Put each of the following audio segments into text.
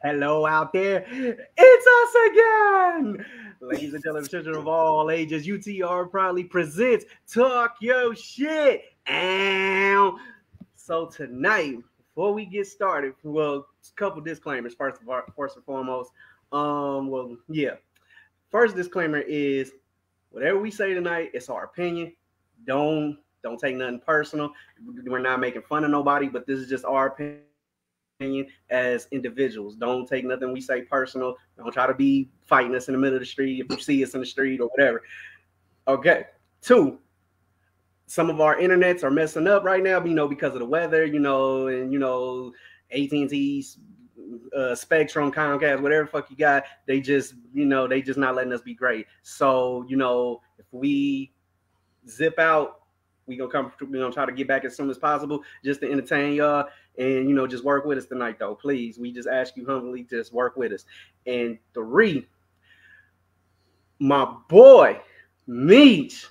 Hello out there, it's us again. Ladies and gentlemen, children of all ages, UTR proudly presents Talk Yo Shit. And so tonight, before we get started, well, a couple disclaimers first and foremost. First disclaimer is whatever we say tonight, it's our opinion. Don't take nothing personal. We're not making fun of nobody, but this is just our opinion as individuals. Don't take nothing we say personal. Don't try to be fighting us in the middle of the street if you see us in the street or whatever. Okay. 2, some of our internets are messing up right now, because of the weather, and AT&T, Spectrum, Comcast, whatever the fuck you got, they just not letting us be great. So, if we zip out, we're gonna try to get back as soon as possible just to entertain y'all. And, just work with us tonight, though. Please, we just ask you humbly, just work with us. And 3, my boy, Meech,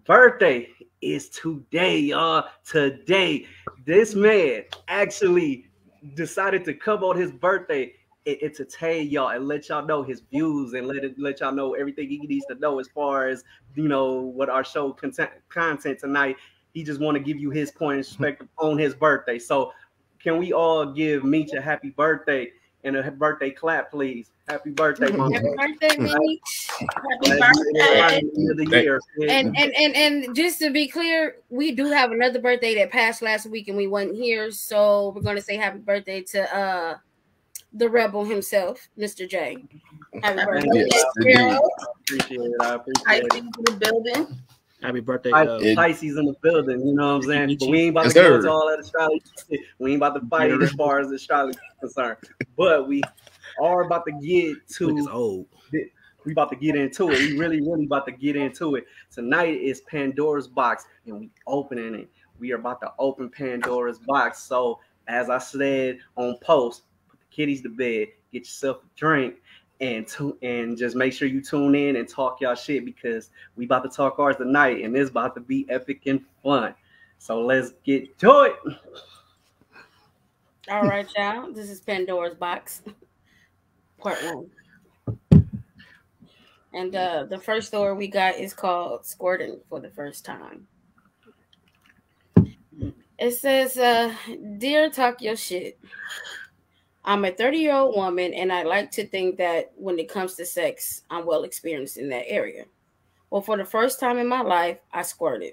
birthday is today, y'all. Today, this man actually decided to come on his birthday and entertain y'all and let y'all know his views and let y'all know everything he needs to know as far as, what our show content tonight. He just want to give you his point of perspective on his birthday. So can we all give Meech a happy birthday and a birthday clap, please? Happy birthday, Mom. Happy birthday, Meech. Happy birthday. And just to be clear, we do have another birthday that passed last week and we wasn't here. So we're going to say happy birthday to the rebel himself, Mr. J. Happy birthday. Yes, I appreciate it. I appreciate it. In the building. Happy birthday, Pisces in the building, you know what I'm saying? But we ain't about to go into all that astrology shit. We ain't about to fight as far as astrology is concerned. But we are about to get to we about to get into it. We really about to get into it. Tonight is Pandora'S Box, and we opening it. We are about to open Pandora'S Box. So as I said on post, put the kiddies to bed, get yourself a drink, and just make sure you tune in and talk y'all shit, because we about to talk ours tonight, and it's about to be epic and fun. So let's get to it. All right, y'all. This is Pandora'S Box, part 1. And the first story we got is called Squirting for the First Time. It says, Dear Talk Your Shit, I'm a 30-year-old woman, and I like to think that when it comes to sex, I'm well experienced in that area. Well, for the first time in my life, I squirted.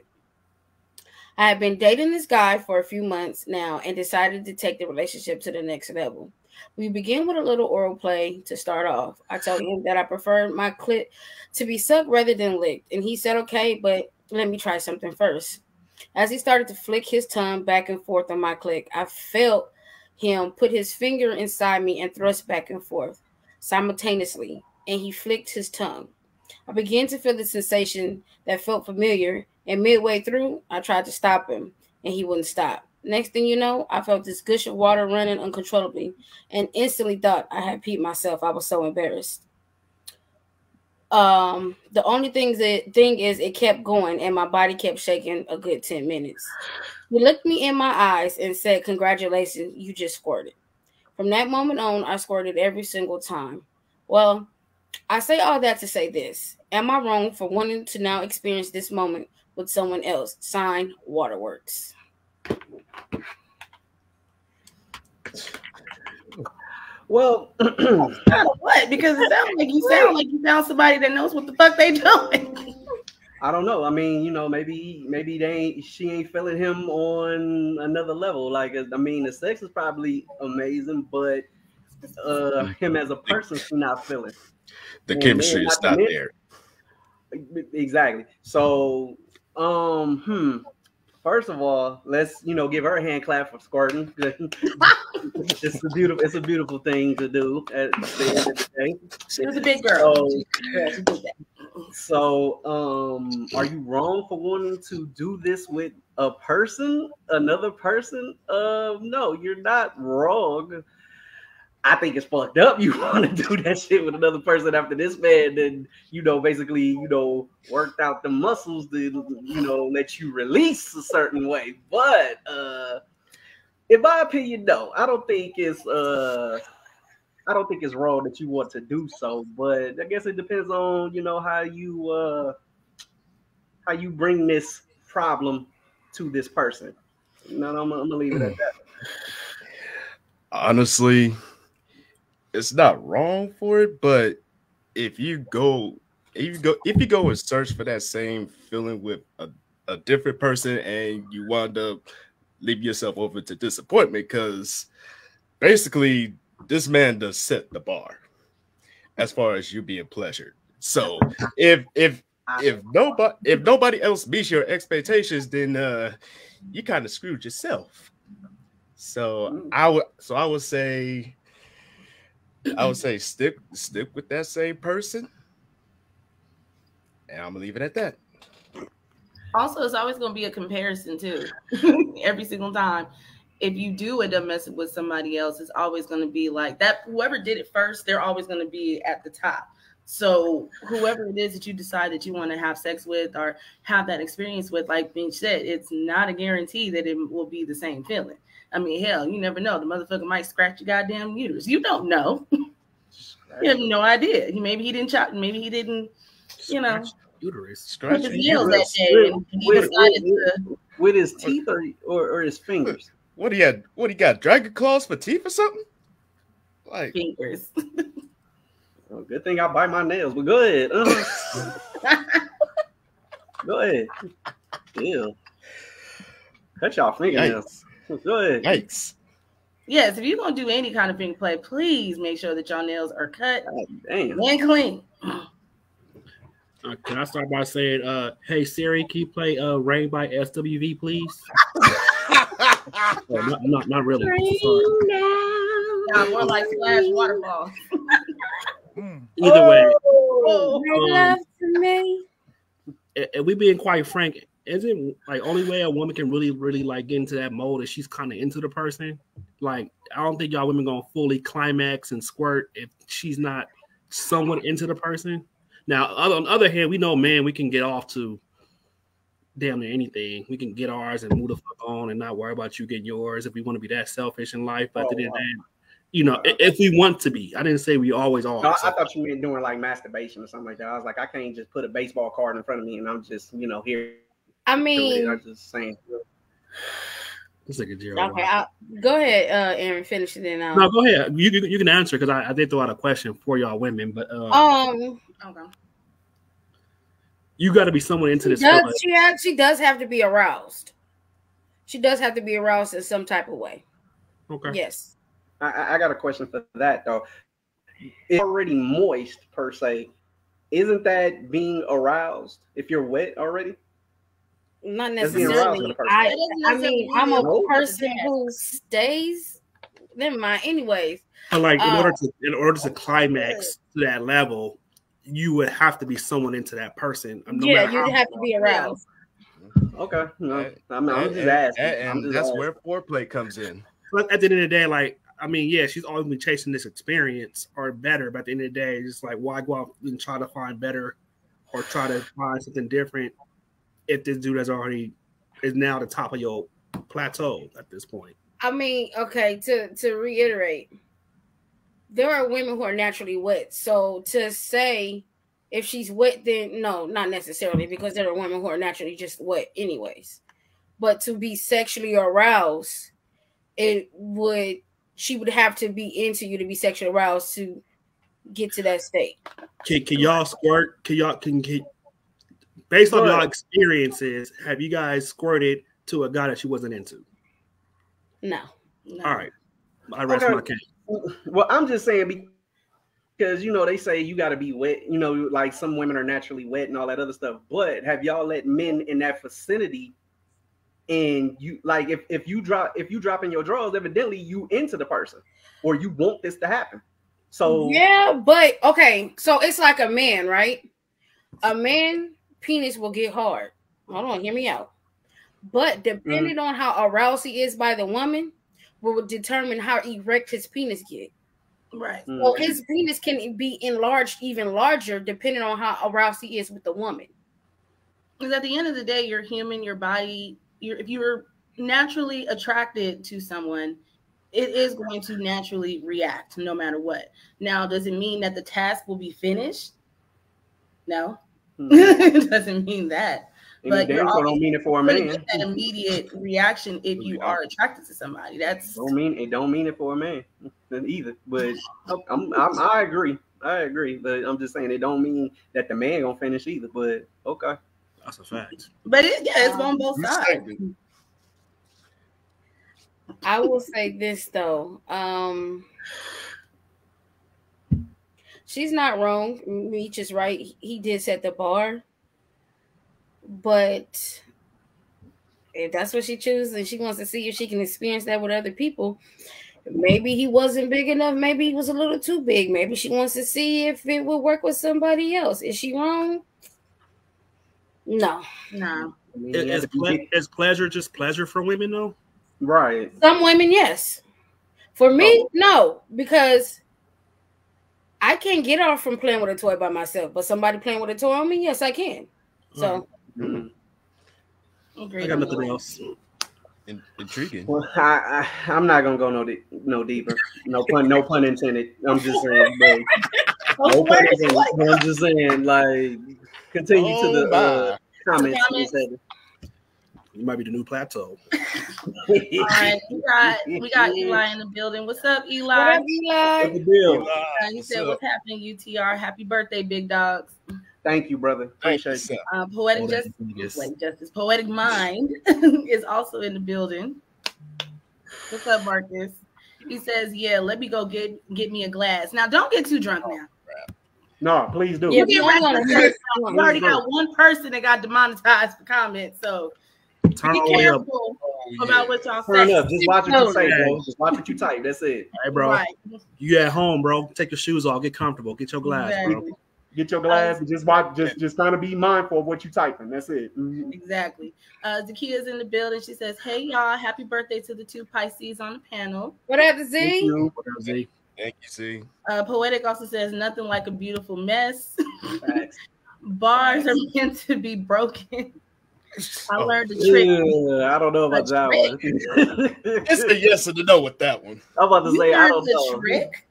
I have been dating this guy for a few months now and decided to take the relationship to the next level. We began with a little oral play to start off. I told him that I preferred my clit to be sucked rather than licked, and he said, okay, but let me try something first. As he started to flick his tongue back and forth on my clit, I felt him put his finger inside me and thrust back and forth simultaneously, and he flicked his tongue. I began to feel the sensation that felt familiar, and midway through, I tried to stop him, and he wouldn't stop. Next thing you know, I felt this gush of water running uncontrollably and instantly thought I had peed myself. I was so embarrassed. The only thing is it kept going and my body kept shaking a good 10 minutes. He looked me in my eyes and said, congratulations, you just squirted. From that moment on, I squirted every single time. Well, I say all that to say this. Am I wrong for wanting to now experience this moment with someone else? Signed, Waterworks. Well, what? Because it sounds like you found somebody that knows what the fuck they doing. I don't know. I mean, maybe she ain't feeling him on another level. Like, I mean, the sex is probably amazing, but him as a person, she's not feeling. The chemistry is not there. Exactly. So First of all, let's give her a hand clap for squirting. It's a beautiful thing to do at the end of the day. She was a big girl. She did that. So, are you wrong for wanting to do this with another person? No, you're not wrong. I think it's fucked up. You want to do that shit with another person after this man, then basically, worked out the muscles to, let you release a certain way. But in my opinion, no, I don't think it's wrong that you want to do so. But I guess it depends on how you bring this problem to this person. No, I'm gonna leave it at that. Honestly, it's not wrong for it, but if you go and search for that same feeling with a different person and you wind up leaving yourself over to disappointment, because basically this man does set the bar as far as you being pleasured. So if nobody else meets your expectations, then you kind of screwed yourself. So I would say stick with that same person, and I'm gonna leave it at that. Also, it's always gonna be a comparison too. Every single time. If you do end up messing with somebody else, it's always gonna be like that. Whoever did it first, they're always gonna be at the top. So whoever it is that you decide that you want to have sex with or have that experience with, like Bench said, it's not a guarantee that it will be the same feeling. I mean, hell, you never know. The motherfucker might scratch your goddamn uterus. You don't know. You have no idea. Maybe he didn't chop. Maybe he didn't. Uterus. Scratch his nails that day, and he decided to with his teeth or his fingers. What do you got? Dragon claws for teeth or something? Like fingers. Oh, good thing I bite my nails. But go ahead. Go ahead. Yeah. Cut y'all fingernails. Go ahead. Yikes. Yes, if you're gonna do any kind of finger play, please make sure that your nails are cut and clean. Can I start by saying, hey Siri, can you play Rain by SWV, please? Not really. Yeah, more like Splash Waterfall. Either way, love to me. And we being quite frank, isn't like only way a woman can really like get into that mode is she's kind of into the person. Like I don't think y'all women gonna fully climax and squirt if she's not somewhat into the person. Now, on the other hand, we know, man, we can get off to damn near anything. We can get ours and move the fuck on and not worry about you getting yours if we want to be that selfish in life. But if we want to be, I didn't say we always are. No, I thought you meant doing like masturbation or something like that. I was like, I can't just put a baseball card in front of me and I'm just, here. I mean, I'm just saying. It's like a zero. Okay, go ahead, Aaron. Finish it. Then no, go ahead. You can answer because I did throw out a question for y'all women, but okay. You got to be someone into this. She does have to be aroused. She does have to be aroused in some type of way. Okay. Yes. I got a question for that though. It's already moist per se. Isn't that being aroused if you're wet already? Not necessarily. I mean, I'm a person who stays. Never mind. Anyways, but like in order to climax to that level, you would have to be someone into that person. You'd have to be aroused. Okay, no, I'm just asking. And that's where foreplay comes in. But at the end of the day, like I mean, yeah, she's always been chasing this experience or better. But at the end of the day, it's like why go out and try to find better or try to find something different if this dude is now the top of your plateau at this point. I mean, okay, to reiterate, there are women who are naturally wet. So to say if she's wet, then no, not necessarily, because there are women who are naturally just wet anyways. But to be sexually aroused, she would have to be into you to be sexually aroused to get to that state. Can y'all squirt? Based on y'all experiences, have you guys squirted to a guy that she wasn't into? No. All right. I rest my case. Well, I'm just saying because they say you got to be wet. Like some women are naturally wet and all that other stuff. But have y'all let men in that vicinity? And you like if you drop in your drawers, evidently you into the person or you want this to happen. So yeah, but okay, so it's like a man, right? A man penis will get hard. Hold on, hear me out. But depending on how aroused he is by the woman, will determine how erect his penis get. Right. So his penis can be enlarged even larger depending on how aroused he is with the woman. Because at the end of the day, you're human, your body, if you're naturally attracted to someone, it is going to naturally react no matter what. Now, does it mean that the task will be finished? No. It doesn't mean that. But you don't mean it for a man. Get that immediate reaction if you are attracted to somebody. That's don't mean it for a man either. But I agree. But I'm just saying it don't mean that the man gonna finish either. But okay, that's a fact. But it's on both sides. I will say this though. She's not wrong. Meech is right. He did set the bar. But if that's what she chooses and she wants to see if she can experience that with other people, maybe he wasn't big enough. Maybe he was a little too big. Maybe she wants to see if it would work with somebody else. Is she wrong? No. I mean, is pleasure just pleasure for women, though? Right. Some women, yes. For me, no. Because I can't get off from playing with a toy by myself. But somebody playing with a toy on me, yes, I can. So... I got nothing else. Intriguing. Well, I'm not gonna go no deeper. No pun intended. I'm just saying. No pun intended. I'm just saying. Like, continue to the comments. You might be the new plateau. All right, we got Eli in the building. What's up, Eli? What up, Eli? What's the deal? He said, "What's happening, UTR? Happy birthday, big dogs." Thank you, brother. Appreciate you. Poetic Mind is also in the building. What's up, Marcus? He says, "Yeah, let me go get me a glass." Now, don't get too drunk now. No, please do. You already got one person that got demonetized for comments, so be careful about what y'all say. Just watch what you say, bro. Just watch what you type. That's it. Hey, bro. Right. You at home, bro. Take your shoes off. Get comfortable. Get your glass, bro. Get your glass and just watch. Just kind of be mindful of what you typing. That's it. Mm-hmm. Exactly. Zakia's in the building. She says, "Hey y'all, happy birthday to the two Pisces on the panel." What up, Z? What up, Z? Thank you, Z. Poetic also says, "Nothing like a beautiful mess." Bars are meant to be broken. I learned the trick. I don't know about that one. It's a yes or no with that one. I'm about to say I don't know. Trick?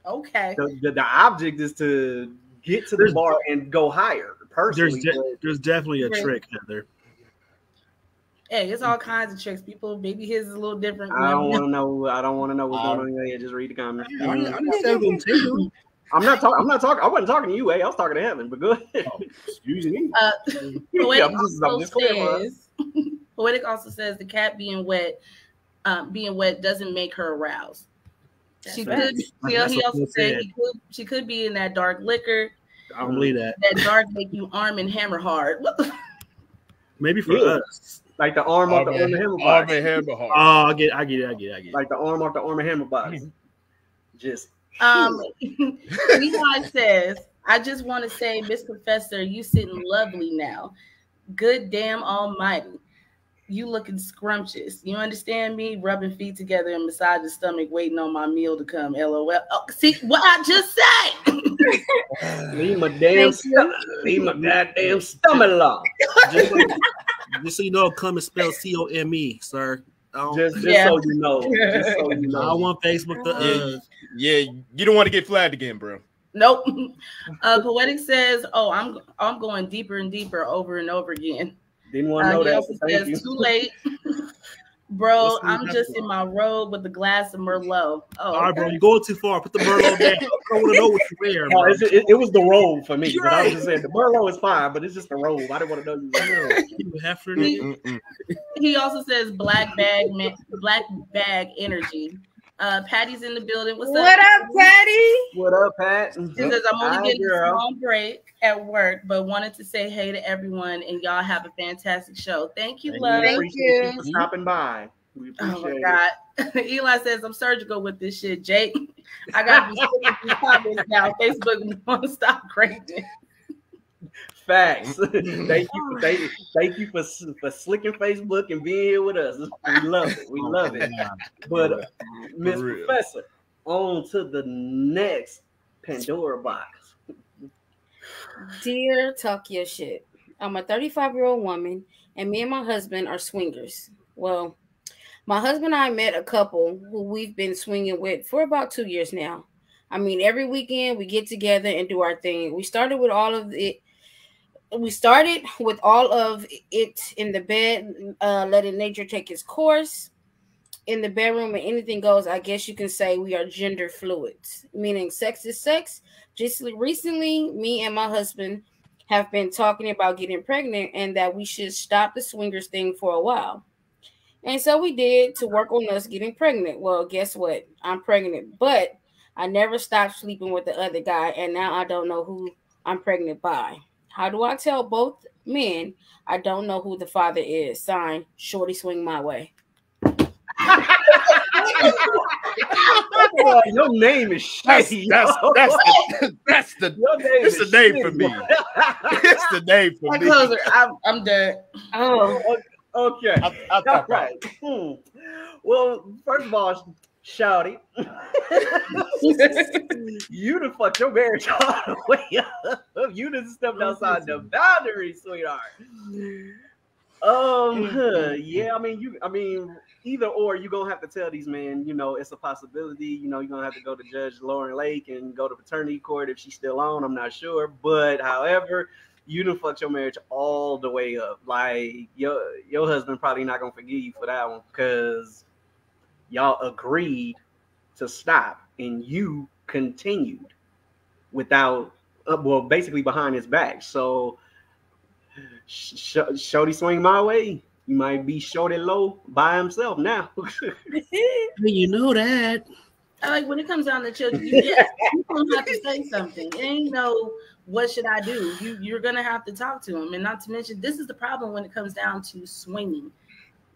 Okay. The object is to get to the bar and go higher. Personally, there's definitely a trick, Heather. Hey, it's all kinds of tricks. People, maybe his is a little different. I don't want to know. I don't want to know what's going on in here. Just read the comments. I'm not talking. I wasn't talking to you, I was talking to Heaven. But good. Excuse me. Poetic also says the cat being wet doesn't make her aroused. She could. He also said she could be in that dark liquor. I don't believe that. That dark make you arm and hammer hard. Maybe for us, like the arm off the Arm and Hammer box. Arm and Hammer hard. Oh, I get it. Like the arm off the Arm and Hammer box. Just. Levi says, "I just want to say, Miss Professor, you sitting lovely now. Good damn almighty. You looking scrumptious. You understand me? Rubbing feet together and massaging stomach, waiting on my meal to come. LOL. Oh, see what I just said? Leave my goddamn stomach alone. Just so you know, come and spell COME, sir. Just so you know. Just so you know. I want Facebook to. Yeah, you don't want to get flagged again, bro. Nope. Poetic says, "Oh, I'm going deeper and deeper over and over again." Didn't want to know that. Thank you. Too late. Bro, I'm just in my robe with a glass of Merlot. Oh, all right, bro, you're going too far. Put the Merlot down. I don't want to know what you wear. No, it was the robe for me. But I was just saying the Merlot is fine, but it's just the robe. I didn't want to know you. He also says black bag energy. Patty's in the building. What's What up, Patty? What up, Pat? She says, I'm only Hi, getting a girl. small break at work, but wanted to say hey to everyone, and y'all have a fantastic show. Thank you, We love. appreciate you for stopping by. We Oh appreciate my God. Eli says, I'm surgical with this shit, Jake. I got to be sick of these comments now. Facebook won't stop grading. Facts. Thank you for slicking Facebook and being here with us. We love it. We love it. But Miss Professor, on to the next Pandora box. Dear Talk Your Shit, I'm a 35-year-old woman, and me and my husband are swingers. Well, my husband and I met a couple who we've been swinging with for about 2 years now. I mean, every weekend we get together and do our thing. We started with all of it in the bed, letting nature take its course. In the bedroom, and anything goes. I guess you can say we are gender fluids, meaning sex is sex. Just recently, me and my husband have been talking about getting pregnant and that we should stop the swingers thing for a while. And so we did to work on us getting pregnant. Well, guess what? I'm pregnant, but I never stopped sleeping with the other guy, and now I don't know who I'm pregnant by. How do I tell both men I don't know who the father is? Signed, Shorty Swing My Way. Your name is shitty. That's the it's the name for me. It's the name for me. Closer. I'm done. Oh, okay. All right. Well, first of all, Shouty, you done fucked your marriage all the way up. You done stepped outside the boundaries, sweetheart. Yeah, I mean, either or, you're gonna have to tell these men, it's a possibility. You're gonna have to go to Judge Lauren Lake and go to paternity court if she's still on. I'm not sure, but however, you done fucked your marriage all the way up. Like your husband probably not gonna forgive you for that one because y'all agreed to stop and you continued without, basically behind his back. So. Shorty Swing My Way. You might be shorty low by himself now. You know that. Like when it comes down to children, you don't have to say something. It ain't no what should I do. You're gonna have to talk to him, and not to mention this is the problem when it comes down to swinging.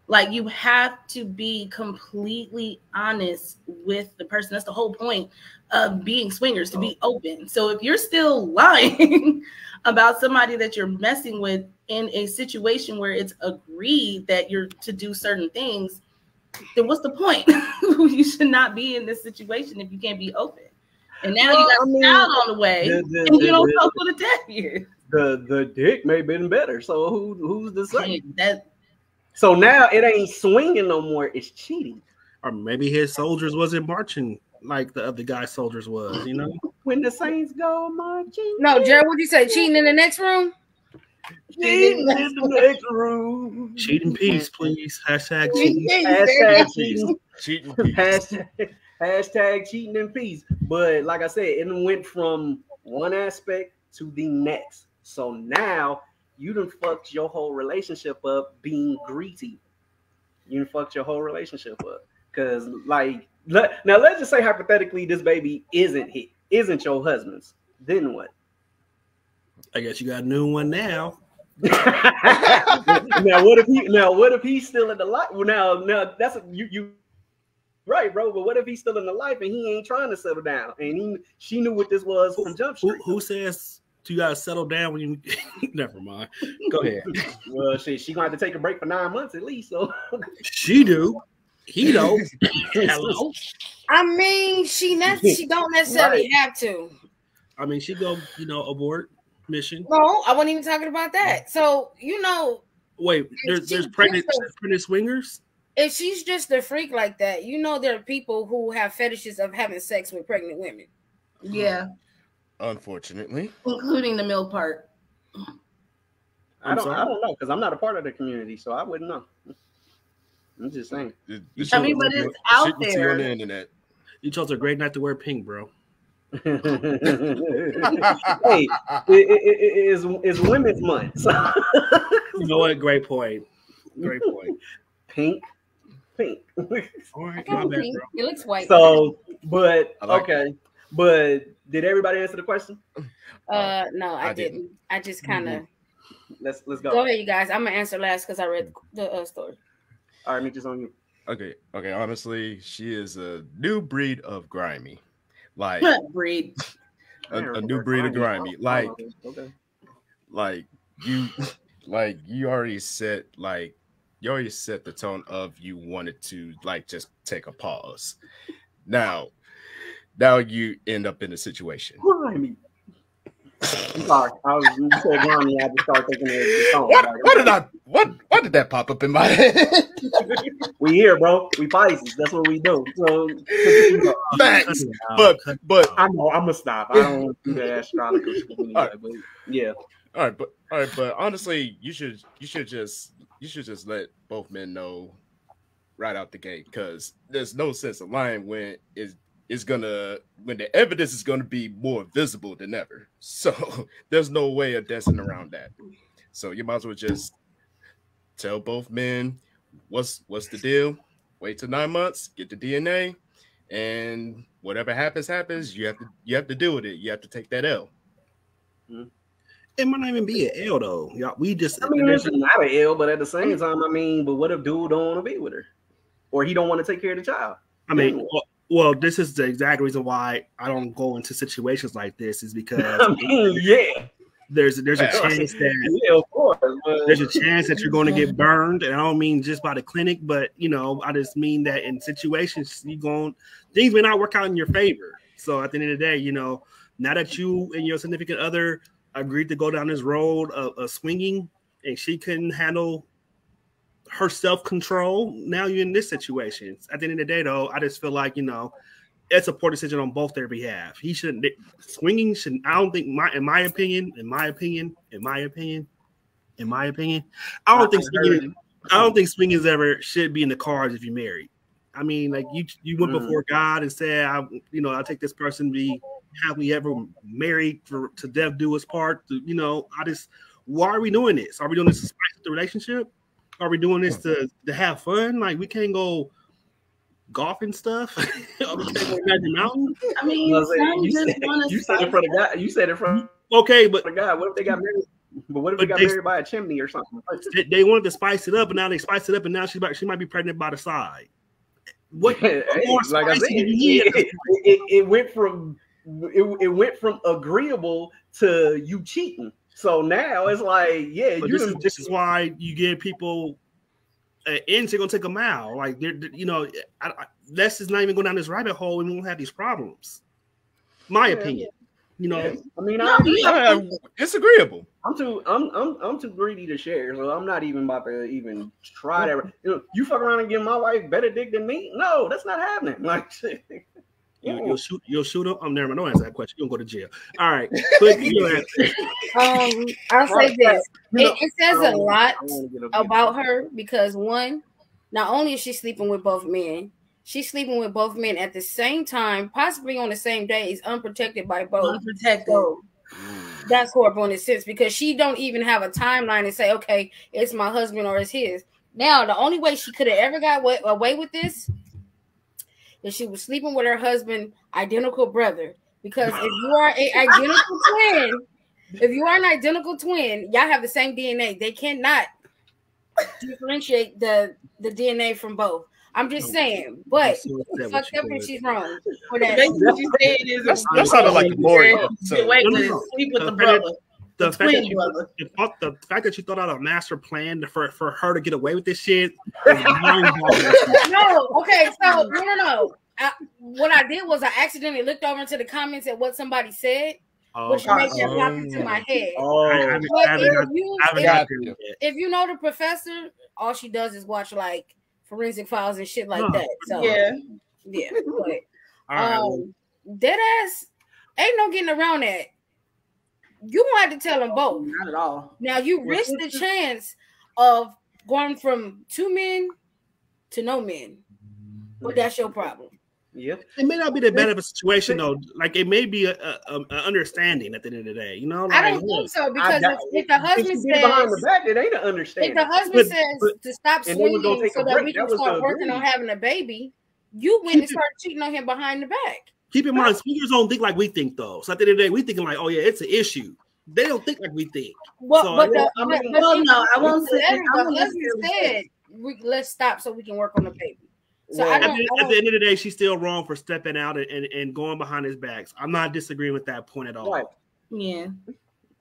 Like you have to be completely honest with the person. That's the whole point of being swingers, to be open. So if you're still lying about somebody that you're messing with in a situation where it's agreed that you're to do certain things, then what's the point? You should not be in this situation if you can't be open. And now you got a child on the way, and you don't know who the daddy is. The dick may have been better. So who's to say? That. So now it ain't swinging no more. It's cheating. Or maybe his soldiers wasn't marching like the other guy's soldiers was, When the Saints go marching. No, Jared, what'd you say? Cheating in the next room? Cheating in the next room. Cheating peace, please. Hashtag cheating. Hashtag cheating. Cheating peace. Hashtag cheating in peace. But like I said, it went from one aspect to the next. So now you done fucked your whole relationship up being greedy. You done fucked your whole relationship up. Because, now let's just say hypothetically this baby isn't your husband's. Then what? I guess you got a new one now. Now what if he's still in the life? Well, now that's you right, bro. But what if he's still in the life and he ain't trying to settle down? And she knew what this was from Jump Street. Who says you gotta settle down when you? Never mind. Go ahead. Well, she gonna have to take a break for 9 months at least. So she do. He don't. Hello. I mean, she don't necessarily have to. I mean, she go, abort mission. No, I wasn't even talking about that. So wait, there's pregnant swingers. If she's just a freak like that, there are people who have fetishes of having sex with pregnant women. Yeah. Unfortunately, including the milk part. I don't know because I'm not a part of the community, so I wouldn't know. I'm just saying. But it's out there on the internet. You chose a great night to wear pink, bro. Hey, it's Women's Month. So. You know what? Great point. Great point. Pink. pink. All right, I my can't bad, see. bro. It looks white. So, but I like okay, but did everybody answer the question? No, I I didn't. I just kind of Let's go go. ahead, you guys. I'm gonna answer last because I read the story. All right, Mitch, on you. Okay. Honestly, she is a new breed of grimy, like Breed. a new breed of grimy. Okay. Like you, like you already set the tone of you wanted to like just take a pause. Now, you end up in a situation. Grimy. I'm sorry. You said grimy. I just started thinking of the song. What did that pop up in my head? We here, bro. We Pisces. That's what we do. So Facts. Cut But it out. I know I'm gonna stop. I don't do that astrological shit anyway. But yeah. all right, but honestly, you should just let both men know right out the gate, because there's no sense of lying when the evidence is gonna be more visible than ever. So there's no way of dancing around that. So you might as well just tell both men what's the deal. Wait till 9 months, get the DNA, and whatever happens. You have to deal with it. You have to take that L. It might not even be an L though. Yeah, we just. I mean, it's not an L, but at the same time, I mean, but what if dude don't want to be with her, or he don't want to take care of the child? I mean, well, this is the exact reason why I don't go into situations like this, is because I mean, yeah, there's a chance that yeah, of course, but there's a chance that you're going to get burned, and I don't mean just by the clinic, but I just mean that in situations things may not work out in your favor. So at the end of the day, now that you and your significant other agreed to go down this road of swinging, and she couldn't handle her self-control, now you're in this situation. At the end of the day, though, I just feel like it's a poor decision on both their behalf. He shouldn't swinging. Shouldn't. I don't think in my opinion, I don't think swinging ever should be in the cards if you're married. I mean, like you went before God and said, I'll take this person to be happily ever married to death do us part. Why are we doing this? Are we doing this to spice up the relationship? Are we doing this to have fun? Like, we can't go golf and stuff. We can't go Magic Mountain. I mean, you said it for the guy. You said it from okay, but the guy. What if they got married? But what if they got married by a chimney or something? They wanted to spice it up, and now they spice it up, and now she might be pregnant by the side. What more like I said, it went from agreeable to you cheating. So now it's like, yeah, this is why you give people an inch, they're gonna take a mile. Like, let's just not even go down this rabbit hole, and we won't have these problems. My opinion, I mean, it's agreeable. I'm too greedy to share, so I'm not even about to even try that. You fuck around and give my wife better dick than me? No, that's not happening. Like, you'll shoot up. I'm never. Don't answer that question. You'll go to jail. All right. I'll say this. It says a lot about her because, one, not only is she sleeping with both men, she's sleeping with both men at the same time, possibly on the same day, is unprotected by both. Unprotected. So that's horrible in a sense because she don't even have a timeline and say, okay, it's my husband or it's his. Now, the only way she could have ever got away with this is she was sleeping with her husband, identical brother. Because if you are an identical twin, y'all have the same DNA. They cannot differentiate the DNA from both. I'm just saying, but fucked up and she's wrong. For that. That sounded like a boring. Sleep with the brother. The fact that you thought out a master plan for her to get away with this shit. No, okay, so no. What I did was I accidentally looked over into the comments at what somebody said, which made that pop into my head. If you know the professor, all she does is watch like forensic files and shit like that. So yeah. But, dead ass ain't no getting around that. You gonna have to tell them both. Not at all. Now you risk the chance of going from 2 men to no men, but that's your problem. Yeah. It may not be that bad of a situation though. Like it may be a understanding at the end of the day. You know, like, I don't think so because if the husband behind the says back, it ain't an if understanding. the husband says to stop and they was gonna swinging take so a that break, we that can was start the working on agreement. having a baby, you went and started cheating on him behind the back. Keep in mind, swingers don't think like we think though. So at the end of the day, we thinking like, oh yeah, it's an issue. They don't think like we think. Well, So, but I husband said let's stop so we can work on the baby. So at the end of the day, she's still wrong for stepping out and going behind his backs. I'm not disagreeing with that point at all. Right. Yeah.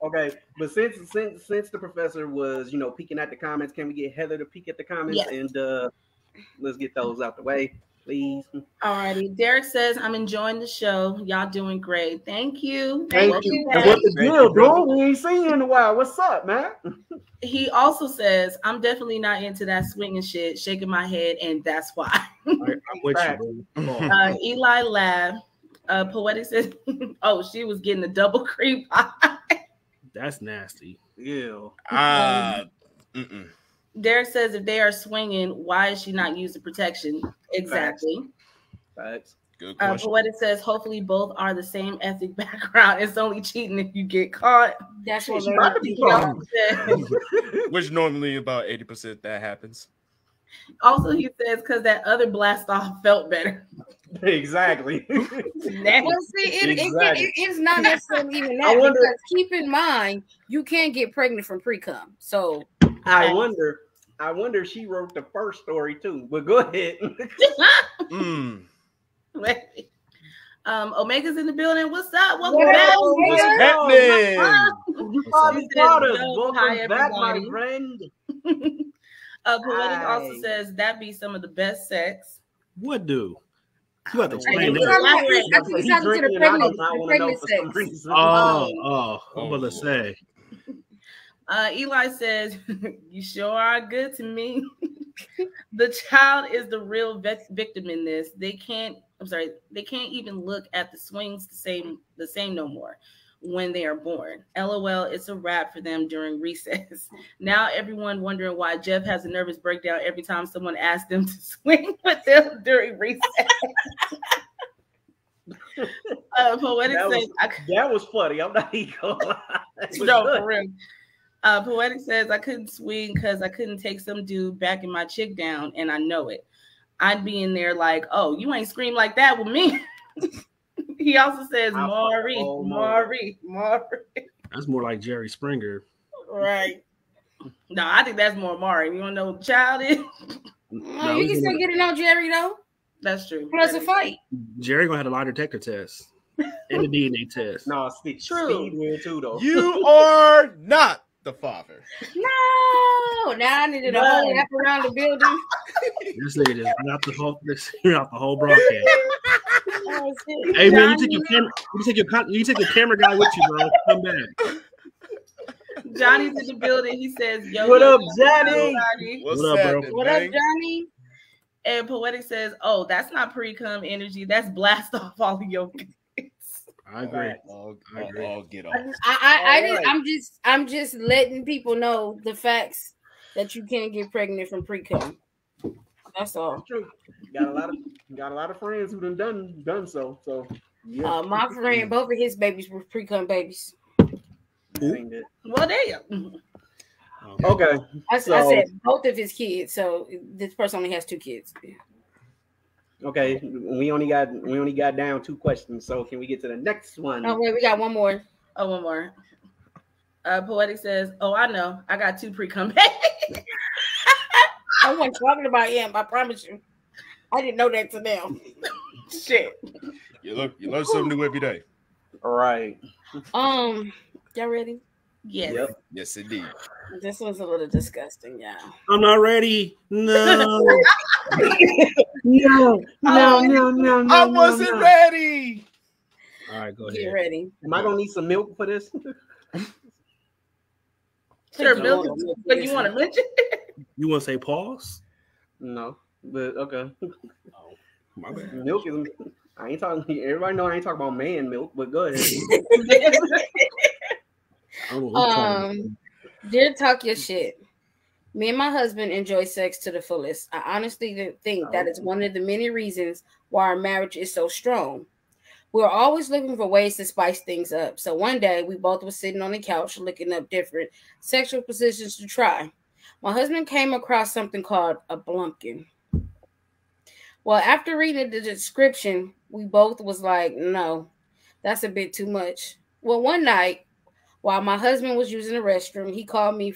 Okay, but since the professor was peeking at the comments, can we get Heather to peek at the comments and let's get those out the way, please? Alrighty. Derek says, I'm enjoying the show. Y'all doing great. Thank you. Thank you. And what the deal, bro? We ain't seen you in a while. What's up, man? He also says, I'm definitely not into that swinging shit, shaking my head, and that's why. I'm with you, bro. Eli laughed. Poetic says, oh, she was getting a double cream pie. That's nasty. Ew. Derek says, if they are swinging, why is she not using protection? Exactly. Facts. Good question. Poetic says, hopefully both are the same ethnic background. It's only cheating if you get caught. That's what Which normally about 80% that happens. Also, he says, because that other blast off felt better. Exactly. Well, see, it's not necessarily even that. Because keep in mind, you can't get pregnant from pre-cum. So I wonder if she wrote the first story too. But go ahead. Omega's in the building. What's up? Welcome back. What's happening? Welcome back, my friend. Poetic also says that be some of the best sex. What do? You have to explain that. He's talking to the pregnant sex. Oh, I'm about to say. Eli says, you sure are good to me. The child is the real victim in this. They can't even look at the swings the same no more when they are born. LOL, it's a wrap for them during recess. Now everyone wondering why Jeff has a nervous breakdown every time someone asks them to swing with them during recess. Poetic says, that was funny. I'm not even gonna lie. No, for real. Poetic says, I couldn't swing because I couldn't take some dude backing my chick down, and I know it. I'd be in there like, oh, you ain't scream like that with me. He also says, Maury. That's more like Jerry Springer. Right. No, I think that's more Maury. You want to know what the child is? No, you can still get it on Jerry, though. That's true. Plus a fight. Jerry gonna have a lie detector test and a DNA test. No, Speed will too, though. You are not the father. No, now I needed a whole wrap around the building. This nigga just not the whole broadcast. Hey man, you take your camera guy with you, bro. Come back. Johnny's in the building. He says, "Yo, what up, Johnny? What up, bro? What up, Johnny?" And Poetic says, "Oh, that's not pre-cum energy. That's blast off all of your." I agree. I'll get off. I'm just letting people know the facts that you can't get pregnant from pre-cum. That's all. That's true. Got a lot of friends who done so. So yeah. My friend, both of his babies were pre-cum babies. Well, damn. Okay. I said both of his kids. So this person only has 2 kids. Okay, we only got down 2 questions, so can we get to the next one? Oh wait, we got one more. Oh, one more. Poetic says, "Oh, I know. I got 2 pre-cum babies." I wasn't talking about him. I promise you. I didn't know that to them. Shit. You learn something new every day. All right. Y'all ready? Yes. Yep. Yes, indeed. This one's a little disgusting, yeah. I'm not ready. No. No. I wasn't ready. All right, go ahead. Get ready. Am I gonna need some milk for this? Sure, milk. But you want to mention? You want to say pause? No, but okay. Oh, my bad. Milk is. I ain't talking. Everybody know I ain't talking about man milk, but go ahead. Dear Talk Your Shit. Me and my husband enjoy sex to the fullest. I honestly think that is one of the many reasons why our marriage is so strong. We're always looking for ways to spice things up. So one day we both were sitting on the couch looking up different sexual positions to try. My husband came across something called a blumpkin. Well, after reading the description, we both was like, no, that's a bit too much. Well, one night while my husband was using the restroom, he called me.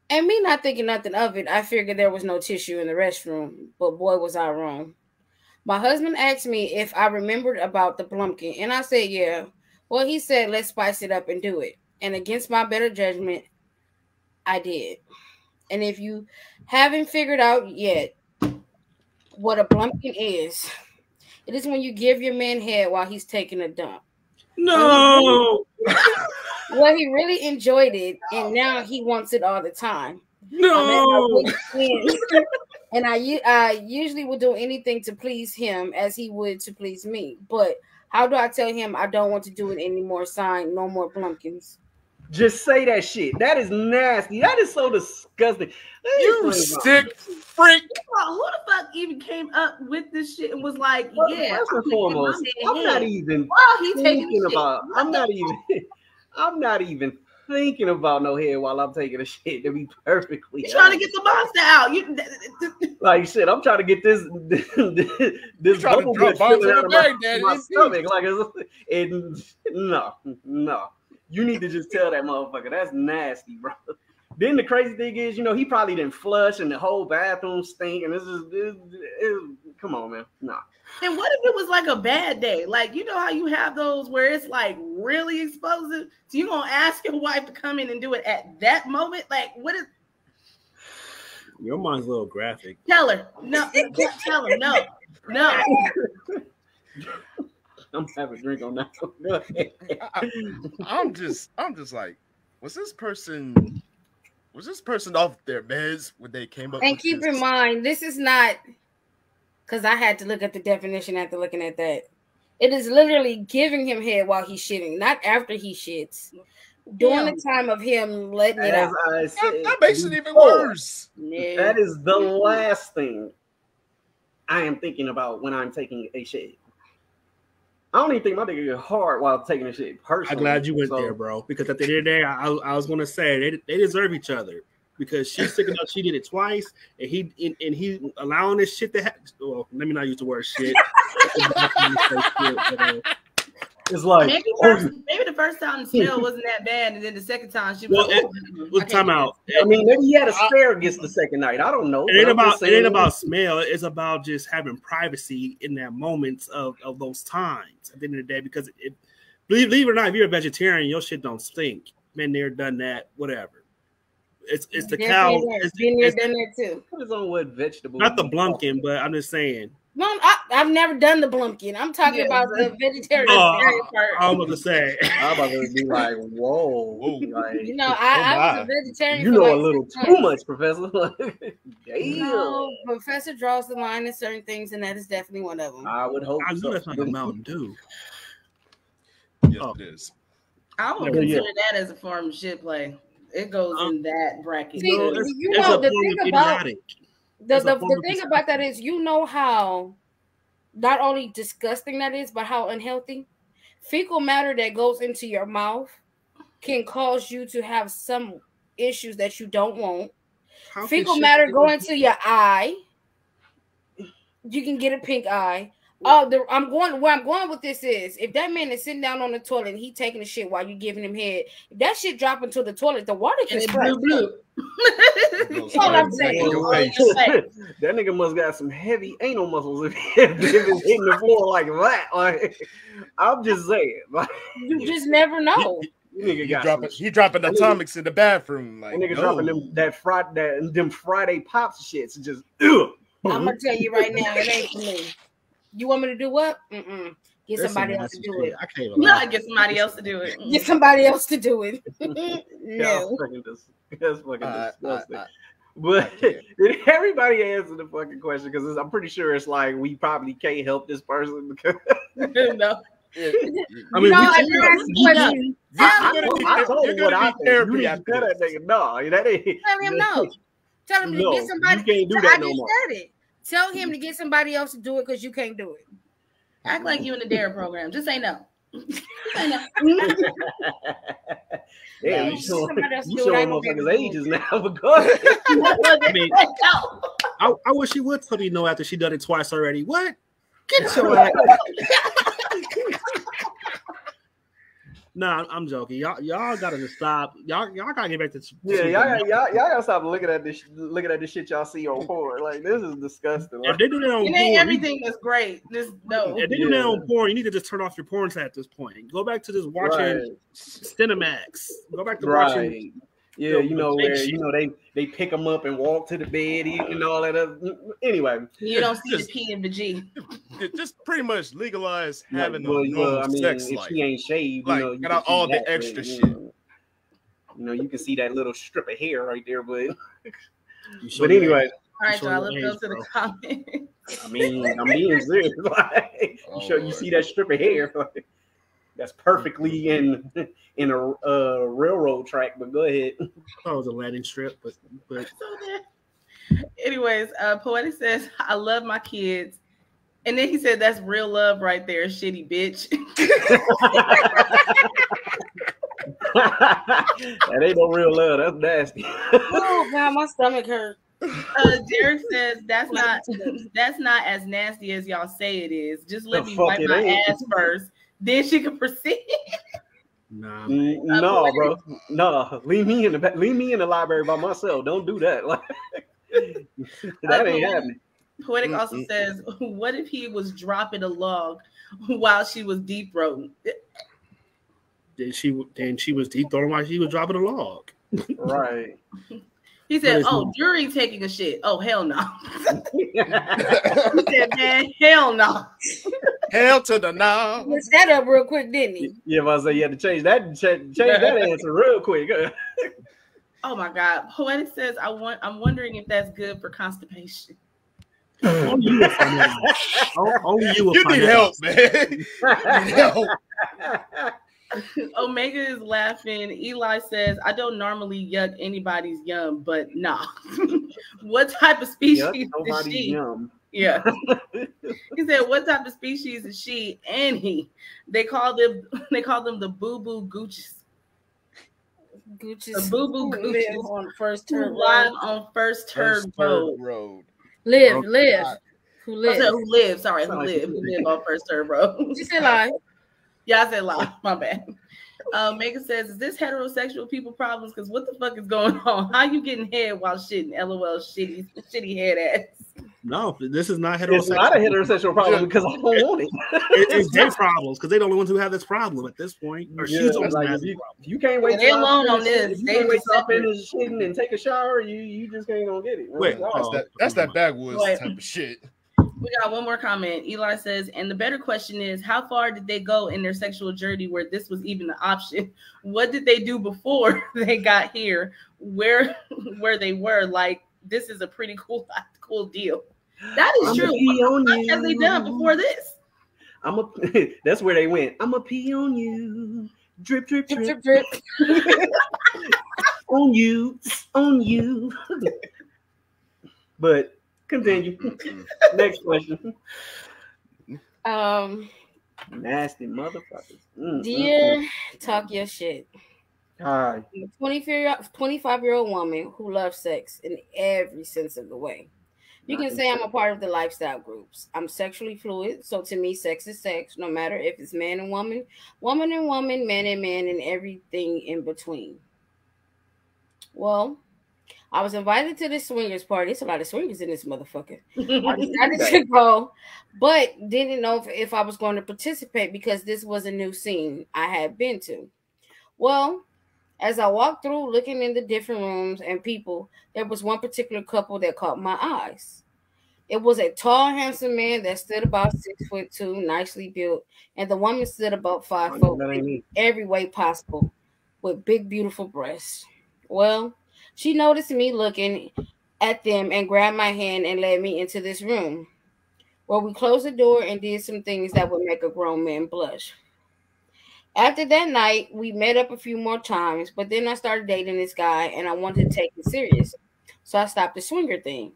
And me not thinking nothing of it, I figured there was no tissue in the restroom, but boy was I wrong. My husband asked me if I remembered about the blumpkin, and I said, yeah. Well, he said, let's spice it up and do it. And against my better judgment, I did. And if you haven't figured out yet what a blumpkin is, it is when you give your man head while he's taking a dump. No. Well, he really enjoyed it, and now he wants it all the time. No. And I usually would do anything to please him as he would to please me. But how do I tell him I don't want to do it anymore? Sign, no more blumpkins. Just say that shit. That is nasty. That is so disgusting. You sick freak. Who the fuck even came up with this shit and was like, Well, yeah, first and foremost, I'm not even he's thinking about. I'm not even thinking about no head while I'm taking a shit. To be perfectly You're trying to get the monster out. like shit, I'm trying to get this bubble gut filling out of my stomach. Like, and no. You need to just tell that motherfucker. That's nasty, bro. Then the crazy thing is, he probably didn't flush and the whole bathroom stink. And come on, man. Nah. And what if it was like a bad day? Like, you know how you have those where it's like really explosive? So you gonna ask your wife to come in and do it at that moment? Like, what is? Your mind's a little graphic. Tell her. No. Tell her. No. I'm having a drink on that. I'm just like, was this person off their meds when they came up? And keep in mind, this is not because I had to look at the definition after looking at that. It is literally giving him head while he's shitting, not after he shits. During the time of him letting it out. That makes it even worse. No. That is the last thing I am thinking about when I'm taking a shit. I don't even think my nigga get hard while taking a shit. Personally, I'm glad you went there, bro. Because at the end of the day, I was gonna say they deserve each other because she's sticking up. She did it twice, and he allowing this shit to happen. Well, let me not use the word shit. It's like maybe the first time the smell wasn't that bad, and then the second time she was time out. I mean, maybe he had asparagus the second night. I don't know. It ain't about smell. It's about just having privacy in that moments of those times at the end of the day. Because believe it or not, if you're a vegetarian, your shit don't stink. Been there, done that, whatever. It's the cow. Been there, done that too. Depends on what vegetable. Not the blumpkin, but I'm just saying. No, I've never done the blumpkin. I'm talking about the vegetarian part. I was about to say. I'm about to be like, whoa. Like, I was a vegetarian. You know a little too much, Professor. Damn. No, Professor draws the line in certain things, and that is definitely one of them. I would hope I knew that's like a Mountain Dew. Yes, it is. I would consider that as a form of shit play. It goes in that bracket. See, the thing about the thing about that is, how not only disgusting that is, but how unhealthy. Fecal matter that goes into your mouth can cause you to have some issues that you don't want. Fecal matter go into your eye. You can get a pink eye. Where I'm going with this is, if that man is sitting down on the toilet and he taking a shit while you giving him head, if that shit drop into the toilet, the water can spread. That's all I'm saying. That nigga must got some heavy anal muscles if it's hitting the floor like that. Like, I'm just saying. Like, you just never know. He dropping atomics in the bathroom. Like, nigga dropping them Friday pops shits. Just ugh. I'm gonna tell you right now, it ain't for me. You want me to do what? Get somebody else to do it. I can't even lie. Get somebody else to do it. Get somebody else to do it. No. That's fucking disgusting. But did everybody answer the fucking question? Because I'm pretty sure it's like we probably can't help this person because no. I mean, I we never asked the question. I told him what I think. You therapy need to after tell that this. nigga, no, that ain't. Tell him no. Tell him to No, get somebody. you can't do I that no just more. said it. Tell him to get somebody else to do it because you can't do it. Act like you in the dare program. Just say no. Say no. Damn, Yeah, you showing somebody else do it. I showing ain't gonna be able motherfuckers to do ages now, but go ahead. I mean, No. I wish she would tell me no after she done it twice already. What? Get your ass. Nah, I'm joking. Y'all gotta just stop. Y'all gotta get back to Yeah, y'all gotta stop looking at this shit y'all see on porn. Like, this is disgusting. If they do that on It porn, ain't everything that's great. Just no. if they do that on porn, you need to just turn off your porn at this point. Go back to just watching Cinemax. Go back to watching. Yeah, you know fake where shit. they pick them up and walk to the bed and all that other. Anyway, You don't see Just- the P and the G. Just pretty much legalize like, having a normal I mean, sex if life. she ain't shaved, Like, you know, you got can out all see the that, extra but, shit. You know, you can see that little strip of hair right there, but You show but your anyway, age. All right, Show y'all. your Let's go age, to the bro. comments. I mean, I'm being serious. Like, you see that strip of hair, like, that's perfectly in a railroad track. But go ahead. I thought it was a landing strip, but Anyways, Poetic says, I love my kids. And then he said, that's real love right there, shitty bitch. That ain't no real love. That's nasty. Oh God, my stomach hurt. Derek says, that's not as nasty as y'all say it is. Just let The me fuck wipe it my ain't. ass first. Then she can proceed. nah. No, bro. No, leave me in the library by myself. Don't do that. Like, that ain't happening. Poetic also says, what if he was dropping a log while she was deep throating? Then she was deep throwing while she was dropping a log. Right. He said, But oh, during taking a shit. Oh, hell no. He said, man, hell no. Hell to the no. He messed that up real quick, didn't he? Yeah, if I say you had to change that answer real quick. Oh my God. Poetic says, I'm wondering if that's good for constipation. Only you will find that out. Only you will You find need that help, out. man. You need help. Omega is laughing. Eli says, I don't normally yuck anybody's yum, but nah. What type of species is nobody's she? yum. Yeah. He said, what type of species is she and he? They call them the boo-boo gooches. Gucci's The boo-boo live gooches on First who Turd live Road. on First Turd Road. Live. Who I said live? who live. Sorry, Sound like who live on First Turd Road. She said live. Yeah, I said live. My bad. Megan says, is this heterosexual people problems? Because what the fuck is going on? How you getting head while shitting? LOL, shitty head ass. No, this is not heterosexual. It's not a heterosexual problem because I don't want it. It's their problems because they're the only ones who have this problem at this point. Or Yeah, she's the one who like, has if the you, problem. you can't wait They till alone I on this. If you They can't wait just till I separate. finish shitting and take a shower, you just ain't gonna get it. Wait, Like, that's that backwoods Wait. type of shit. We got one more comment. Eli says, and the better question is, how far did they go in their sexual journey where this was even an option? What did they do before they got here? Where they were? Like, this is a pretty cool deal. That is I'ma true. pee on What have they you. done before this? That's where they went. I'ma pee on you. Drip, drip, drip. Drip, drip, drip. On you. But continue. Next question. Nasty motherfuckers. Dear, talk your shit. Hi. I'm a 25-year-old woman who loves sex in every sense of the way. You can say I'm a part of the lifestyle groups. I'm sexually fluid, so to me, sex is sex, no matter if it's man and woman, woman and woman, man and man, and everything in between. Well, I was invited to this swingers party. It's a lot of swingers in this motherfucker. I decided to go, but didn't know if I was going to participate because this was a new scene I had been to. Well, as I walked through looking in the different rooms and people, there was one particular couple that caught my eyes. It was a tall, handsome man that stood about 6'2", nicely built, and the woman stood about 5 foot every way possible with big, beautiful breasts. Well, she noticed me looking at them and grabbed my hand and led me into this room where we closed the door and did some things that would make a grown man blush. After that night, we met up a few more times, but then I started dating this guy and I wanted to take it serious. So I stopped the swinger thing.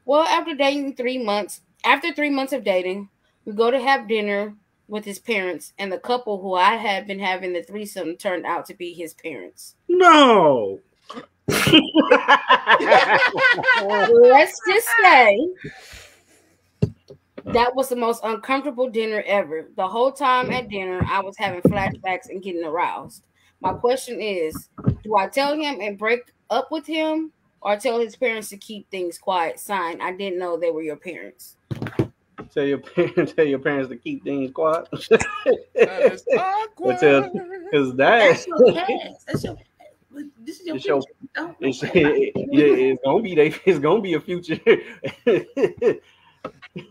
Well, after 3 months of dating, we go to have dinner with his parents, and the couple who I had been having the threesome turned out to be his parents. No. Let's just say that was the most uncomfortable dinner ever. The whole time at dinner, I was having flashbacks and getting aroused. My question is, do I tell him and break up with him, or tell his parents to keep things quiet? Sign, I didn't know they were your parents. Tell your parents to keep things quiet. That is awkward. Because That's your past. That's your. This is your future. It's gonna be a future.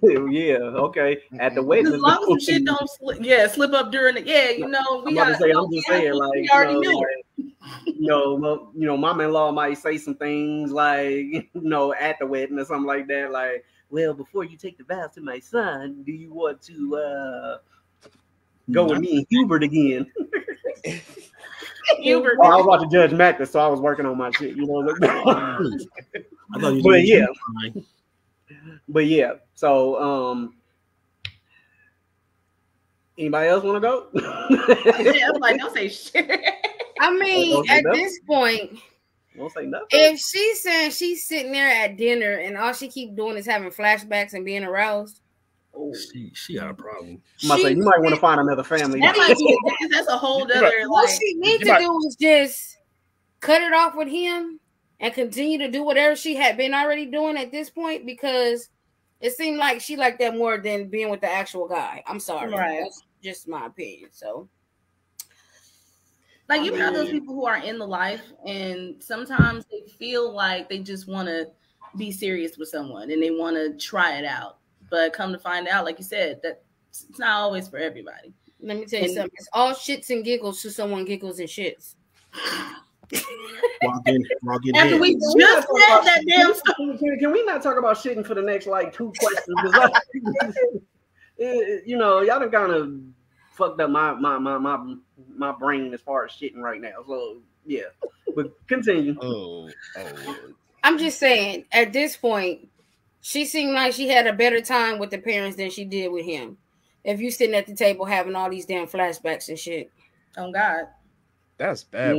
Yeah, okay. At the wedding, as long as the shit don't slip up during the we I'm just saying, like, we already knew. mama-in-law might say some things like, at the wedding or something like that, like, well, before you take the vows to my son, do you want to go with me and Hubert again? Hubert. I was about to judge Mac, so I was working on my shit, But yeah, so anybody else want to go? Yeah, I'm like, don't say shit. I mean, at this point, won't say nothing. if she's saying she's sitting there at dinner and all she keep doing is having flashbacks and being aroused, she got a problem. You might want to find another family. That might be, that's a whole other. What she needs to do is just cut it off with him and continue to do whatever she had been already doing at this point, because it seemed like she liked that more than being with the actual guy. I'm sorry. Right. That's just my opinion. So, like, you have those people who are in the life, and sometimes they feel like they just want to be serious with someone and they want to try it out. But come to find out, like you said, that it's not always for everybody. Let me tell you something. It's all shits and giggles to someone giggles and shits. After we just said that damn stuff. Can we not talk about shitting for the next, like, 2 questions? Y'all done kind of fucked up my brain as far as shitting right now. So, yeah. But continue. I'm just saying, at this point, she seemed like she had a better time with the parents than she did with him. If you sitting at the table having all these damn flashbacks and shit. Oh, God. That's bad.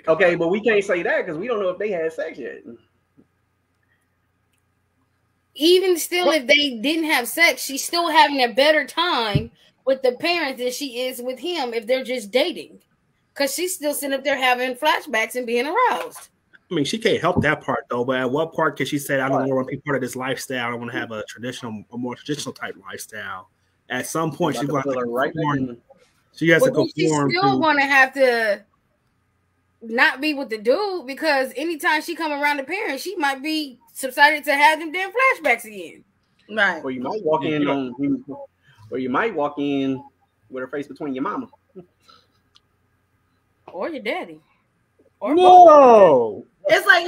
Okay, but we can't say that because we don't know if they had sex yet. Even still, if they didn't have sex, she's still having a better time with the parents than she is with him if they're just dating. Because she's still sitting up there having flashbacks and being aroused. I mean, she can't help that part, though. But at what part can she say, I don't want to be part of this lifestyle. I want to have a more traditional type lifestyle. At some point, she's going to conform. She has to conform. She's still going to have to not be with the dude, because anytime she come around the parents, she might be subsided to have them damn flashbacks again. Right. Or you might walk in with her face between your mama. Or your daddy. Or no. It's like,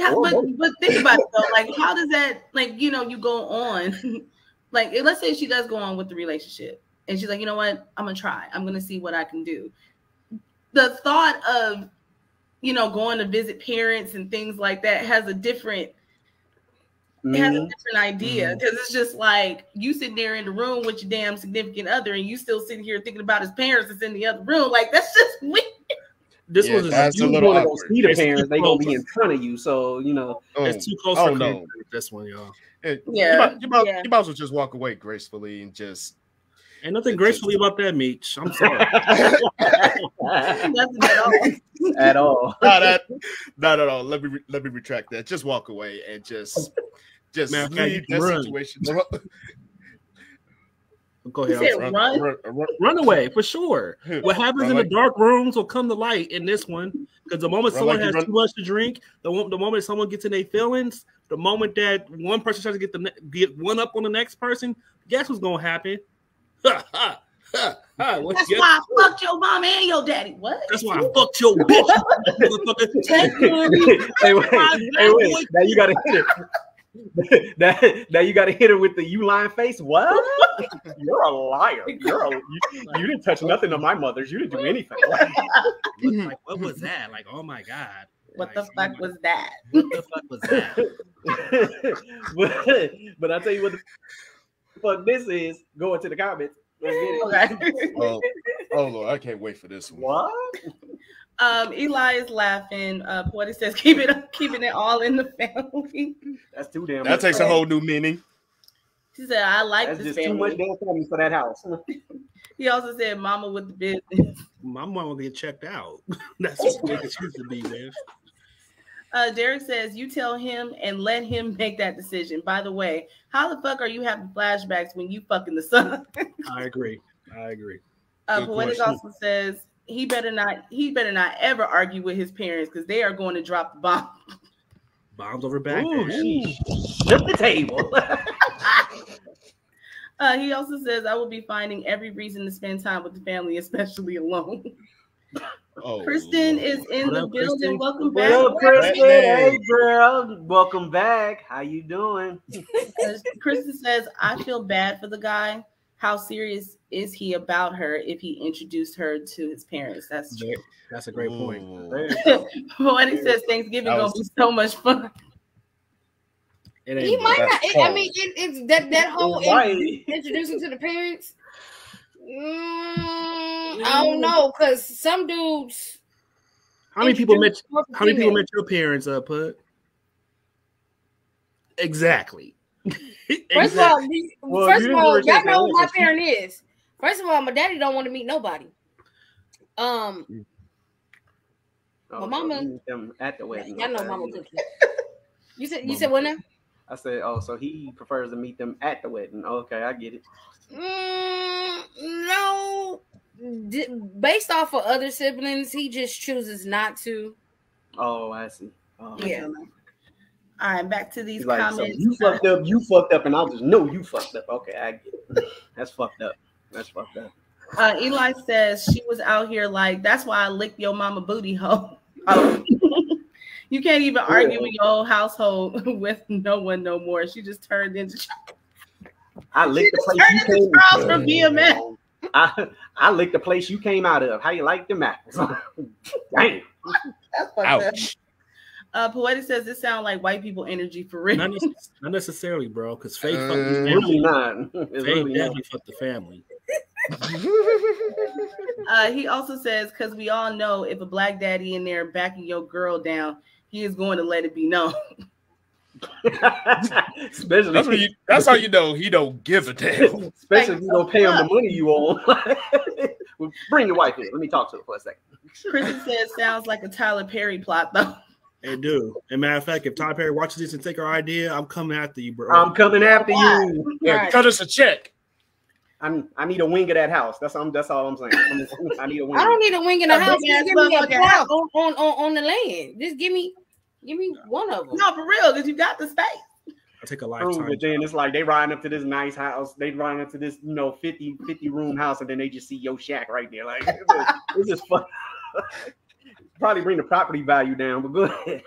but think about it though. Like, how does that, like, you go on, like, let's say she does go on with the relationship, and she's like, you know what, I'm gonna try. I'm gonna see what I can do. The thought of, going to visit parents and things like that has a different idea, because it's just like you sitting there in the room with your damn significant other, and you still sitting here thinking about his parents that's in the other room. Like, that's just weird. This was a little awkward. Go see the parents, they gonna be in front of you, so it's too close. For this one, y'all. You might as well just walk away gracefully and just. Ain't nothing gracefully about that, Meech. I'm sorry. Nothing at all. Not at all. Let me retract that. Just walk away and just leave that situation. Go ahead. Run away for sure. What happens in the dark rooms will come to light in this one, because the moment someone has too much to drink, the moment someone gets in their feelings, the moment that one person tries to get one up on the next person, guess what's gonna happen? That's why I fucked your mom and your daddy. What? That's why I fucked your bitch. Hey, wait. Now you gotta hit it. Now you got to hit her with the you lying face. What? You're a liar. You didn't touch nothing of my mother's. You didn't do anything. Like, what was that? Like, oh my God. What the fuck was that? What the fuck was that? but I'll tell you what the fuck this is. Go into the comments. Let's get it. Oh Lord, I can't wait for this one. What? Eli is laughing. Poetic says, keeping it all in the family. That's too damn. That takes a whole new meaning. She said, I like That's this just family. too much damn family for that house. He also said, Mama with the business. My mom will get checked out. That's what niggas used to be, man. Derek says, you tell him and let him make that decision. By the way, how the fuck are you having flashbacks when you fucking the son? I agree. Poetic also says he better not ever argue with his parents because they are going to drop the bomb. Bombs over back. Flip the table. He also says, I will be finding every reason to spend time with the family, especially alone. Oh, Kristen Lord. is in the building. Kristen? Welcome What back. up, Kristen? Hey, girl. Welcome back. How you doing? Kristen says, I feel bad for the guy. How serious is he about her if he introduced her to his parents? That's true. That's a great point. Poetic says Thanksgiving gonna be so much fun. He might not. It's that whole introducing to the parents. I don't know, because some dudes. How many people met your parents? Put exactly. First of all, y'all know who my parent is. First of all, my daddy don't want to meet nobody. My mama them at the wedding. Y'all know mama cookie. You said what now? I said, so he prefers to meet them at the wedding. Okay, I get it. No, based off of other siblings, he just chooses not to. Oh, I see. Yeah. All right, back to these like, comments. So you fucked up, and I'll just know you fucked up. Okay, I get it. That's fucked up. Eli says she was out here like, that's why I licked your mama booty hole. Oh. You can't even argue in your old household with no one no more. She just turned into I licked the place you came from BMS. I licked the place you came out of. How you like them apples? Damn. That's ouch. Poetic says this sounds like white people energy for real. Not necessarily, bro, because Faith fucked the family. Really not. Faith definitely fucked the family. He also says, because we all know if a black daddy in there backing your girl down, he is going to let it be known. Especially that's how you know he don't give a damn. Especially if you don't pay him the money you owe. Well, bring your wife here. Let me talk to her for a second. Kristen says sounds like a Tyler Perry plot though. They do. As a matter of fact, if Tyler Perry watches this and take our idea, I'm coming after you, bro. I'm coming after you. Yeah, cut us a check. I need a wing of that house. That's all I'm saying. I need a wing. I don't need a wing in the house. Just give me a plot on the land. Just give me one of them. No, for real, because you got the space. I take a lifetime. But then it's like they riding up to this nice house. They riding up to this 50 room house, and then they just see your shack right there. Like it's just fun. Probably bring the property value down, but go ahead.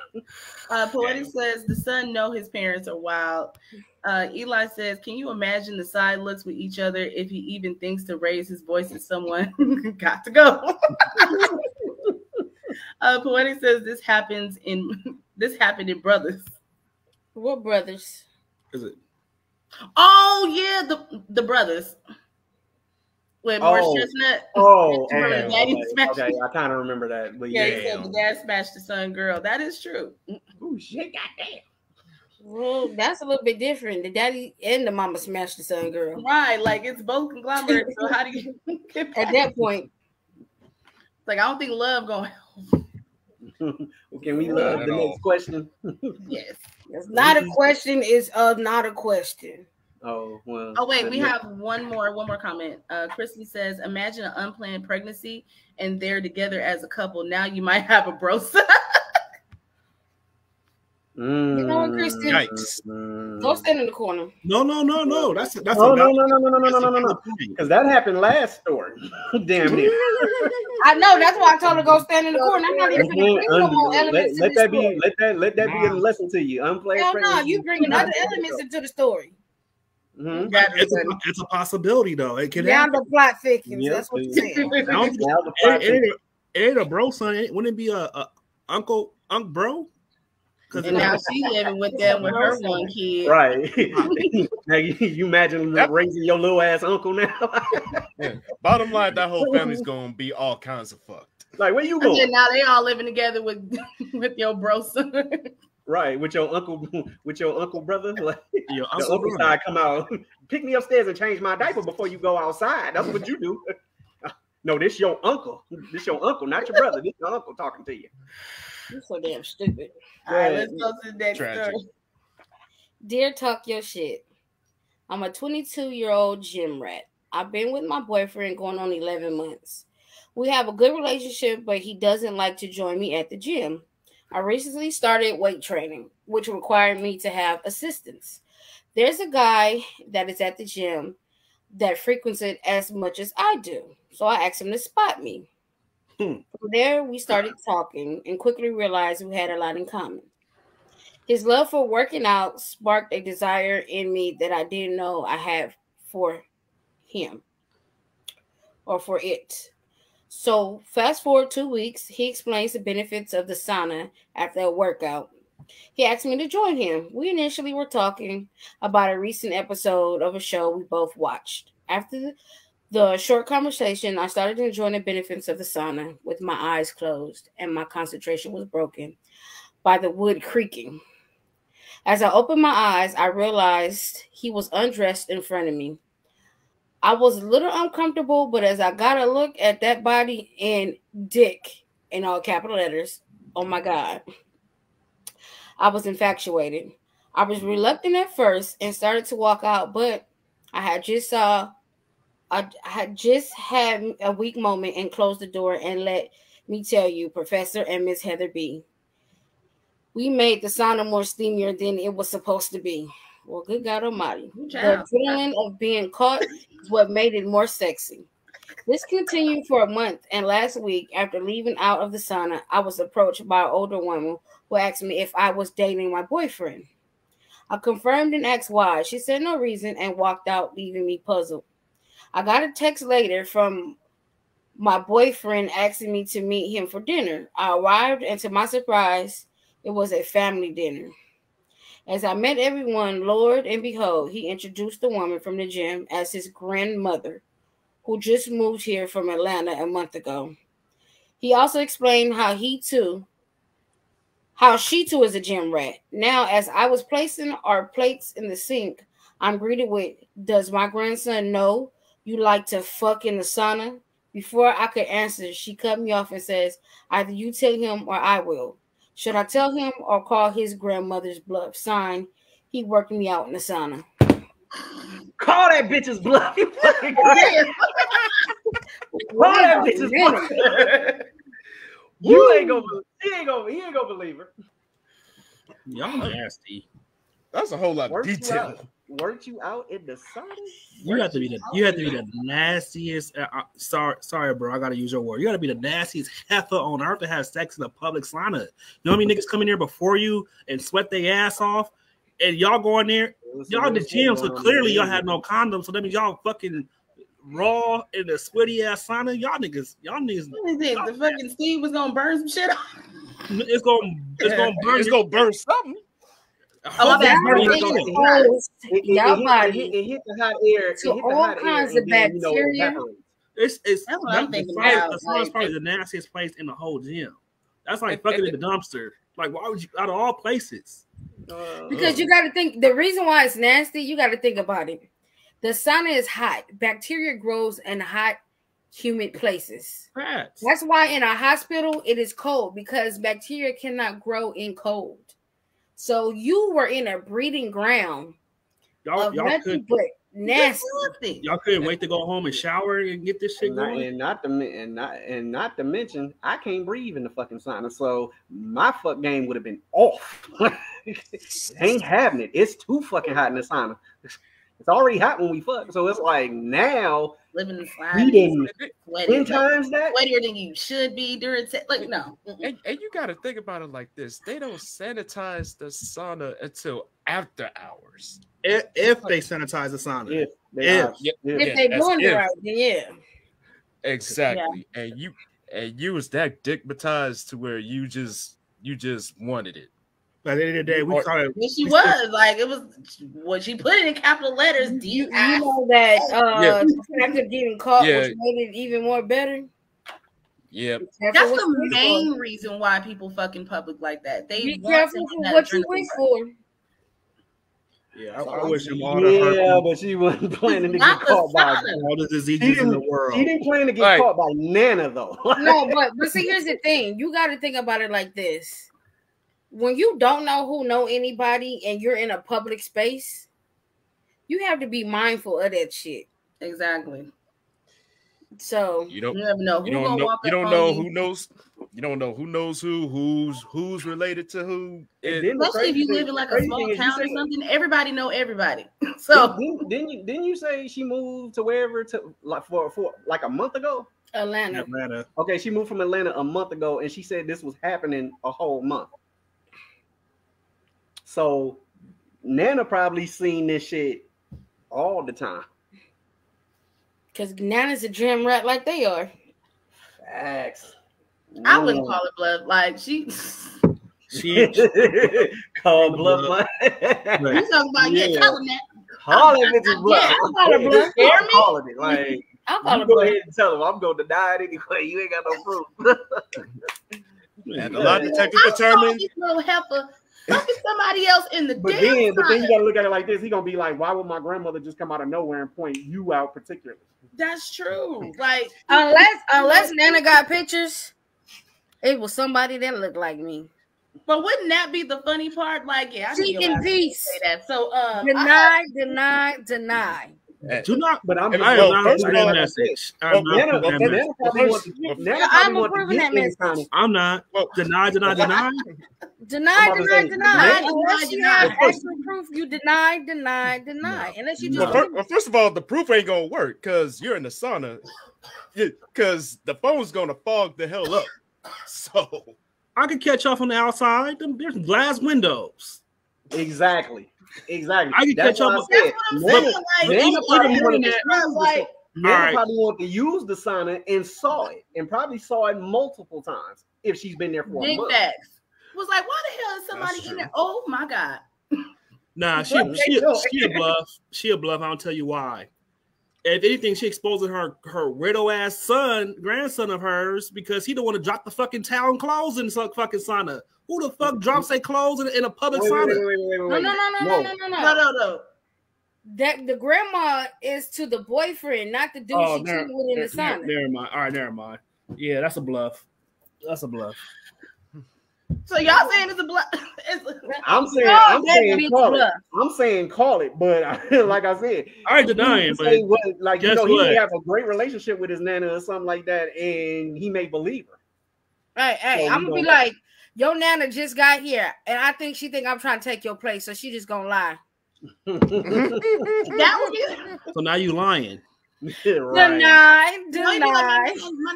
Poetic says the son know his parents are wild. Eli says, can you imagine the side looks with each other if he even thinks to raise his voice at someone? Got to go. Poetic says this happened in Brothers. What Brothers? Is it? Oh yeah, the Brothers. With Morris Chestnut. Okay. Okay, I kind of remember that. But yeah, he said the dad smashed the son girl. That is true. Oh shit, goddamn. Well, that's a little bit different. The daddy and the mama smashed the son girl. Right, like it's both conglomerates. So how do you get at that point? Like I don't think love gonna help. Well, can we love the next question? Yes. It's not a question. It's not a question. Oh well. Oh wait, we have one more comment. Kristen says, "Imagine an unplanned pregnancy and they're together as a couple. Now you might have a bro son." You know what, Kristen? Yikes. Go stand in the corner. No. That's No, a no, valid- no, no, no, no, no, that's no, a no, no, valid no. point. Because that happened last story. Damn near. I know. That's why I told her go stand in the corner. I'm not even going to bring no more elements let to the that story. be let that be a Nah. lesson to you. Unplanned Hell no, pregnancy. you bringing other elements into the story. Mhm. It's a possibility though. It could Now happen. the plot thickens. Yep. That's what you're saying. I don't think Now the plot it ain't a bro son. Wouldn't it be a uncle bro? Because And now she living with them with her one kid. right. Now you imagine raising your little ass uncle now. Yeah. Bottom line, that whole family's gonna be all kinds of fucked. Like, where you And then going? now they all living together with your bro son. Right, with your uncle brother. Like, your the uncle brother. side come out, pick me upstairs and change my diaper before you go outside. That's what you do. No, this your uncle. This your uncle, not your brother. This your uncle talking to you. You're so damn stupid. All right, let's go to the next Tragic. story. Dear Talk Your Shit. I'm a 22-year-old gym rat. I've been with my boyfriend going on 11 months. We have a good relationship, but he doesn't like to join me at the gym. I recently started weight training, which required me to have assistance. There's a guy that is at the gym that frequents it as much as I do, so I asked him to spot me. From there, we started talking and quickly realized we had a lot in common. His love for working out sparked a desire in me that I didn't know I had for him or for it. So, fast forward 2 weeks, he explains the benefits of the sauna after a workout. He asked me to join him. We initially were talking about a recent episode of a show we both watched. After the short conversation, I started enjoying the benefits of the sauna with my eyes closed, and my concentration was broken by the wood creaking. As I opened my eyes, I realized he was undressed in front of me. I was a little uncomfortable, but as I got a look at that body and dick in all capital letters, oh my God, I was infatuated. I was reluctant at first and started to walk out, but I had just had a weak moment and closed the door. And let me tell you, Professor and Miss Heather B, we made the sauna more steamier than it was supposed to be. Well, good God Almighty. The adrenaline of being caught is what made it more sexy. This continued for a month, and last week, after leaving out of the sauna, I was approached by an older woman who asked me if I was dating my boyfriend. I confirmed and asked why. She said no reason and walked out, leaving me puzzled. I got a text later from my boyfriend asking me to meet him for dinner. I arrived, and to my surprise, it was a family dinner. As I met everyone, Lord and behold, he introduced the woman from the gym as his grandmother, who just moved here from Atlanta a month ago. He also explained how she too is a gym rat. Now, as I was placing our plates in the sink, I'm greeted with, "Does my grandson know you like to fuck in the sauna?" Before I could answer, she cut me off and says, "Either you tell him or I will. Should I tell him or call his grandmother's bluff?" Signed, he worked me out in the sauna. Call that bitch's bluff. You fucking crazy. Call that bitch's bluff. You ain't gonna. He ain't gonna believe her. Y'all nasty. That's a whole lot of detail. Worked you out in the sauna? You have to be the nastiest. Sorry, bro. I gotta use your word. You gotta be the nastiest heifer on earth to have sex in a public sauna. You know how many niggas come in there before you and sweat their ass off, and y'all go in there. Y'all in the gym, so clearly y'all had no condom. So that means y'all fucking raw in the sweaty ass sauna. Y'all niggas. What is it? The fucking Steve was gonna burn some shit off. It's gonna burn. It's gonna burn something. Oh, that it hit the hot air. To all kinds of bacteria. It's That's what I'm thinking the about. sauna's probably the nastiest place in the whole gym. That's like fucking in the dumpster. Like, why would you, out of all places? Because you got to think, the reason why it's nasty, you got to think about it. The sauna is hot. Bacteria grows in hot, humid places. Rats. That's why in a hospital it is cold, because bacteria cannot grow in cold. So you were in a breeding ground of nothing but nasty. Y'all couldn't wait to go home and shower and get this shit going. And not to mention, I can't breathe in the fucking sauna, so my fuck game would have been off. it ain't happening. It's too fucking hot in the sauna. It's already hot when we fuck. So it's like now living the we didn't sweaty, 10 times that. Sweatier than you should be during like no. And you got to think about it like this: they don't sanitize the sauna until after hours. If they sanitize the sauna, if they doing it right, then yeah, exactly. Yeah. And you was that dickmatized to where you just wanted it. By the end of the day, we call it. She was like, it was what she put it in capital letters. You know that the fact of getting caught which made it even more better. Yeah, that's the main reason why people fuck in public like that. They be careful for what you wish for. Yeah, I wish him all the hurt. Yeah, but she wasn't planning to get caught by all the diseases in the world. She didn't plan to get caught by Nana though. No, but see, here's the thing: you got to think about it like this. When you don't know who know anybody and you're in a public space, you have to be mindful of that shit. Exactly. So you don't never know. You don't know who knows who's related to who. Especially if you live in like a small town or something, everybody know everybody. So didn't you say she moved to wherever to like for like a month ago? Atlanta. Okay, she moved from Atlanta a month ago, and she said this was happening a whole month. So Nana probably seen this shit all the time. Because Nana's a gym rat like they are. Facts. I wouldn't call it bluff. Like she called bluff. You talking about tell them that. Call it it's bluff. I'll call it bluff. I'm calling it. Like I'll call it go bluff. ahead and tell them I'm going to deny it anyway. You ain't got no proof. And a lie detector determined. This little heifer. Fucking somebody else in the but then you gotta look at it like this. He gonna be like, why would my grandmother just come out of nowhere and point you out particularly? That's true. Like unless Nana got pictures, it was somebody that looked like me. But wouldn't that be the funny part? Like, yeah, I seek in peace. Say that. So deny. Do not. But I'm first of all, that message. I'm approving that message. I'm not. Deny. Deny. Unless you have actual proof, you deny. Unless you just. Well, first of all, the proof ain't gonna work because you're in the sauna. Because the phone's gonna fog the hell up. So I can catch off on the outside. There's glass windows. Exactly. I can catch up. Nana probably wanted to use the sauna and saw it, and probably saw it multiple times if she's been there for a month. Facts. Was like, why the hell is somebody in there? Oh my god. Nah, she a bluff. She a bluff. I'll tell you why. If anything, she exposing her widow ass grandson of hers, because he don't want to drop the fucking towel and clothes in some fucking sauna. Who the fuck drops their clothes in a public sauna? No. That the grandma is to the boyfriend, not the dude she cheated with in the sauna. Never mind. All right, never mind. Yeah, that's a bluff. So y'all saying it's a bluff? I'm saying call it, but like I said, I ain't denying. But he may have a great relationship with his nana or something like that, and he may believe her. Hey, I'm gonna be like, your nana just got here, and I think she think I'm trying to take your place, so she just gonna lie. That would be. So now you lying. Deny. My nana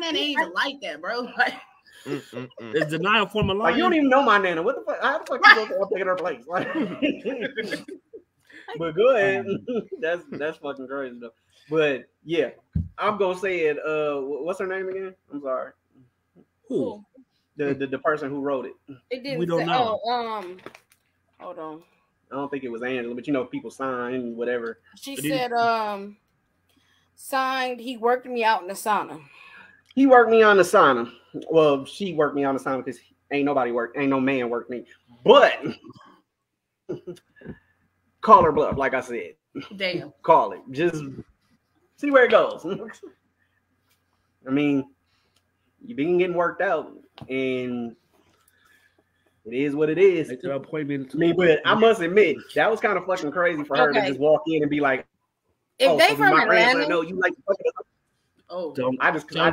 ain't even like that, bro. Like, is denial a form of lying? Like, you don't even know my nana. What the fuck? How the fuck you gonna take her place? Like, but go ahead. That's fucking crazy though. But yeah, I'm gonna say it. What's her name again? I'm sorry. Who? The person who wrote it. It didn't. We don't know. Hold on. I don't think it was Angela, but you know, people sign whatever. She said, signed. He worked me out in the sauna. He worked me on the sauna. Well, she worked me on the sauna because ain't no man worked me. But call her bluff, like I said. Damn. Call it. Just see where it goes. I mean, you've been getting worked out, and it is what it is. But I must admit, that was kind of fucking crazy for her to just walk in and be like, if they from Atlanta, no, you like fucking. Oh, don't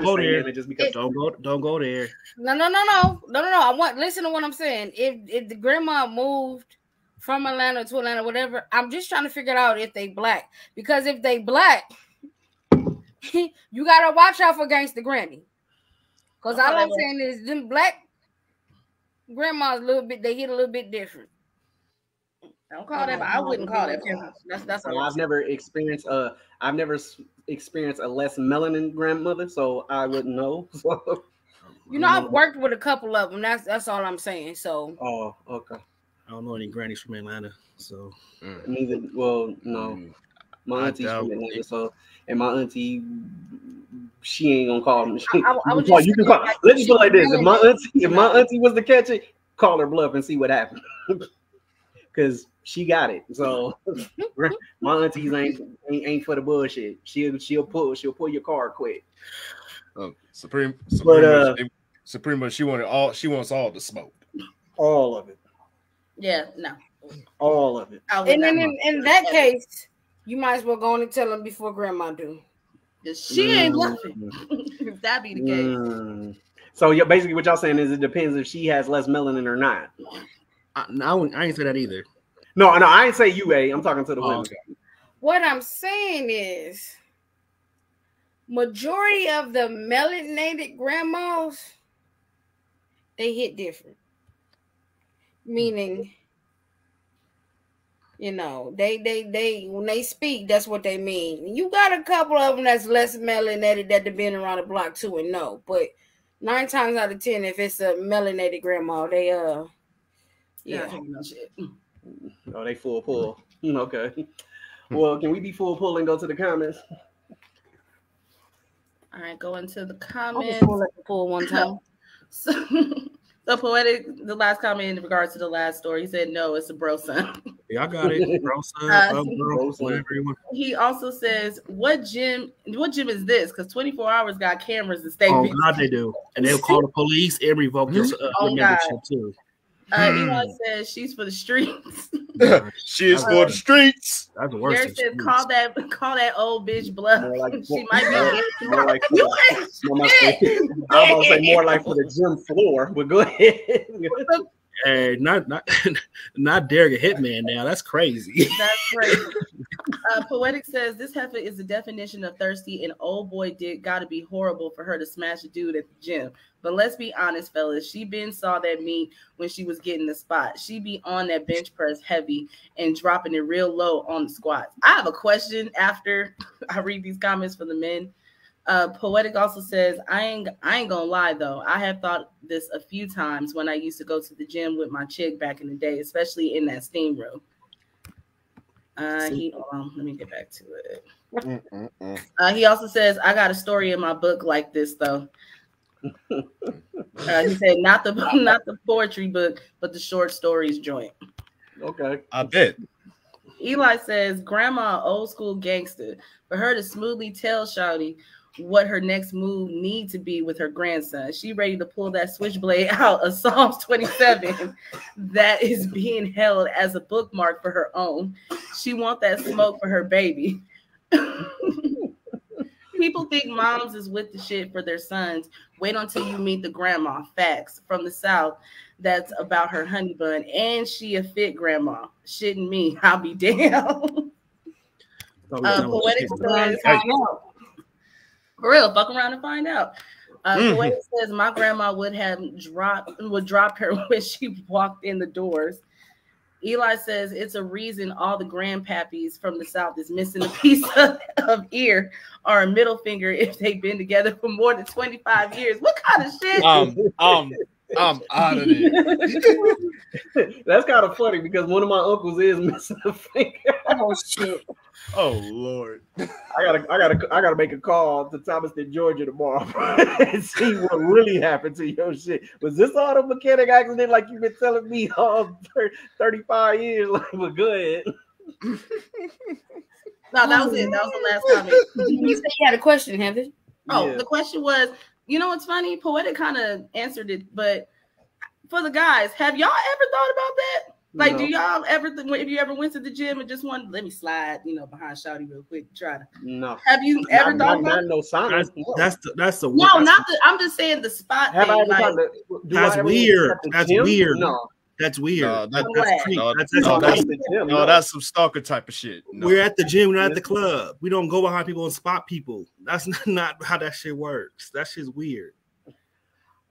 go there. Just because don't go there. No. I want listen to what I'm saying. If the grandma moved from Atlanta to Atlanta, whatever. I'm just trying to figure out if they black. Because if they black, you gotta watch out for Gangsta Granny. Because all I'm saying is them black grandmas a little bit, they hit a little bit different. Don't call that. I wouldn't call that. That's all. I've never experienced a less melanin grandmother, so I wouldn't know. So. You know, I've worked with a couple of them. That's all I'm saying. So. Oh, okay. I don't know any grannies from Atlanta, so. Neither. Well, no. My auntie's from Atlanta, so and my auntie, she ain't gonna call me. You can call. Let me put it like this: if my auntie was to catch it, call her bluff and see what happened. Because she got it. So my aunties ain't for the bullshit. She'll pull your card quick. Supreme much she wants all the smoke. All of it. Yeah, no. All of it. And then in that case, you might as well go on and tell them before grandma do. She ain't bluffing. If that be the case. So yeah, basically what y'all saying is it depends if she has less melanin or not. I ain't say that either. No, I ain't say you, A. I'm talking to the women. Okay. What I'm saying is, majority of the melanated grandmas, they hit different. Meaning, you know, they when they speak, that's what they mean. You got a couple of them that's less melanated that have been around the block too and no, but 9 times out of 10, if it's a melanated grandma, they shit. Oh, they full pull. Okay. Well, can we be full pull and go to the comments? All right, go into the comments. I'll pull one time. So Poetic, the last comment in regards to the last story, he said, no, it's a bro son. Yeah, I got it. Bro son, whatever you want. He also says, what gym is this? Because 24 Hours got cameras in state. Oh, God, they do. And they'll call the police and revoke your membership, too. Eli says she's for the streets. She is for the streets. That's the worst. Derek says, call that old bitch bluff. She might be more like I'm gonna say more like for the gym floor, but go ahead. Hey, not Derek a hitman now. That's crazy. That's crazy. Poetic says this heifer is the definition of thirsty, and old boy dick gotta be horrible for her to smash a dude at the gym. But let's be honest, fellas, she been saw that meat when she was getting the spot. She be on that bench press heavy and dropping it real low on the squats. I have a question after I read these comments for the men. Poetic also says, I ain't gonna lie though. I have thought this a few times when I used to go to the gym with my chick back in the day, especially in that steam room. Let me get back to it. He also says, I got a story in my book like this though. He said, not the poetry book, but the short stories joint. Okay, I bet. Eli says, grandma, old school gangster. For her to smoothly tell Shawty what her next move need to be with her grandson. She ready to pull that switchblade out of Psalms 27 that is being held as a bookmark for her own. She want that smoke for her baby. People think moms is with the shit for their sons. Wait until you meet the grandma. Facts from the South. That's about her honey bun. And she a fit grandma. Shitting me. I'll be damn. Poetic says, for real, fuck around and find out. Poetic says, my grandma would drop her when she walked in the doors. Eli says it's a reason all the grandpappies from the South is missing a piece of ear or a middle finger if they've been together for more than 25 years. What kind of shit? I'm out of there. That's kind of funny because one of my uncles is missing a finger. Oh shit. Oh Lord. I gotta make a call to Thomaston, Georgia tomorrow and see what really happened to your shit. Was this auto mechanic accident like you've been telling me all 35 years? But go ahead. No, that was it. That was the last comment. You said you had a question, Heather. Oh, Yeah. The question was, you know what's funny? Poetic kind of answered it, but for the guys, have y'all ever thought about that? Like, do y'all ever, if you ever went to the gym and just wanted, let me slide, behind Shawty real quick, try to. No. Have you ever thought about no sign? That's I'm just saying the spot Have thing. I ever Like, thought that's weird. That's weird. No. That's weird. No, That's What? creep. No, That's no, creep. the gym. no, that's some stalker type of shit. No. We're at the gym, we're not at the club. We don't go behind people and spot people. That's not how that shit works. That shit's weird.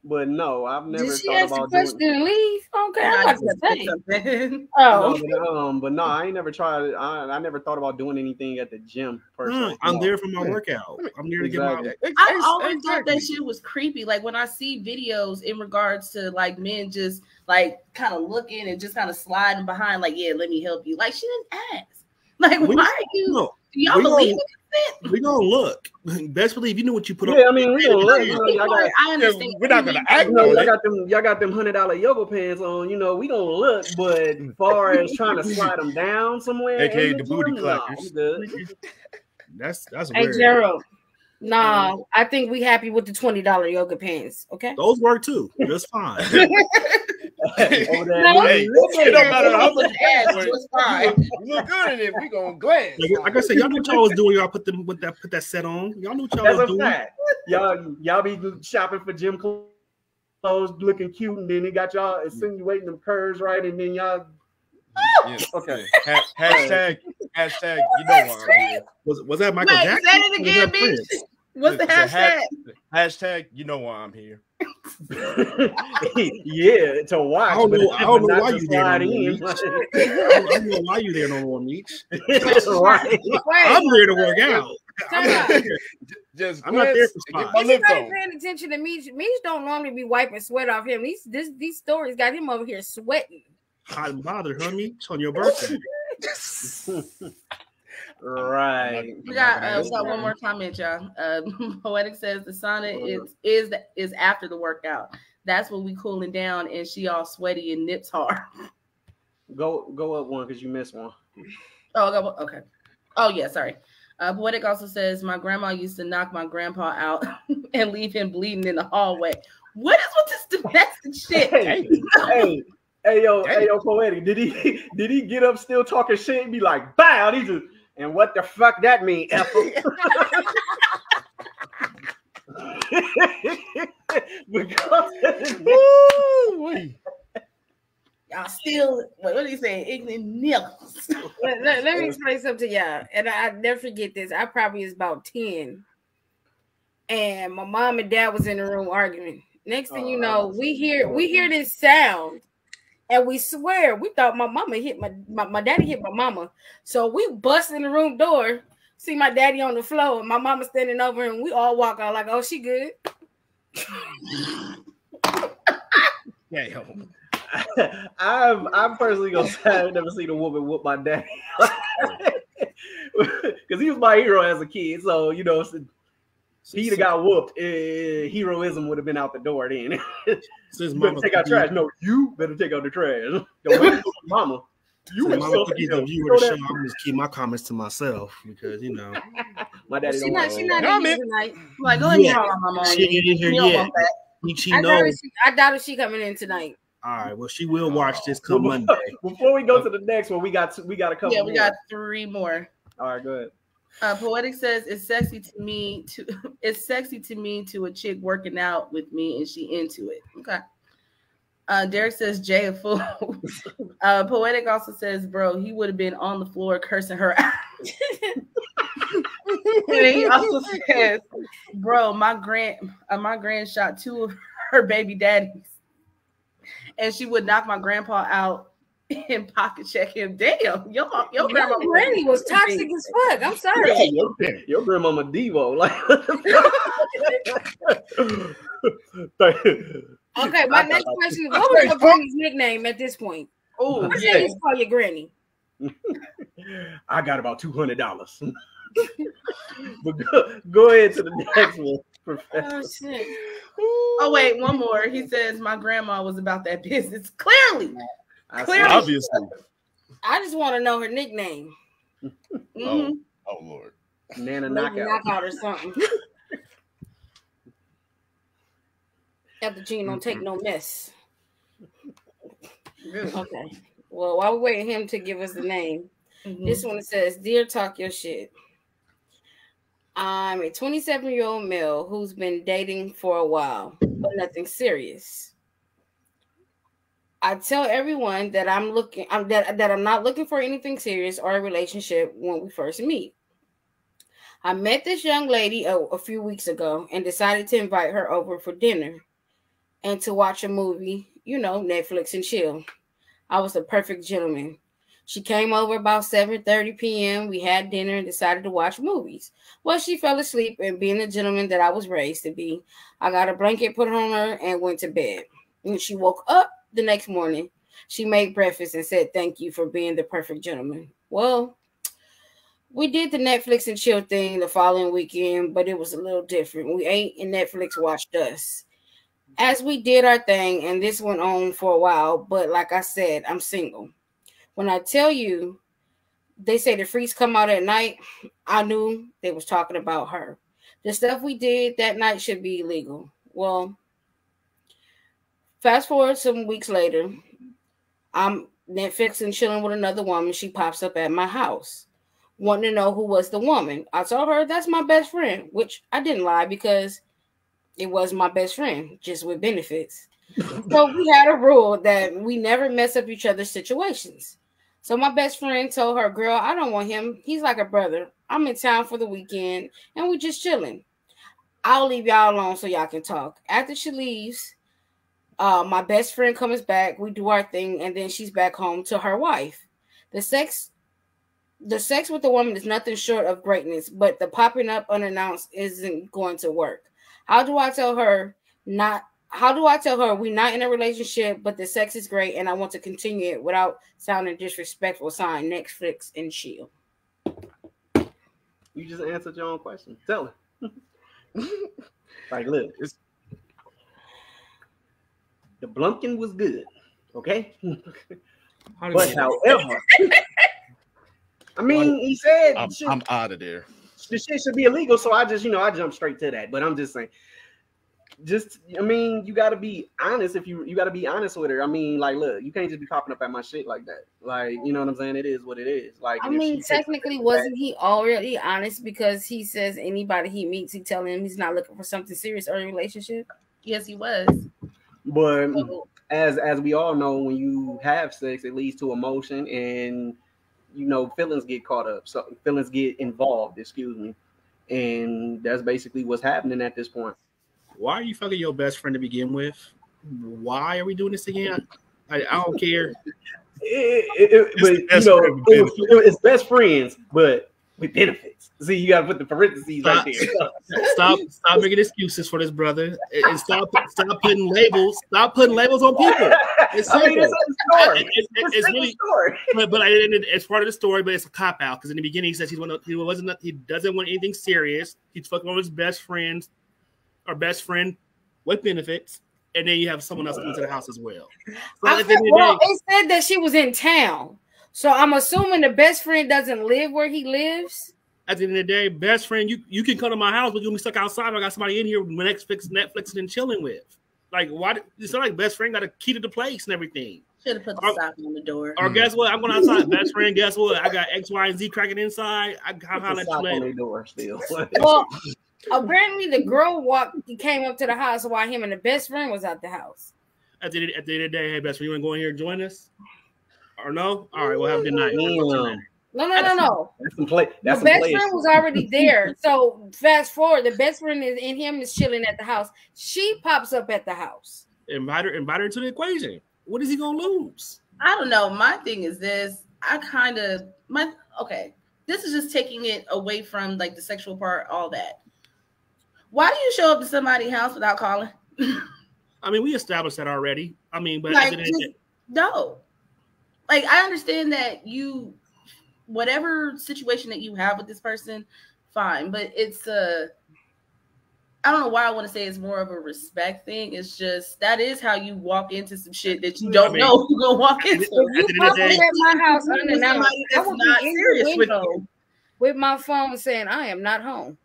But no, I've never Did she thought ask the about question doing. and leave? Okay, I'm I about just to said say. something. Oh, But no, I ain't never tried. I never thought about doing anything at the gym per se. I'm No. there for my workout. I'm there to get my. Exactly. I always thought that shit was creepy. Like when I see videos in regards to like men just like kind of looking and just kind of sliding behind, like, yeah, let me help you. Like she didn't ask. Like, why are you? No, Do y'all believe it? we gonna look. Best believe you knew what you put on. Yeah, I mean, we gonna look. You know, y'all got. I understand. We're not gonna act You know, on it. y'all got them $100 yoga pants on. You know, we gonna look, but as far as trying to slide them down somewhere, AKA in the booty gym, nah, clackers. I'm good. That's hey weird. Gerald. Nah, I think we happy with the $20 yoga pants. Okay. Those work too. Just fine. Over there, No. Hey, it don't matter how much ass ass was fine. you look good in it. We gonna glance. Like I said, y'all knew what y'all was doing. Y'all put that set on. Y'all knew what y'all That's was a doing. fact. Y'all be shopping for gym clothes, looking cute, and then it got y'all insinuating them curves, right? And then y'all. Yeah. Okay. Hashtag. You know why I'm here. Was that Michael Wait, Jackson? say it Or was again, that bitch. Prince? What's the It's a hashtag? Hashtag. You know why I'm here. Yeah, to watch. I don't know. but I don't know not why to you there slide no more, in. Meech. I don't know why you there no more, Meech. Right. I'm there to work out. Time out. Just I'm not there for get spots. my lift Anybody on. paying attention to Meech? Meech don't normally be wiping sweat off him. These stories got him over here sweating. Hot and bothered, huh, Meech, on your birthday. Right. We got one more comment, y'all. Poetic says the sauna is after the workout. That's when we cooling down and she all sweaty and nips hard. Go up one because you missed one. Oh, okay. Oh yeah, sorry. Poetic also says my grandma used to knock my grandpa out and leave him bleeding in the hallway. What is with this domestic shit? Hey, yo, Poetic. Did he get up still talking shit and be like, bow, these are, and what the fuck that mean, Ethel? Y'all still, what do you say? Ignorant niggas. Let me explain something to y'all, and I never forget this. I probably was about 10, and my mom and dad was in the room arguing. Next thing you know, we hear this sound, and we swear we thought my mama hit my daddy hit my mama. So we bust in the room door, see my daddy on the floor, and my mama standing over, and we all walk out like, "Oh, she good." Yeah, yo. I'm personally gonna say I've never seen a woman whoop my daddy because he was my hero as a kid. So you know, he'd have got whooped. Heroism would have been out the door then. You better take out trash. No, you better take out the trash. Don't mama. You So were mama so cookies of you were the show. I'm just keep my comments to myself because you know my daddy She don't not in here tonight. Like, go ahead and call my mama. she ain't in here You don't yet. want that. She I knows. doubt if she coming in tonight. All right, well, she will watch this come Monday. Before we go to the next one, we got a couple. Yeah, we got 3 more. All right, go ahead. Poetic says it's sexy to me to a chick working out with me and she into it. Okay. Derek says Jay a fool. Poetic also says, bro, he would have been on the floor cursing her out. And he also says, bro, my grand shot 2 of her baby daddies, and she would knock my grandpa out and pocket check him. Damn, your grandma granny was toxic as fuck. I'm sorry. Yeah, your grandmama Devo, like. Okay, my next question is, what was your granny's nickname at this point? Oh, What did you call your granny? I got about $200. But go ahead to the next one, Professor. Oh shit. Oh wait, one more. He says my grandma was about that business. Clearly. Obviously. I just want to know her nickname. Mm-hmm. Oh Lord. Nana Maybe knockout. knockout or something. After Gene don't take no mess. Okay. Well, while we're waiting him to give us the name, this one says, "Dear Talk Your Shit. I'm a 27-year-old male who's been dating for a while, but nothing serious. I tell everyone that that I'm not looking for anything serious or a relationship when we first meet. I met this young lady a few weeks ago and decided to invite her over for dinner and to watch a movie, Netflix and chill. I was the perfect gentleman. She came over about 7:30 p.m. We had dinner and decided to watch movies. Well, she fell asleep, and being the gentleman that I was raised to be, I got a blanket put on her and went to bed. When she woke up the next morning, she made breakfast and said, "Thank you for being the perfect gentleman." Well, we did the Netflix and chill thing the following weekend, but it was a little different. We ate and Netflix watched us. As we did our thing, and this went on for a while, but like I said, I'm single. When I tell you, they say the freaks come out at night, I knew they was talking about her. The stuff we did that night should be illegal. Well, fast forward some weeks later, I'm Netflix and chilling with another woman. She pops up at my house, wanting to know who was the woman. I told her that's my best friend, which I didn't lie because it was my best friend, just with benefits. So we had a rule that we never mess up each other's situations. So my best friend told her, "Girl, I don't want him. He's like a brother. I'm in town for the weekend and we just chilling. I'll leave y'all alone so y'all can talk." After she leaves, my best friend comes back. We do our thing, and then she's back home to her wife. The sex with the woman is nothing short of greatness, but the popping up unannounced isn't going to work. How do I tell her we're not in a relationship, but the sex is great and I want to continue it without sounding disrespectful? Sign Netflix and chill. You just answered your own question. Tell her. Like, look, the Blumpkin was good, okay? But however, I mean, he said I'm out of there. The shit should be illegal, so I just, I jumped straight to that. But I'm just saying, you got to be honest. If you got to be honest with her. I mean, like, look, you can't just be popping up at my shit like that. Like, you know what I'm saying? It is what it is. Like, I mean, technically, wasn't he already honest because he says anybody he meets, he telling him he's not looking for something serious or a relationship? Yes, he was. But as we all know, when you have sex, it leads to emotion and feelings get caught up. So feelings get involved, excuse me. And that's basically what's happening at this point. Why are you fucking your best friend to begin with? Why are we doing this again? I don't care. It's best friends, but with benefits. See, you gotta put the parentheses right there. Stop making excuses for this brother, and stop putting labels. Stop putting labels on people. It's simple. It's really story. But it's part of the story, but it's a cop out because in the beginning he says he doesn't want anything serious. He's fucking on his best friends or best friend with benefits, and then you have someone else into the house as well. So it said that she was in town, so I'm assuming the best friend doesn't live where he lives. At the end of the day, best friend, you can come to my house, but you'll be stuck outside. I got somebody in here with Netflix and chilling with. Like, why? It's not like best friend got a key to the place and everything. Should have put the stop on the door. Or guess what? I'm going outside. Best friend, guess what? I got X, Y, and Z cracking inside. I got on the door still. Well, apparently the girl came up to the house while him and the best friend was at the house. At the end of the day, hey, best friend, you want to go in here and join us? Or no? All right, well, have a good night. No. The best friend was already there. So fast forward, the best friend is chilling at the house. She pops up at the house. Invite her into the equation. What is he gonna lose? I don't know. My thing is this. This is just taking it away from like the sexual part, all that. Why do you show up to somebody's house without calling? I mean, we established that already. I mean, but no. Like, I understand that whatever situation that you have with this person, fine. But it's I don't know why I want to say it's more of a respect thing. It's just that is how you walk into some shit that you don't know you're gonna walk into. If you pop at my house unannounced, I will be in the window with my phone saying I am not home.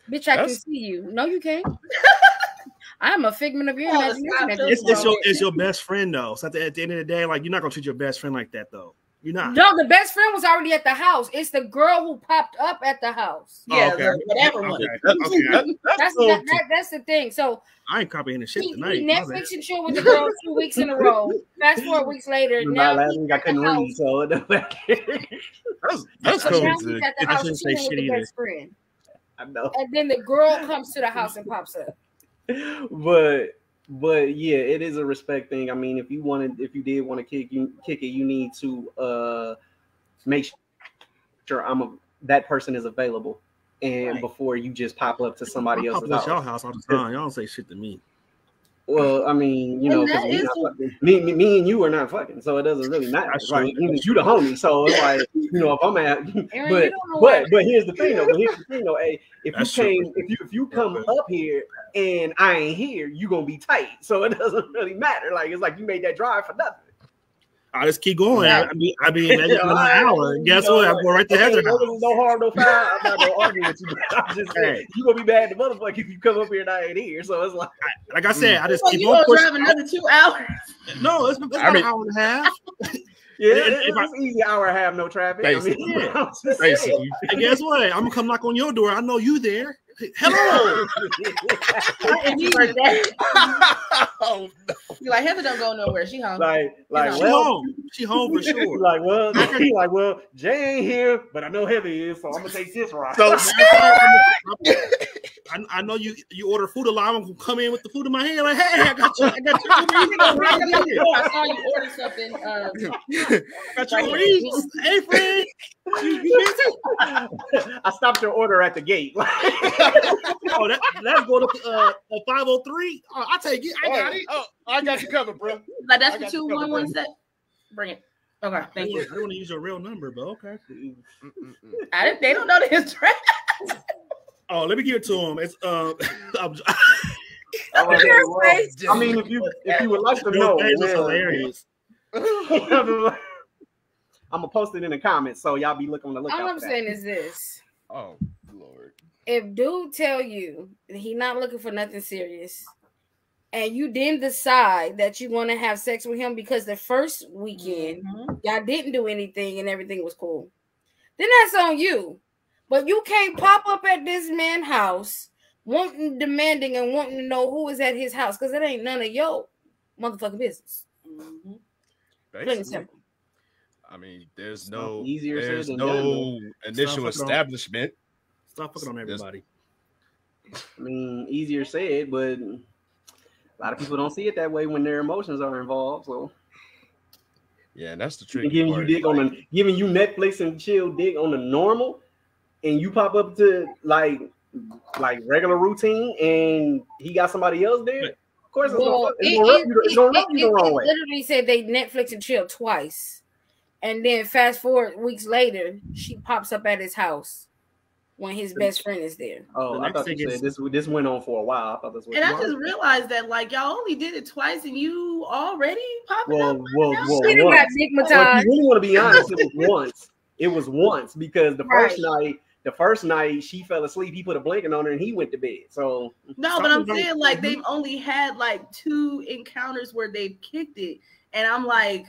Bitch, I can see you. No, you can't. I'm a figment of your imagination. It's your best friend though. So at the end of the day, like, you're not gonna treat your best friend like that though. You're not. No, the best friend was already at the house. It's the girl who popped up at the house. Yeah, okay. whatever one. That's the thing. So I ain't comprehending shit he tonight. Netflix and chill with the girl 2 weeks in a row. Fast 4 weeks later, now last he's week I at the couldn't house. read, so That's So cool. now he's at the I house shouldn't say chilling with shit the either. best friend. I know. And then the girl comes to the house and pops up. But yeah, it is a respect thing. I mean, if you did want to kick it, you need to make sure that person is available, and before you just pop up to somebody else's house. Y'all house all the time. Y'all don't say shit to me. Well, I mean, you know, because me and you are not fucking, so it doesn't really matter. That's Right? true. You the homie, so it's like, you know, if I'm at, Aaron, but here's the thing though. Hey, if you come up here and I ain't here, you gonna be tight. So it doesn't really matter. Like it's like you made that drive for nothing. I just keep going. I be in an hour. And guess what? I go right to Heather house. No harm, no foul. I'm not gonna argue with you. I'm just saying, you gonna be mad at the motherfucker if you come up here and I ain't here. So it's like I said, I just keep you on gonna drive another 2 hours. No, it's not an hour and a half. Yeah, it's easy hour and a half, no trappic. Basically. And guess what? I'm gonna come knock on your door. I know you there. Hello. You're like, Heather don't go nowhere. She home. She home for sure. Well, Jay ain't here, but I know Heather is, so I'm gonna take this ride. So I know you order food a lot. I'm gonna come in with the food in my hand. Like, hey, I got you. I saw you order something. Got your reads. Hey, friend. You busy? I stopped your order at the gate. Oh, that's going to 503. Oh, I take it. I got it. Oh, I got you covered, bro. Like that's the 211 set. Bring it. Okay, thank you. I don't want to use your real number, but okay. They don't know the history. Oh, let me give it to him. It's I mean, if you would like to know, it's hilarious. I'm gonna post it in the comments, so y'all be looking on the lookout. All I'm saying is this: oh Lord, if dude tell you that he not looking for nothing serious, and you then decide that you want to have sex with him because the first weekend y'all didn't do anything and everything was cool, then that's on you. But you can't pop up at this man's house demanding and wanting to know who is at his house because it ain't none of your motherfucking business. Plain and simple. I mean, there's no initial establishment. Stop fucking on everybody. I mean, easier said, but a lot of people don't see it that way when their emotions are involved. So yeah, that's the trick. Giving you Netflix and chill dick on the normal, and you pop up to like regular routine, and he got somebody else there. Of course, it's gonna rub you the wrong way. Literally said they Netflix and chill twice. And then fast forward weeks later, she pops up at his house when his best friend is there. Oh, I thought you said this went on for a while. I thought this was. And I just realized that y'all only did it twice, and you already popping up. Well, if you really want to be honest, it was once because the first night she fell asleep. He put a blanket on her and he went to bed. So no, but I'm saying they've only had 2 encounters where they've kicked it, and I'm like.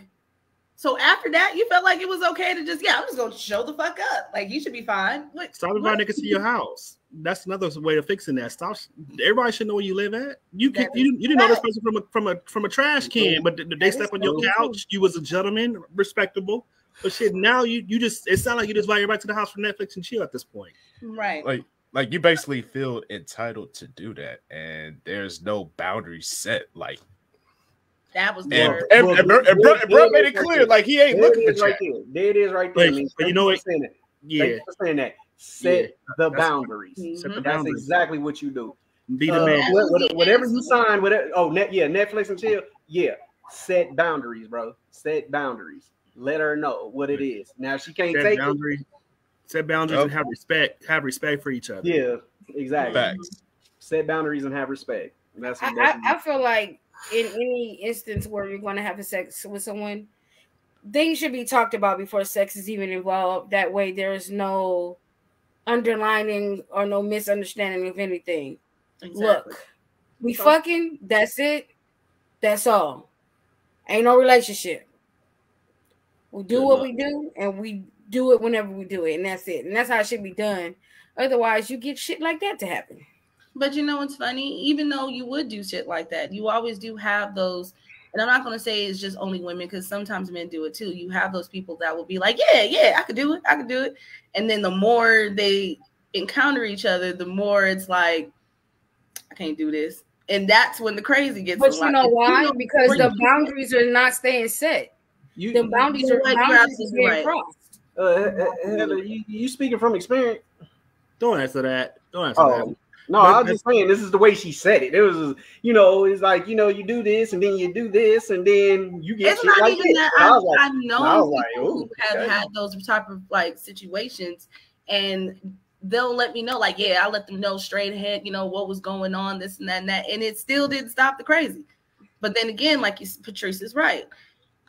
So after that, you felt like it was okay to just, I'm just going to show the fuck up. Like, you should be fine. Stop inviting niggas to your house. That's another way of fixing that. Stop. Everybody should know where you live at. You didn't know this person from a trash can, but they slept on your couch. You was a gentleman, respectable. But shit, now you just, it sounds like you just invite everybody to the house for Netflix and chill at this point. Right. Like you basically feel entitled to do that, and there's no boundaries set. Like, that was and bro made it clear, like he ain't looking for right there. There it is, right there. But you know what? Yeah, thank you for saying that. Set the boundaries. That's exactly what you do. Be the man. Whatever you sign, Netflix and chill. Yeah, set boundaries, bro. Set boundaries. Let her know what it is. Now she can't take it. Set boundaries and have respect. Have respect for each other. Yeah, exactly. Facts. Set boundaries and have respect. I feel like in any instance where you're going to have sex with someone, things should be talked about before sex is even involved. That way, there's no underlining or no misunderstanding of anything. Exactly. Look, we fucking. That's it. That's all. Ain't no relationship. We do what we do, and we do it whenever we do it, and that's it. And that's how it should be done. Otherwise, you get shit like that to happen. But you know what's funny? Even though you would do shit like that, you always do have those. And I'm not going to say it's just only women, because sometimes men do it too. You have those people that will be like, yeah, I could do it. And then the more they encounter each other, the more it's like, I can't do this. And that's when the crazy gets. But you know why? Because the boundaries are not staying set. The boundaries are being crossed. Heather, you speaking from experience? Don't answer that. That. No, I was just saying, this is the way she said it. It was, it's like, you do this, and then you do this, and then you get shit like this. I know people who have had those type of like situations, and they'll let me know, like, I let them know straight ahead, what was going on, this and that and that, and it still didn't stop the crazy. But then again, like Patrice is right,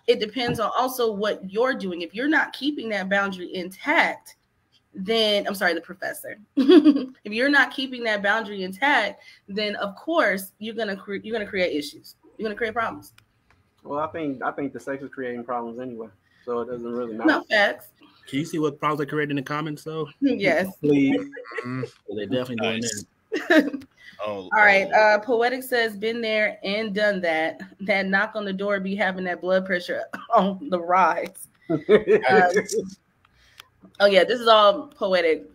it depends on also what you're doing. If you're not keeping that boundary intact, then I'm sorry, the professor. If you're not keeping that boundary intact, then of course you're gonna create issues. You're gonna create problems. Well, I think the sex is creating problems anyway, so it doesn't really matter. No facts. Can you see what problems they created in the comments though? Yes, please. They're definitely doing that. All right. Poetic says, been there and done that. That knock on the door be having that blood pressure on the rise. Oh yeah, this is all poetic.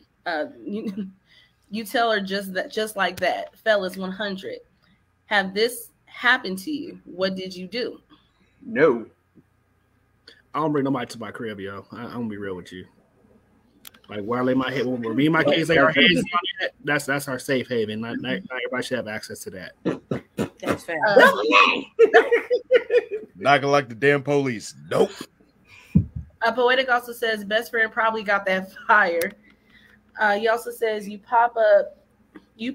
You tell her just like that, fellas. 100. Have this happened to you? What did you do? No. I don't bring nobody to my crib, yo. I'm gonna be real with you. Like where I lay my head, when me and my kids lay our heads on that, that's our safe haven. Not everybody should have access to that. That's fair. Not gonna like the damn police. Nope. Poetic also says best friend probably got that fire. He also says you pop up, you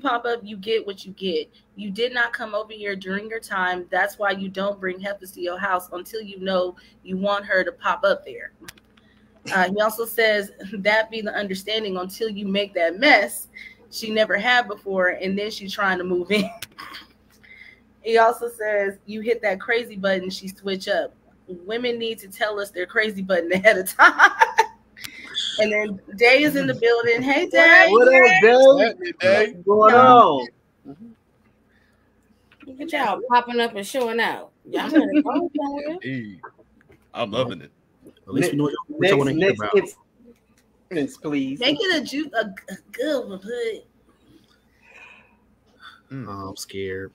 get what you get. You did not come over here during your time. That's why you don't bring Heifers to your house until you know you want her to pop up there. He also says that be the understanding until you make that mess she never had before, and then she's trying to move in. He also says you hit that crazy button, she switch up. Women need to tell us their crazy button ahead of time. And then Day is in the building. Hey, Day. What up, Day? What's going on? Look at y'all popping up and showing out. Y'all better go somewhere. Hey, I'm loving it. At least we know what you want to hear about. Please. Make it a good one, put. I'm scared.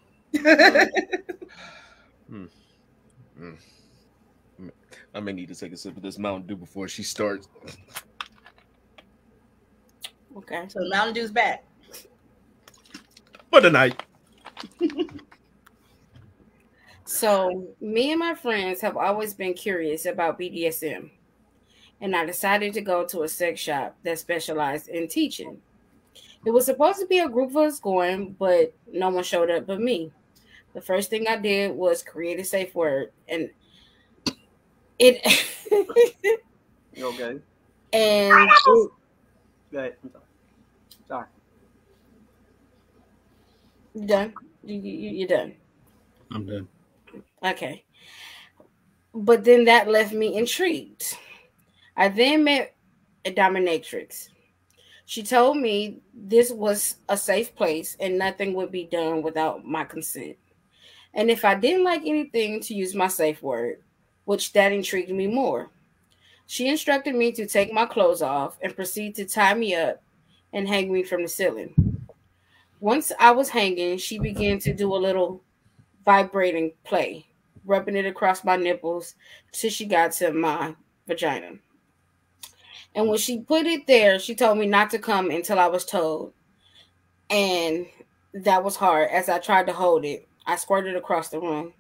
I may need to take a sip of this Mountain Dew before she starts. Okay, so Mountain Dew's back for the night. So me and my friends have always been curious about BDSM, and I decided to go to a sex shop that specialized in teaching. It was supposed to be a group of us going, but no one showed up but me. The first thing I did was create a safe word, and it okay. And go ahead. I'm sorry. You done? You done? I'm done. Okay. But then that left me intrigued. I then met a dominatrix. She told me this was a safe place and nothing would be done without my consent. And if I didn't like anything, to use my safe word, which that intrigued me more. She instructed me to take my clothes off and proceed to tie me up and hang me from the ceiling. Once I was hanging, she began to do a little vibrating play, rubbing it across my nipples till she got to my vagina. And when she put it there, she told me not to come until I was told. And that was hard. As I tried to hold it, I squirted across the room.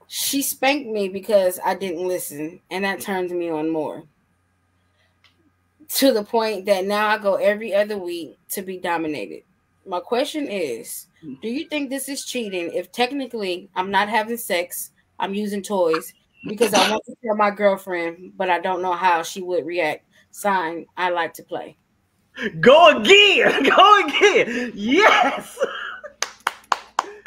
She spanked me because I didn't listen, and that turned me on more. To the point that now I go every other week to be dominated. My question is, do you think this is cheating if technically I'm not having sex, I'm using toys, because I want to tell my girlfriend, but I don't know how she would react? Sign, I like to play. Go again. Yes.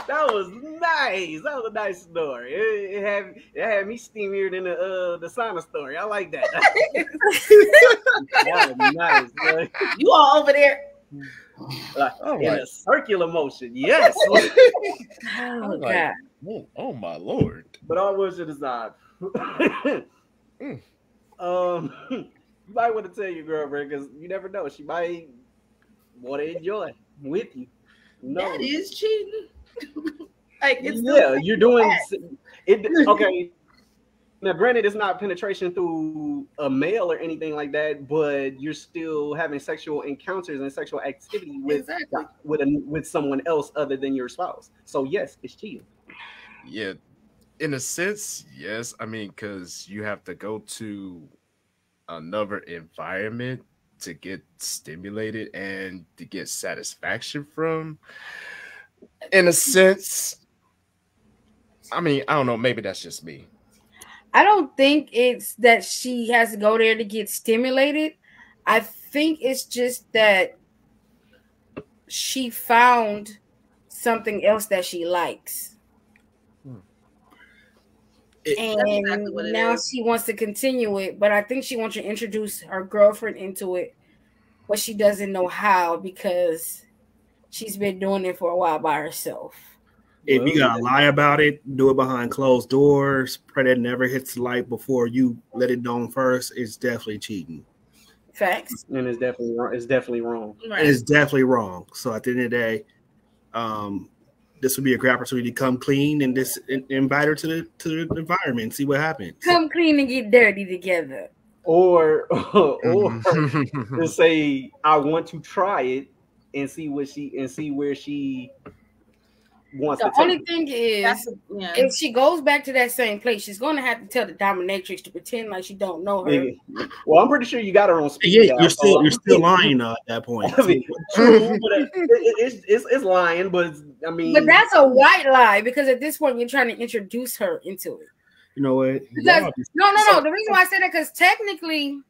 That was nice. That was a nice story. It had me steamier than the sauna story. I like that. That was nice. Like, You all over there. in a circular motion. Yes. Oh God. Oh my Lord. But all bullshit aside. You might want to tell your girlfriend because you never know. She might want to enjoy with you. No. That is cheating. Like it's you're doing it. Okay. Now, granted, it's not penetration through a male or anything like that, but you're still having sexual encounters and sexual activity with with someone else other than your spouse. So yes, it's cheating. Yeah, in a sense, yes. I mean, because you have to go to another environment to get stimulated and to get satisfaction from. In a sense, I mean, I don't know. Maybe that's just me. I don't think it's that she has to go there to get stimulated. I think it's just that she found something else that she likes. And exactly now she wants to continue it, but I think she wants to introduce her girlfriend into it, but she doesn't know how because she's been doing it for a while by herself. If you gotta lie about it, do it behind closed doors. Pray that never hits the light before you let it known first. It's definitely cheating. Facts. And it's definitely wrong. It's definitely wrong. Right. And it's definitely wrong. So at the end of the day, this would be a great opportunity to come clean and invite her to the environment and see what happens. Come clean and get dirty together. Or just say I want to try it and see where she wants to take. The only thing is, if she goes back to that same place, she's going to have to tell the dominatrix to pretend like she don't know her. Well, I'm pretty sure you got her on speed. Yeah, you're still lying at that point. I mean, true, but it's lying, but I mean, but that's a white lie because at this point you're trying to introduce her into it. You know what? Because, no. The reason why I said that because technically,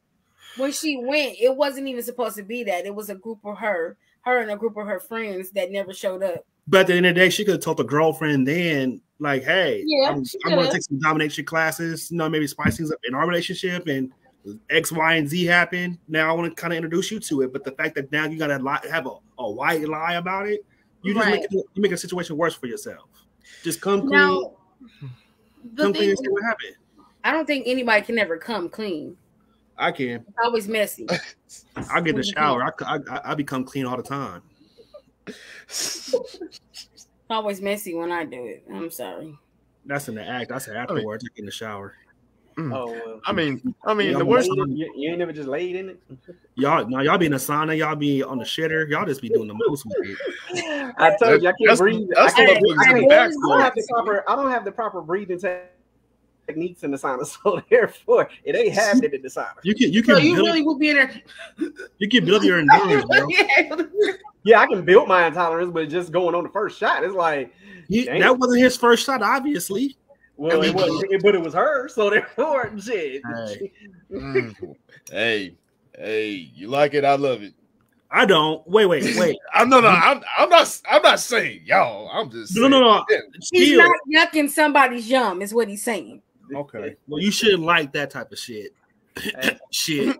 when she went, it wasn't even supposed to be that. It was a group of her and a group of her friends that never showed up. But at the end of the day, she could have told the girlfriend then, like, hey, yeah, I'm going to take some domination classes, maybe spice things up in our relationship, and X, Y, and Z happen. Now I want to kind of introduce you to it. But the fact that now you got to have a white lie about it, you just make a situation worse for yourself. Just come clean. Now, come clean and see what happened. I don't think anybody can ever come clean. I can. It's always messy. I get in the shower. I become clean all the time. It's always messy when I do it. I'm sorry. That's in the act. I said afterwards. I get in the shower. Oh, I mean, the worst. You ain't never just laid in it. Y'all be in the sauna. Y'all be on the shitter. Y'all just be doing the most with it. I told you I can't breathe. I don't have the proper breathing techniques in the sauna, so therefore it ain't happening in the sauna. You really will be in there. You can build your endurance, bro. Yeah, I can build my intolerance, but just going on the first shot, it's like that wasn't his first shot, obviously. Well, it wasn't, but it was her, so therefore, shit. Hey, you like it? I love it. I don't. Wait. I'm not saying y'all. I'm just saying. No. He's not yucking somebody's yum, is what he's saying. Okay. Well, you shouldn't like that type of shit. Shit.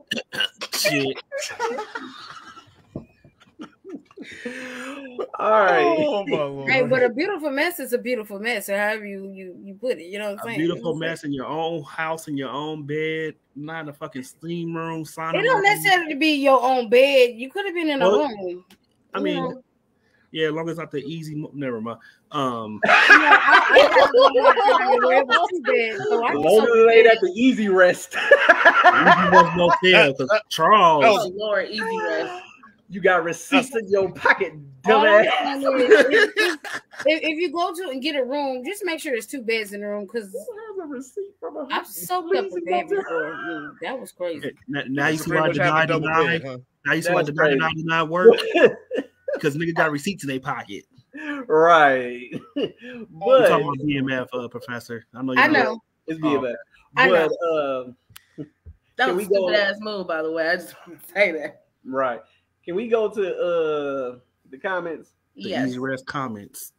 All right. Oh, my Lord. Hey, but a beautiful mess is a beautiful mess, or however you put it. You know what I'm saying? A beautiful mess in your own house, in your own bed, not in a fucking steam room, sauna. It don't necessarily be your own bed. You could have been in a room. I mean, yeah, as long as not the easy. Never mind. Long as it ain't at the easy rest. Charles. Oh Lord, easy rest. You got receipts in your pocket, dumbass. If you go to and get a room, just make sure there's 2 beds in the room because I've soaked up a bed before. That was crazy. Now you see why the 99. Now you see why the 99 work because niggas got receipts in their pocket. Right. But you're talking about BMF, Professor. I know. It's BMF. That was a stupid ass move, by the way. I just want to say that. Right. Can we go to the comments? The easy rest comments.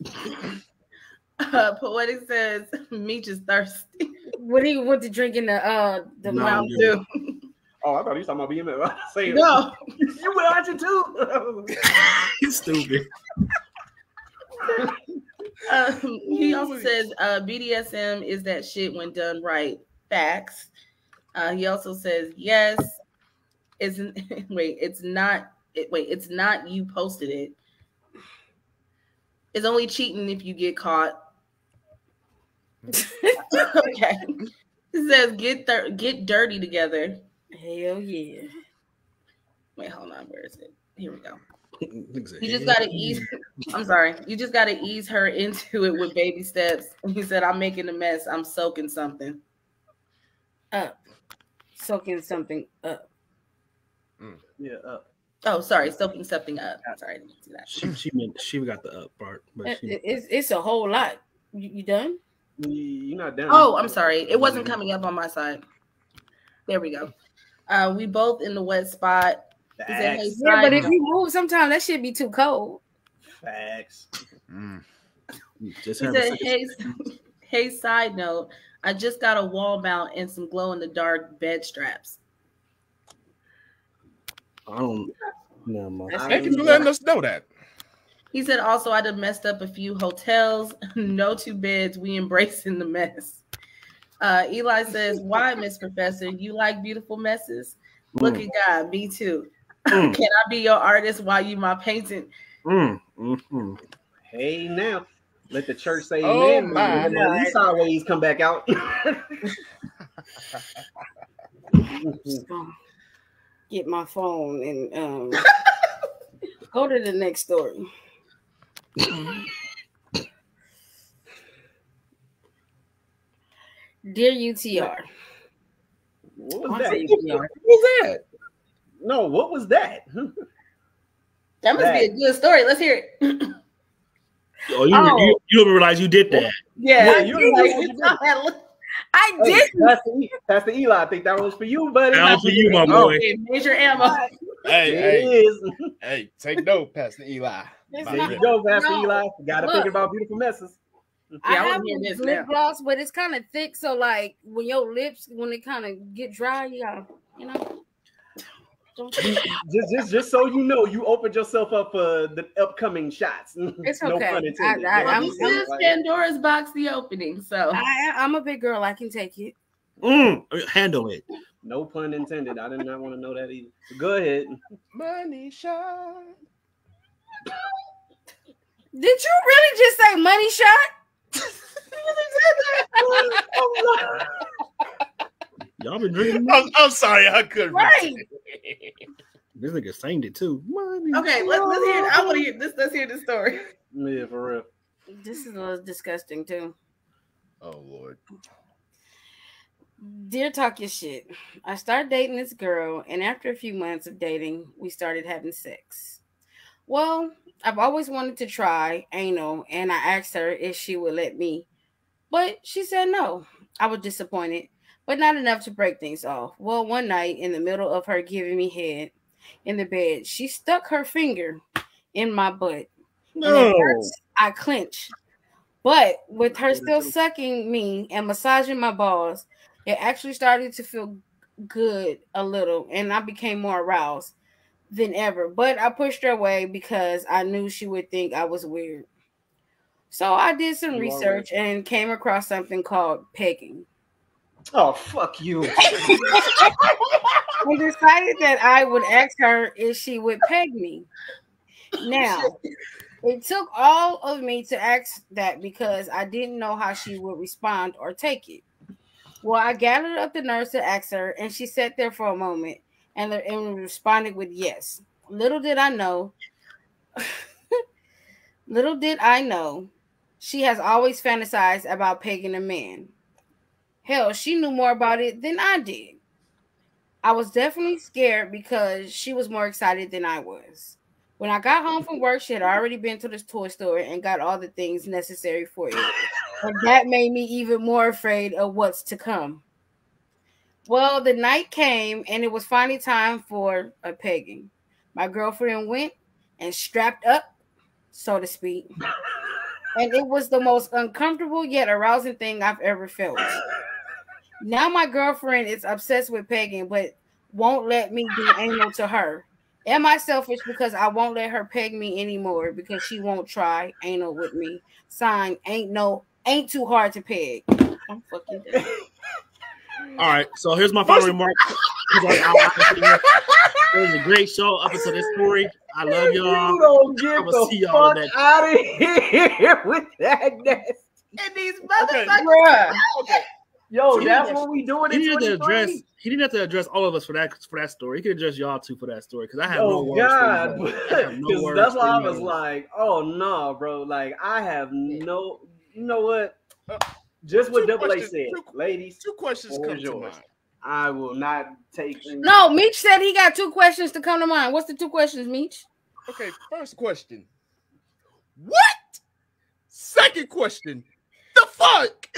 Poetic says Meech is thirsty. When he went to drinking the Mountain Dew. Oh, I thought he was talking about BMF. Say No, you watching too. He's stupid. He also says BDSM is that shit when done right. Facts. He also says yes. Isn't it's not. It's not you posted it. It's only cheating if you get caught. Okay. It says get dirty together. Hell yeah. Wait, hold on. Where is it? Here we go. You just gotta ease. I'm sorry. You just gotta ease her into it with baby steps. He said, "I'm making a mess. I'm soaking something up. Soaking something up. Yeah, up. Oh, sorry, soaking something up. Sorry, I didn't see that. She meant she got the up part, but it's a whole lot. You done? You're not done. Oh, I'm sorry. It wasn't coming up on my side. There we go. We both in the wet spot. Yeah, but if you move, sometimes that shit be too cold. Facts. He said, hey, side note, I just got a wall mount and some glow in the dark bed straps. I don't know. Thank you for letting us know that. He said, also, I done messed up a few hotels. No 2 beds. We embracing the mess. Eli says, why, Miss Professor? You like beautiful messes? Look at God. Me too. Can I be your artist while you my painting? Hey, now. Let the church say oh, amen. My. These sideways come back out. Get my phone and go to the next story. Dear UTR. What was that? What was that? No, what was that? That must be a good story. Let's hear it. Oh, you don't realize you did that. Yeah, I did. That's the Eli. I think that was for you, buddy. That was for you, my boy. Major ammo. Hey, take note, Pastor Eli. There you go, Pastor Eli. Gotta think about beautiful messes. I have this lip gloss, but it's kind of thick, so like when your lips, when they kind of get dry, you gotta, just so you know, you opened yourself up for the upcoming shots. It's okay. No pun intended. This is Pandora's Box, the opening. So I'm a big girl. I can take it. Handle it. No pun intended. I did not want to know that either. So go ahead. Money shot. Did you really just say money shot? Y'all been drinking. I'm sorry, I couldn't. Right. This nigga sang it too. Okay, let's hear it. I want to hear this. Let's hear the story. Yeah, for real. This is a little disgusting too. Oh Lord. Dear Talk Your Shit, I started dating this girl, and after a few months of dating, we started having sex. Well, I've always wanted to try anal, and I asked her if she would let me, but she said no. I was disappointed, but not enough to break things off. Well, one night, in the middle of her giving me head in the bed, she stuck her finger in my butt. No. And at first, I clenched, but with her still sucking me and massaging my balls, it actually started to feel good a little, and I became more aroused than ever. But I pushed her away because I knew she would think I was weird. So I did some research and came across something called pegging. Oh, fuck you. And decided that I would ask her if she would peg me. Now, it took all of me to ask that because I didn't know how she would respond or take it. Well, I gathered up the nerves to ask her, and she sat there for a moment and responded with yes. Little did I know, she has always fantasized about pegging a man. Hell, she knew more about it than I did. I was definitely scared because she was more excited than I was. When I got home from work, she had already been to the toy store and got all the things necessary for it. And that made me even more afraid of what's to come. Well, the night came and it was finally time for a pegging. My girlfriend went and strapped up, so to speak. and it was the most uncomfortable yet arousing thing I've ever felt. Now my girlfriend is obsessed with pegging, but won't let me do anal to her. Am I selfish because I won't let her peg me anymore because she won't try anal with me? Sign, ain't too hard to peg. I'm fucking dead. All right, so here's my final remark. It was a great show up until this story. I love y'all. You don't get the the fuck out of here with that. And these motherfuckers. Bruh. Okay. Yo, So that's what we doing in 23? He didn't have to address all of us for that story. He could address y'all two for that story because I have Oh no words. God, Because that's why I was like, oh no, bro. Like I have no. You know what? Just what Double A said, ladies. 2 questions come to mind. I will not take. No, Meech said he got 2 questions to come to mind. What's the 2 questions, Meech? Okay, first question. What? Second question. The fuck?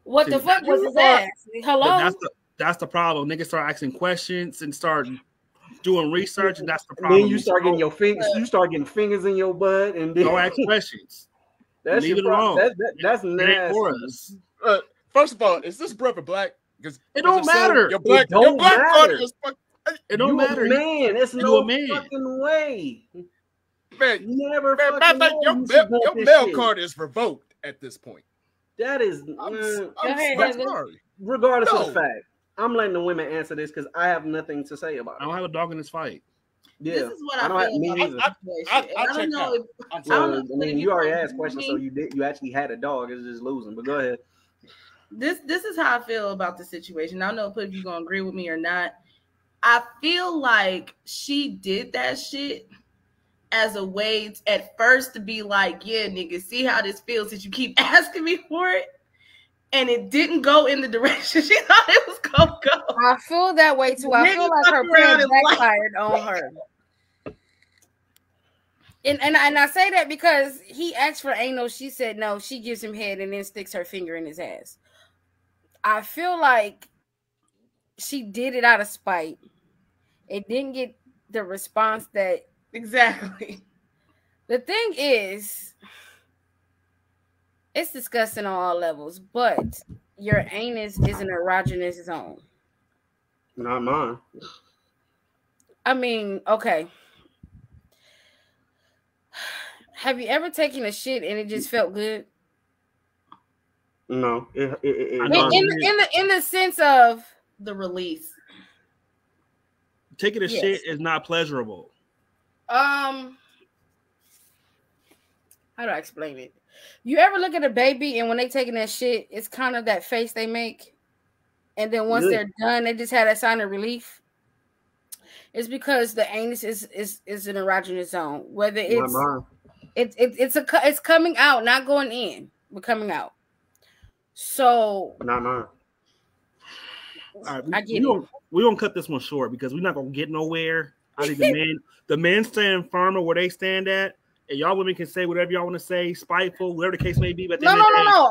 What the fuck was his ass? Hello? That's the problem. Niggas start asking questions and start doing research, and that's the problem. Then you start getting your fingers. You start getting fingers in your butt, and then don't ask questions. That's Leave it alone. That's nasty. For us. First of all, is this brother black? Because it don't matter. Your black card is fuck. It don't matter. Man, it's no fucking way. Man, never. Your mail card is revoked at this point. That is. I'm sorry. Regardless of the fact, I'm letting the women answer this because I have nothing to say about it. I don't have a dog in this fight. Yeah, this is what I feel about I don't know. I mean, you already asked questions, so you actually had a dog. It's just losing. But go ahead. This is how I feel about the situation. I don't know if you're gonna agree with me or not. I feel like she did that shit as a way at first to be like, yeah, nigga, see how this feels that you keep asking me for it. And it didn't go in the direction she thought it was gonna go. I feel that way too. I feel like her plan backfired on her. And I say that because he asked for anal, she said no, she gives him head and then sticks her finger in his ass. I feel like she did it out of spite. It didn't get the response that exactly. The thing is, it's disgusting on all levels, but your anus is an erogenous zone. Not mine. I mean, okay. Have you ever taken a shit and it just felt good? No. In the sense of the release. Taking a shit is not pleasurable. How do I explain it? You ever look at a baby and when they taking that shit, it's kind of that face they make, and then once they're done, they just have that sign of relief. It's because the anus is an erogenous zone. Whether it's coming out, not going in, but coming out. So not mine. All right, we're gonna cut this one short because we're not gonna get nowhere. I think the men stand firmer where they stand at. And y'all women can say whatever y'all want to say, spiteful, whatever the case may be. But no.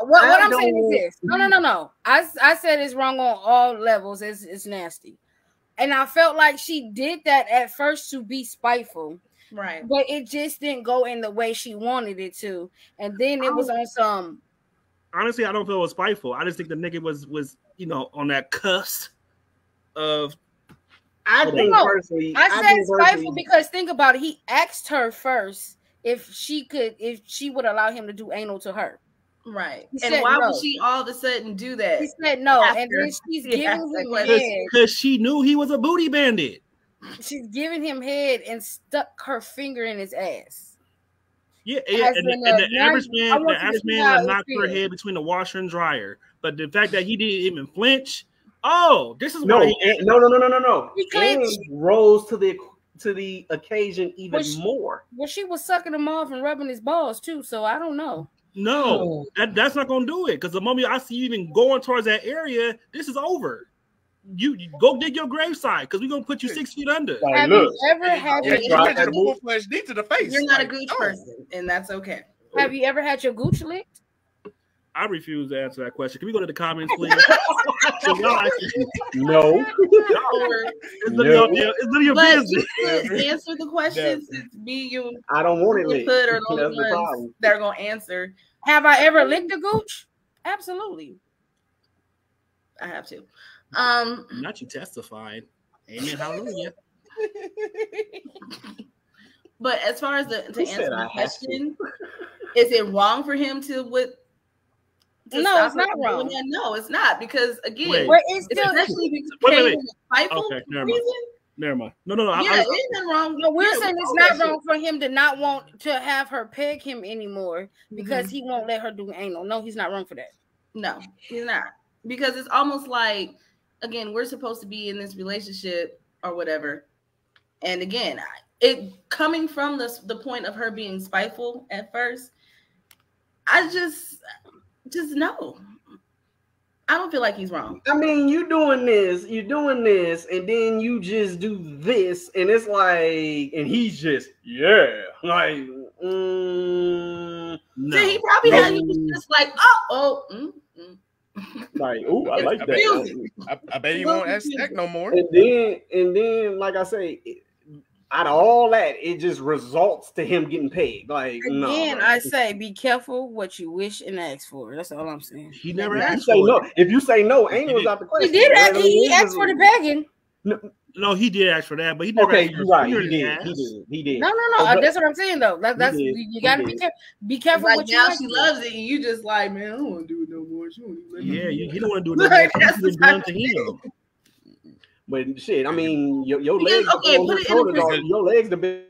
What I'm saying is this. No. I said it's wrong on all levels. It's nasty. And I felt like she did that at first to be spiteful. Right. But it just didn't go in the way she wanted it to. And then it was on some. Honestly, I don't feel it was spiteful. I just think the nigga was on that cusp of. I said spiteful because think about it. He asked her first if she would allow him to do anal to her. Right. And why would she all of a sudden do that? He said no. And then she's giving him head. Because she knew he was a booty bandit. She's giving him head and stuck her finger in his ass. Yeah. And the average man would knock her head between the washer and dryer. But the fact that he didn't even flinch, this is no. He clinched. And rose to the occasion even more. Well, she was sucking him off and rubbing his balls too, so I don't know. No, that's not gonna do it because the moment I see you even going towards that area, this is over. You go dig your gravesite because we're gonna put you 6 feet under. Have you ever had to the face? You're not a gooch person, and that's okay. Have you ever had your gooch licked? I refuse to answer that question. Can we go to the comments, please? No. It's none of your business. To answer the questions, it's me, you, I don't want it licked. or the That's the ones problem. that are gonna answer. Have I ever licked a gooch? Absolutely. I have to. Not you testifying. Amen. Hallelujah. But as far as to answer the I have question, is it wrong for him to No, it's not wrong. No, it's not, because again, it's still especially because wait. spiteful Okay, reason. Never mind. No. Yeah, it isn't wrong. No, we're saying it's not wrong for him to not want to have her peg him anymore because he won't let her do anal. No, he's not wrong for that. No, he's not. Because it's almost like, again, we're supposed to be in this relationship or whatever. And again, it coming from the point of her being spiteful at first, I just no. I don't feel like he's wrong. I mean, you're doing this, and then you just do this, and it's like, and he's just, like, No. So he probably had you just like, like, oh, I like that. I bet he won't ask that no more. And then, like I say, out of all that, it just results to him getting paid. Like, Again, no. I say be careful what you wish and ask for. That's all I'm saying. He never If you asked say for no, it. if you say no, ain't was out the question. He did. Right? I mean, He asked for the pegging. No, he did ask for that, but he never. Okay, asked for you're right. it. He did. No. Okay. That's what I'm saying though. That's you gotta be careful. like what you now ask she for. loves it, and you just like, man, I don't want to do it no more. She won't even let me. Yeah, he don't want to do it. Like, No that's more. the Done to him. But shit, I mean, your Because, legs, okay, on put her it in shoulders perspective. your legs have been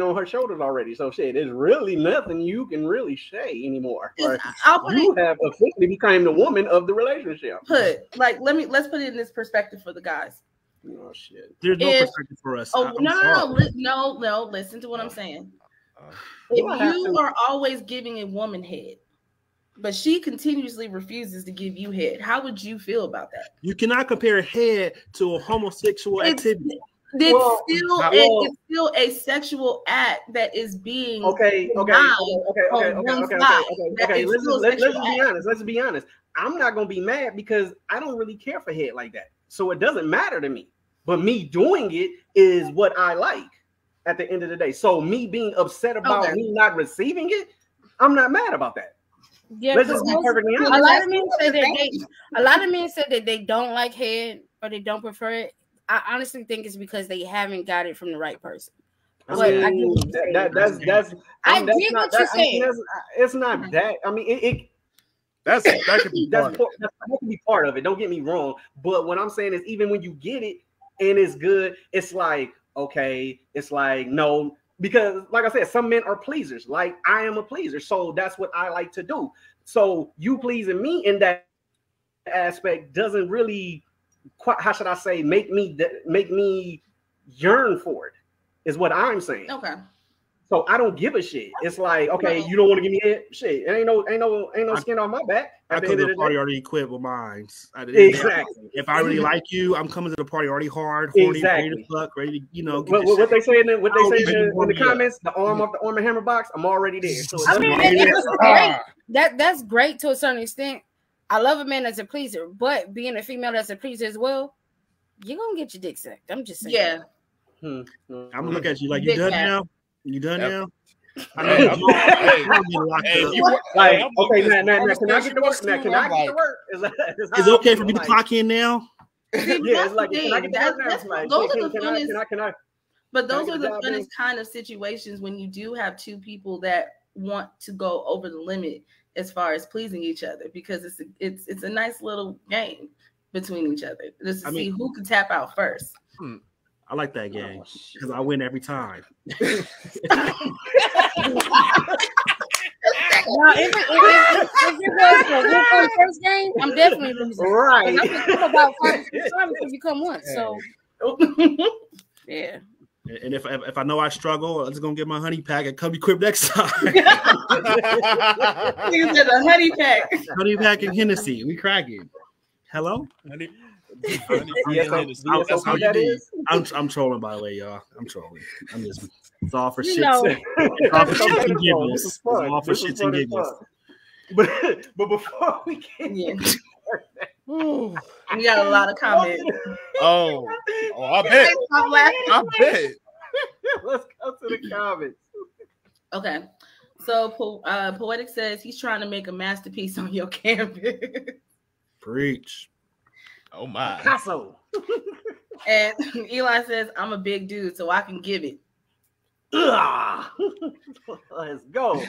on her shoulders already. So shit, there's really nothing you can really say anymore. Right? I'll put You it. have officially become the woman of the relationship. Let's put it in this perspective for the guys. Oh shit. There's no perspective for us. Oh, I'm no. Listen to what I'm saying. If you are always giving a woman head, but she continuously refuses to give you head, how would you feel about that? You cannot compare head to a homosexual activity. It's still a sexual act that is being Okay. Let's be honest. I'm not gonna be mad because I don't really care for head like that. So it doesn't matter to me. But me doing it is what I like at the end of the day. So me being upset about me not receiving it, I'm not mad about that. Yeah, let's just be perfectly honest. A lot of men say that they don't like head or they don't prefer it. I honestly think it's because they haven't got it from the right person. That's I get what you're saying. It's not that. I mean, that could be part of it. Don't get me wrong. But what I'm saying is, even when you get it and it's good, it's like, okay, it's like, no, because like I said, some men are pleasers. Like I am a pleaser. So that's what I like to do. So you pleasing me in that aspect doesn't really, how should I say, make me yearn for it, is what I'm saying. Okay. So I don't give a shit. It's like, okay, you don't want to give me head? Shit, it ain't no skin on my back. I come to the party already equipped with mine. Exactly. If I really like you, I'm coming to the party already hard, horny, ready to fuck, ready to, what they say in the comments, the arm off the Arm & Hammer box, I'm already there. So I mean, that's great. That's great to a certain extent. I love a man that's a pleaser, but being a female that's a pleaser as well, you're gonna get your dick sucked. I'm just saying. Yeah. I'm gonna look at you like, you done now? You done now? I mean, can I get to work? Now, can I get to work? Is it okay for me to clock in now? Yeah, it's like, can I get to work now? Those are the funnest. But those are the funnest in? kind of situations when you do have two people that want to go over the limit as far as pleasing each other, because it's a nice little game between each other just to see who can tap out first. I like that game because I win every time. Now, if it was the first game, I'm definitely losing. Right. I'm about 5 to become one. So, yeah. And if I know I struggle, I'm just gonna get my honey pack and come equipped next time. You said a honey pack. Honey pack and Hennessy. We cracking. Hello? Honey. I'm trolling, by the way, y'all. I'm trolling. It's all for shits. It's all for shits and giggles. It's all for shits and giggles. but before we get Yeah. Oh, We got a lot of comments. I bet. I'm laughing. I bet. let's go to the comments. Okay. So Poetic says he's trying to make a masterpiece on your canvas. Preach. Oh my. Picasso. And Eli says, I'm a big dude, so I can give it. Ugh. Let's go.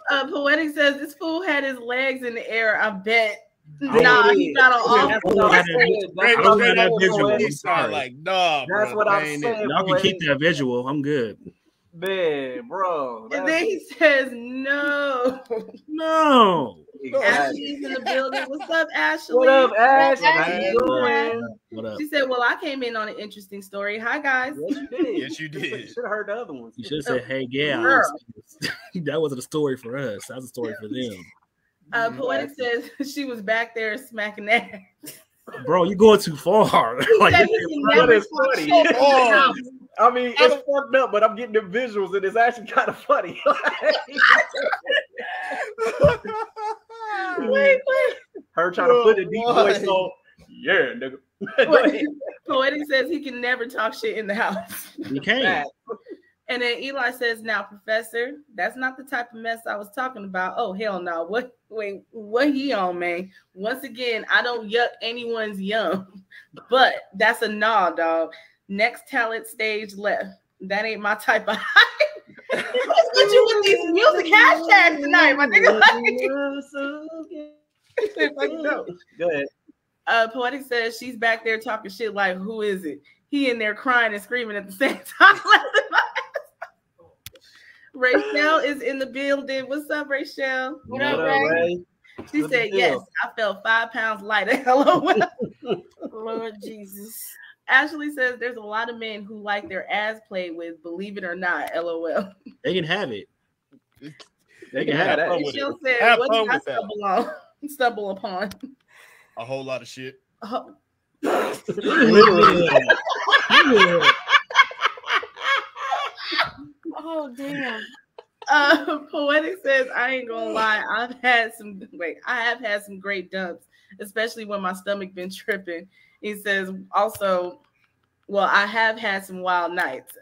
Poetic says this fool had his legs in the air. I bet. Oh, Nah, he got on all That's fours. what I'm saying. I don't have that visual. Poetic. I'm sorry. Like, nah, That's bro, what I'm ain't saying. Y'all can keep that visual. I'm good. Man, bro. And then he says, no. No. Ashley's in the building. What's up, Ashley? What up, Ash? How How you you doing? doing? What up? She said, well, I came in on an interesting story. Hi, guys. Yes, you did. Yes, you did. Should have heard the other ones. You should have said, "Hey, yeah." Girl. That wasn't a story for us. That was a story for them. Poetic says she was back there smacking that. Bro, you're going too far. He Like, said he can That never is talk funny. shit. Oh. I mean, it's fucked up, but I'm getting the visuals, and it's actually kind of funny. Wait. Her trying to put a deep voice on. Yeah, nigga. Go ahead. Poetic says he can never talk shit in the house. you can't. And then Eli says, now, Professor, that's not the type of mess I was talking about. Oh, hell no. What he on, man? Once again, I don't yuck anyone's yum. But that's a nah, dog. Next talent stage left. That ain't my type of hype. Let's get you with these music hashtags tonight, my nigga. Go ahead. Poetic says she's back there talking shit like, who is it? He in there crying and screaming at the same time. Rachel is in the building. What's up, Rachel? What up, Ray? She What's said, the deal? yes, I felt 5 pounds lighter. Hello. Lord Jesus. Ashley says there's a lot of men who like their ass played with, believe it or not. LOL. They can have it. They can have that. Rachel said, Have what fun did I with that. stumble upon? A whole lot of shit. Oh, Oh, damn. Poetic says, I ain't gonna lie, I have had some great dumps, especially when my stomach been tripping. He says also, well, I have had some wild nights.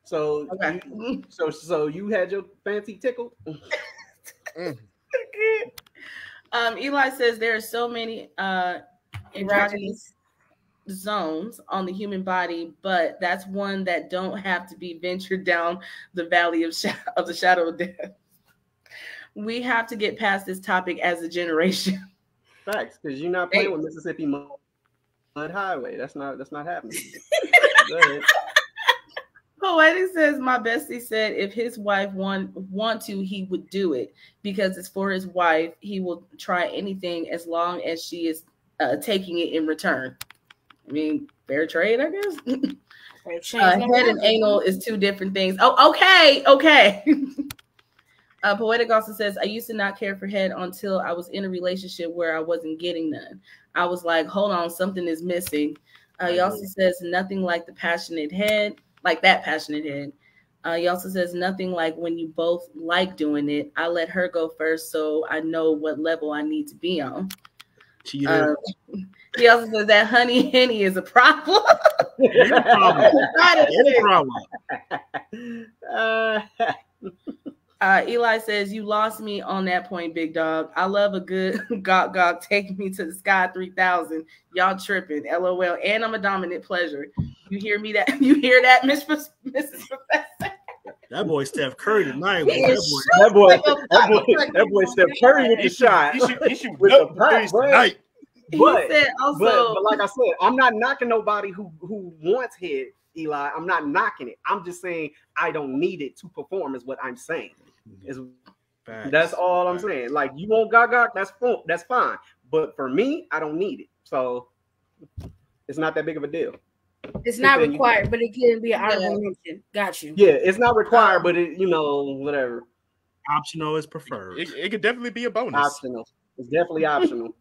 So, Okay. so you had your fancy tickle? Eli says there are so many erogenous zones on the human body, but that's one that don't have to be ventured down the valley of the shadow of death. We have to get past this topic as a generation. Facts, because you're not playing with Mississippi Mud Highway. That's not happening. Go ahead. Poetic says my bestie said if his wife want to, he would do it because it's for his wife. He will try anything as long as she is taking it in return. I mean, fair trade, I guess. Head and anal is two different things. Oh, okay. Poetic also says, I used to not care for head until I was in a relationship where I wasn't getting none. I was like, hold on, something is missing. He also says nothing like the passionate head, like that passionate head. He also says nothing like when you both like doing it. I let her go first so I know what level I need to be on. He also says that honey henny is a problem. It's a problem. Eli says, you lost me on that point, big dog. I love a good gawk take me to the sky 3000. Y'all tripping, LOL. And I'm a dominant pleasure. You hear me? You hear that, Mrs. Professor? That boy Steph Curry tonight. That boy Steph Curry with the shot. He should with the practice tonight. But like I said, I'm not knocking nobody who wants head, Eli. I'm not knocking it. I'm just saying I don't need it to perform. Is what I'm saying. That's all I'm saying. Like you want gawk, that's fine. But for me, I don't need it. So it's not that big of a deal. It's not required, but it can be an honorable mention. Got you. Yeah, it's not required, but it, whatever. Optional is preferred. It could definitely be a bonus. Optional. It's definitely optional.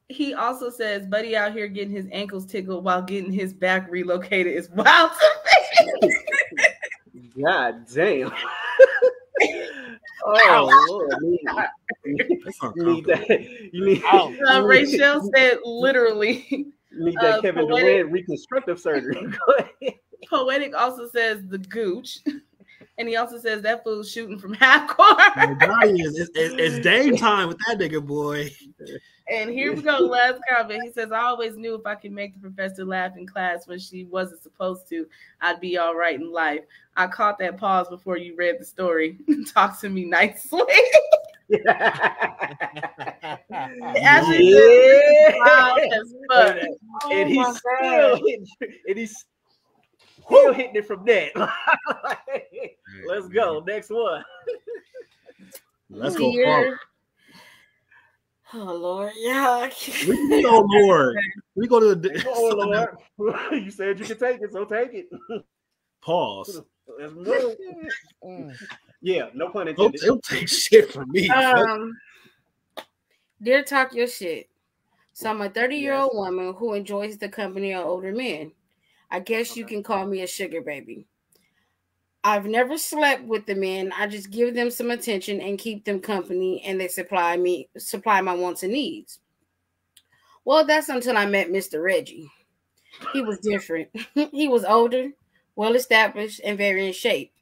He also says, buddy out here getting his ankles tickled while getting his back relocated is wild to me. God damn. Oh Lord, you need that. You need, Rachel said literally. you need that Kevin Durant reconstructive surgery. Go ahead. Poetic also says the gooch. And he also says that fool's shooting from half court. It's game time with that nigga, boy. And here we go. Last comment. He says, I always knew if I could make the professor laugh in class when she wasn't supposed to, I'd be all right in life. I caught that pause before you read the story. Talk to me nicely. Ashley as fuck. And he's still hitting it from that. Let's go. Next one. Let's go. Oh Lord, yeah. We go, Lord. We go to the. Oh Lord, you said you could take it, so take it. Pause. Let's move. Yeah, no pun intended. Don't take shit from me. Dear Talk Your Shit. So I'm a 30-year-old woman who enjoys the company of older men. I guess you can call me a sugar baby. I've never slept with the men. I just give them some attention and keep them company, and they supply my wants and needs. Well, that's until I met Mr. Reggie. He was different. He was older, well-established, and very in shape.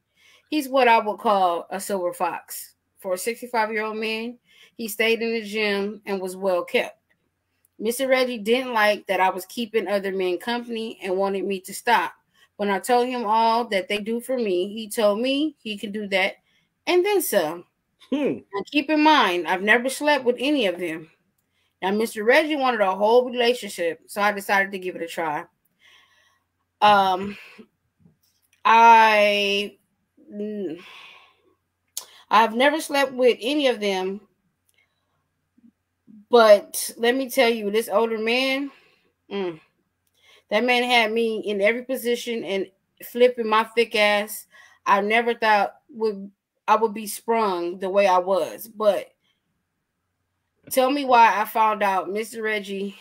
He's what I would call a silver fox. For a 65-year-old man, he stayed in the gym and was well kept. Mr. Reggie didn't like that I was keeping other men company and wanted me to stop. When I told him all that they do for me, he told me he could do that and then some. And keep in mind, I've never slept with any of them. Now, Mr. Reggie wanted a whole relationship, so I decided to give it a try. I've never slept with any of them, but let me tell you, this older man, that man had me in every position and flipping my thick ass. I never thought I would be sprung the way I was. But tell me why I found out Mr. Reggie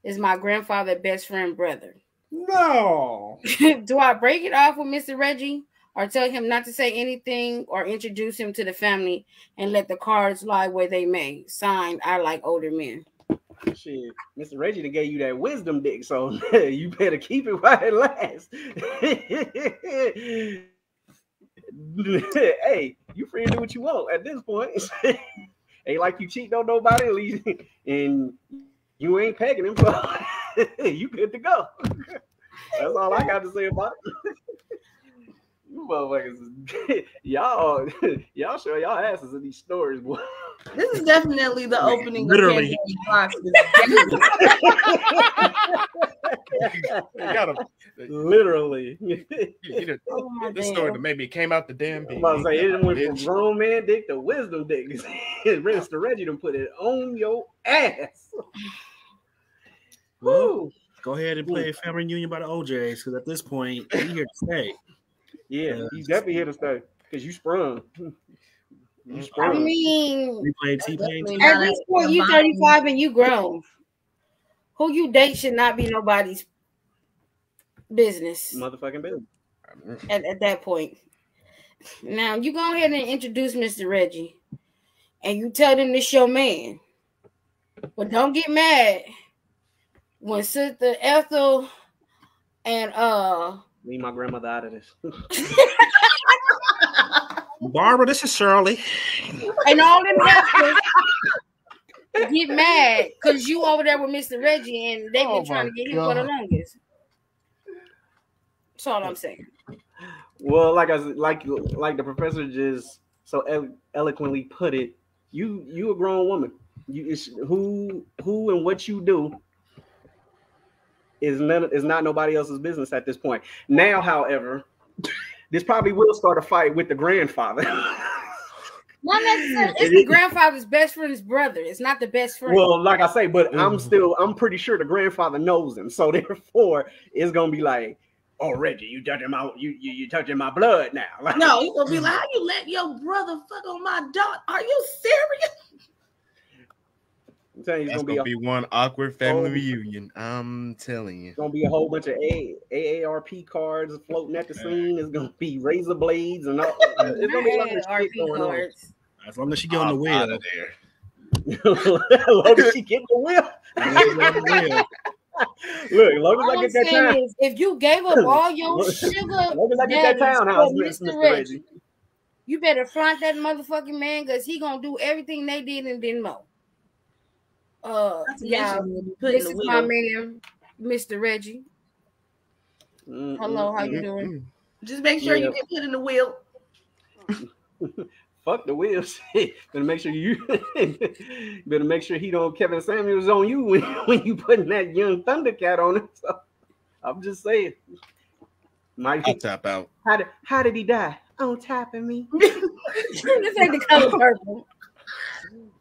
is my grandfather's best friend brother. No. Do I break it off with Mr. Reggie or tell him not to say anything or introduce him to the family and let the cards lie where they may? Signed, I like older men. Shit, Mr. Reggie done gave you that wisdom dick, so you better keep it while it lasts. Hey, you free to do what you want at this point. Ain't like you cheating on nobody, at least, and you ain't pegging him, so you good to go. That's all I got to say about it. You motherfuckers, y'all show y'all asses in these stories, boy. This is definitely the opening Literally. Of Literally. This story that maybe came out the damn I'm about to say, it went from grown man dick to wisdom dick. Mr. Reggie done put it on your ass. Well, go ahead and play a family reunion by the OJs, because at this point, he's here to stay. Yeah, he's definitely here to stay because you sprung. I mean, We playing T-Pain. at this point, you 35 and you grown. Who you date should not be nobody's business. Motherfucking business. At that point. Now, you go ahead and introduce Mr. Reggie, and you tell them this your man. But don't get mad when Sister Ethel and leave my grandmother out of this. Barbara, this is Shirley. And all them nephews get mad because you over there with Mr. Reggie and they've been trying to get him for the longest. That's all I'm saying. Well, like the professor just so eloquently put it, you a grown woman. Who and what you do is not nobody else's business at this point. Now, however, this probably will start a fight with the grandfather. Not necessarily. It's the grandfather's best friend's brother. It's not the best friend. Well, like I say, but I'm pretty sure the grandfather knows him. So therefore, it's gonna be like, oh, Reggie, you touching my blood now. Like, no, he's gonna be like, how you let your brother fuck on my daughter? Are you serious? I'm telling you, it's gonna be one awkward family reunion. I'm telling you, it's gonna be a whole bunch of AARP cards floating at the scene. It's gonna be razor blades and all. It's gonna be a lot of shit going on. As long as she get on the wheel. Out of there. As long as she get the wheel. Look, as long as All I I'm get that saying time. is, if you gave up all your As sugar long as I get that daddies townhouse, for Mr. Mr. Reggie. Reggie, you better front that motherfucking man because he gonna do everything they did and then more. Yeah, this is my man, Mr. Reggie. Hello, how you doing? Just make sure you get put in the wheel. Fuck the wheel shit. Better make sure you better make sure he don't Kevin Samuels on you when you putting that young Thundercat on it. So I'm just saying. I'll tap out. How did he die? On tapping me. This ain't the color purple.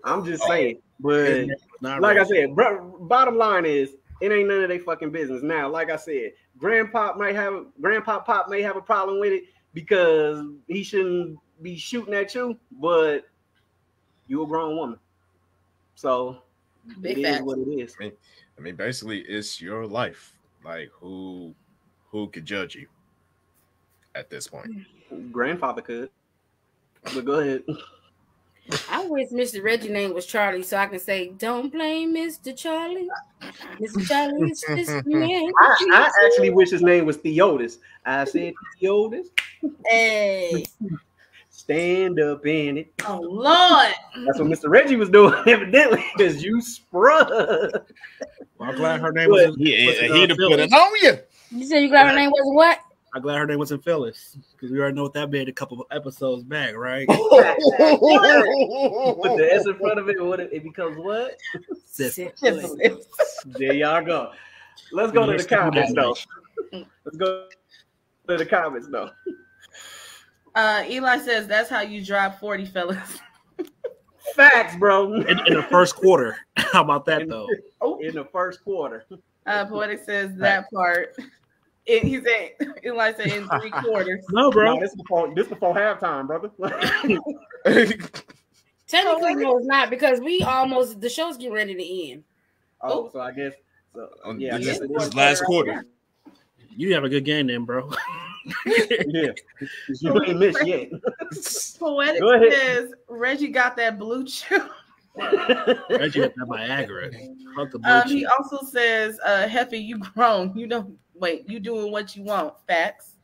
I'm just saying. But like I said, bottom line is it ain't none of their fucking business. Now, like I said, Grandpa Pop may have a problem with it because he shouldn't be shooting at you, but you a grown woman. So Big it facts. is what it is. I mean, basically, it's your life. Like, who could judge you at this point? Grandfather could. But go ahead. I wish Mr. Reggie's name was Charlie so I can say, don't blame Mr. Charlie. Mr. Charlie is just me. I actually wish his name was Theotis. I said Theotis. Hey. Stand up in it. Oh, Lord. That's what Mr. Reggie was doing, evidently, because you sprung. Well, I'm glad her name was He'd have put it on you. You said you glad her name was what? I'm glad her name wasn't Phyllis because we already know what that made a couple of episodes back, right? Put the S in front of it, it becomes what? Syphilis. There y'all go. Let's go to the comments, though. Eli says that's how you drop 40, fellas. Facts, bro. In the first quarter. How about that, though? In the first quarter. Poetic says that part. He said, Eli said in 3 quarters. No, bro. No, this before halftime, brother. Technically, no, it's not because the show's getting ready to end. Oh, so I guess. Yeah, this is last quarter. You have a good game then, bro. Yeah. You ain't missed yet. Poetic says Reggie got that blue chew. Reggie got that Viagra. He also says, Heffy, you grown. You don't wait, you doing what you want. Facts.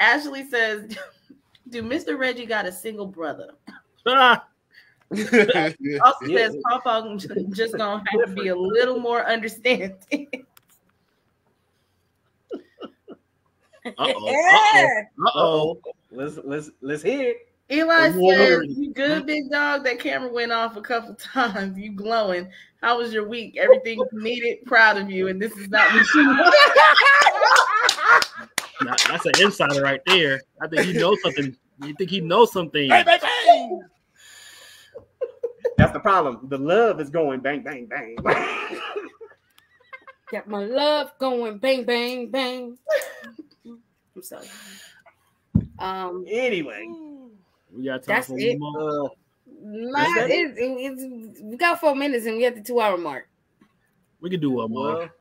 Ashley says, do Mr. Reggie got a single brother? Also says Papa just gonna have to be a little more understanding. Uh-oh. Let's hear it. Eli says, you good, big dog? That camera went off a couple times. You glowing. How was your week? Everything needed. Proud of you. And this is not what you want. That's an insider right there. I think he knows something. You think he knows something. Bang, bang, bang. That's the problem. The love is going bang, bang, bang. Got my love going bang, bang, bang. I'm sorry. Anyway. We got time for one more. We got 4 minutes and we at the 2-hour mark. We can do one more.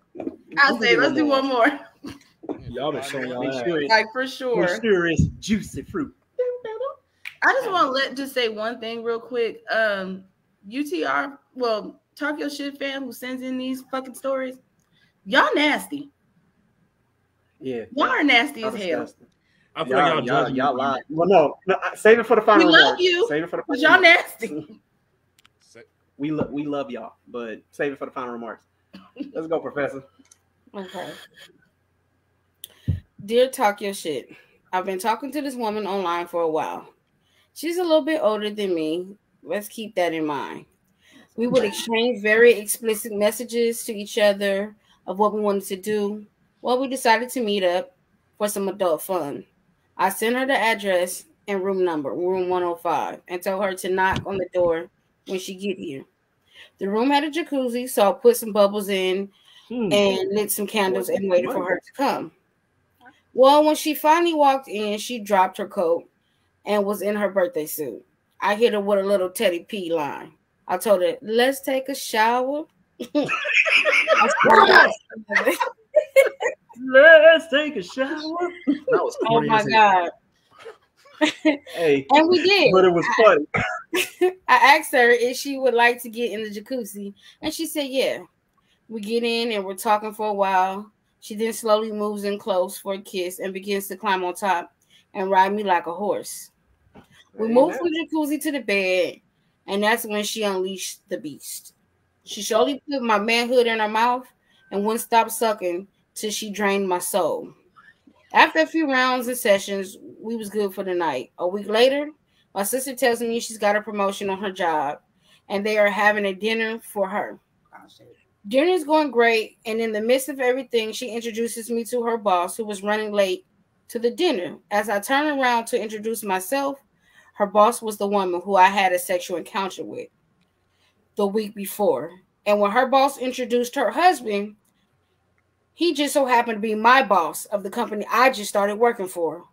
I'll say let's do one more. Y'all been showing y'all like for sure. Mysterious juicy fruit. I just want to just say one thing real quick. UTR, well, Talk Your Shit fam who sends in these fucking stories, y'all nasty. Yeah. Y'all are nasty as hell. I feel like y'all lie. Well, no, save it for the final. We love you. Save it for the final. Y'all nasty. We love y'all, but save it for the final remarks. Let's go, Professor. Okay. Dear Talk Your Shit, I've been talking to this woman online for a while. She's a little bit older than me. Let's keep that in mind. We would exchange very explicit messages to each other of what we wanted to do. Well, we decided to meet up for some adult fun. I sent her the address and room number, room 105, and told her to knock on the door when she get here. The room had a jacuzzi, so I put some bubbles in and lit some candles and waited for her to come. Well, when she finally walked in, she dropped her coat and was in her birthday suit. I hit her with a little Teddy P line. I told her, let's take a shower. Let's take a shower. That was oh my God. Hey, and we did. But it was funny. I asked her if she would like to get in the jacuzzi, and she said, yeah. We get in and we're talking for a while. She then slowly moves in close for a kiss and begins to climb on top and ride me like a horse. We move from the jacuzzi to the bed, and that's when she unleashed the beast. She slowly put my manhood in her mouth and wouldn't stop sucking till she drained my soul. After a few rounds and sessions, we was good for the night. A week later, my sister tells me she's got a promotion on her job, and they are having a dinner for her. Dinner's going great, and in the midst of everything, she introduces me to her boss, who was running late to the dinner. As I turn around to introduce myself, her boss was the woman who I had a sexual encounter with the week before. And when her boss introduced her husband, he just so happened to be my boss of the company I just started working for.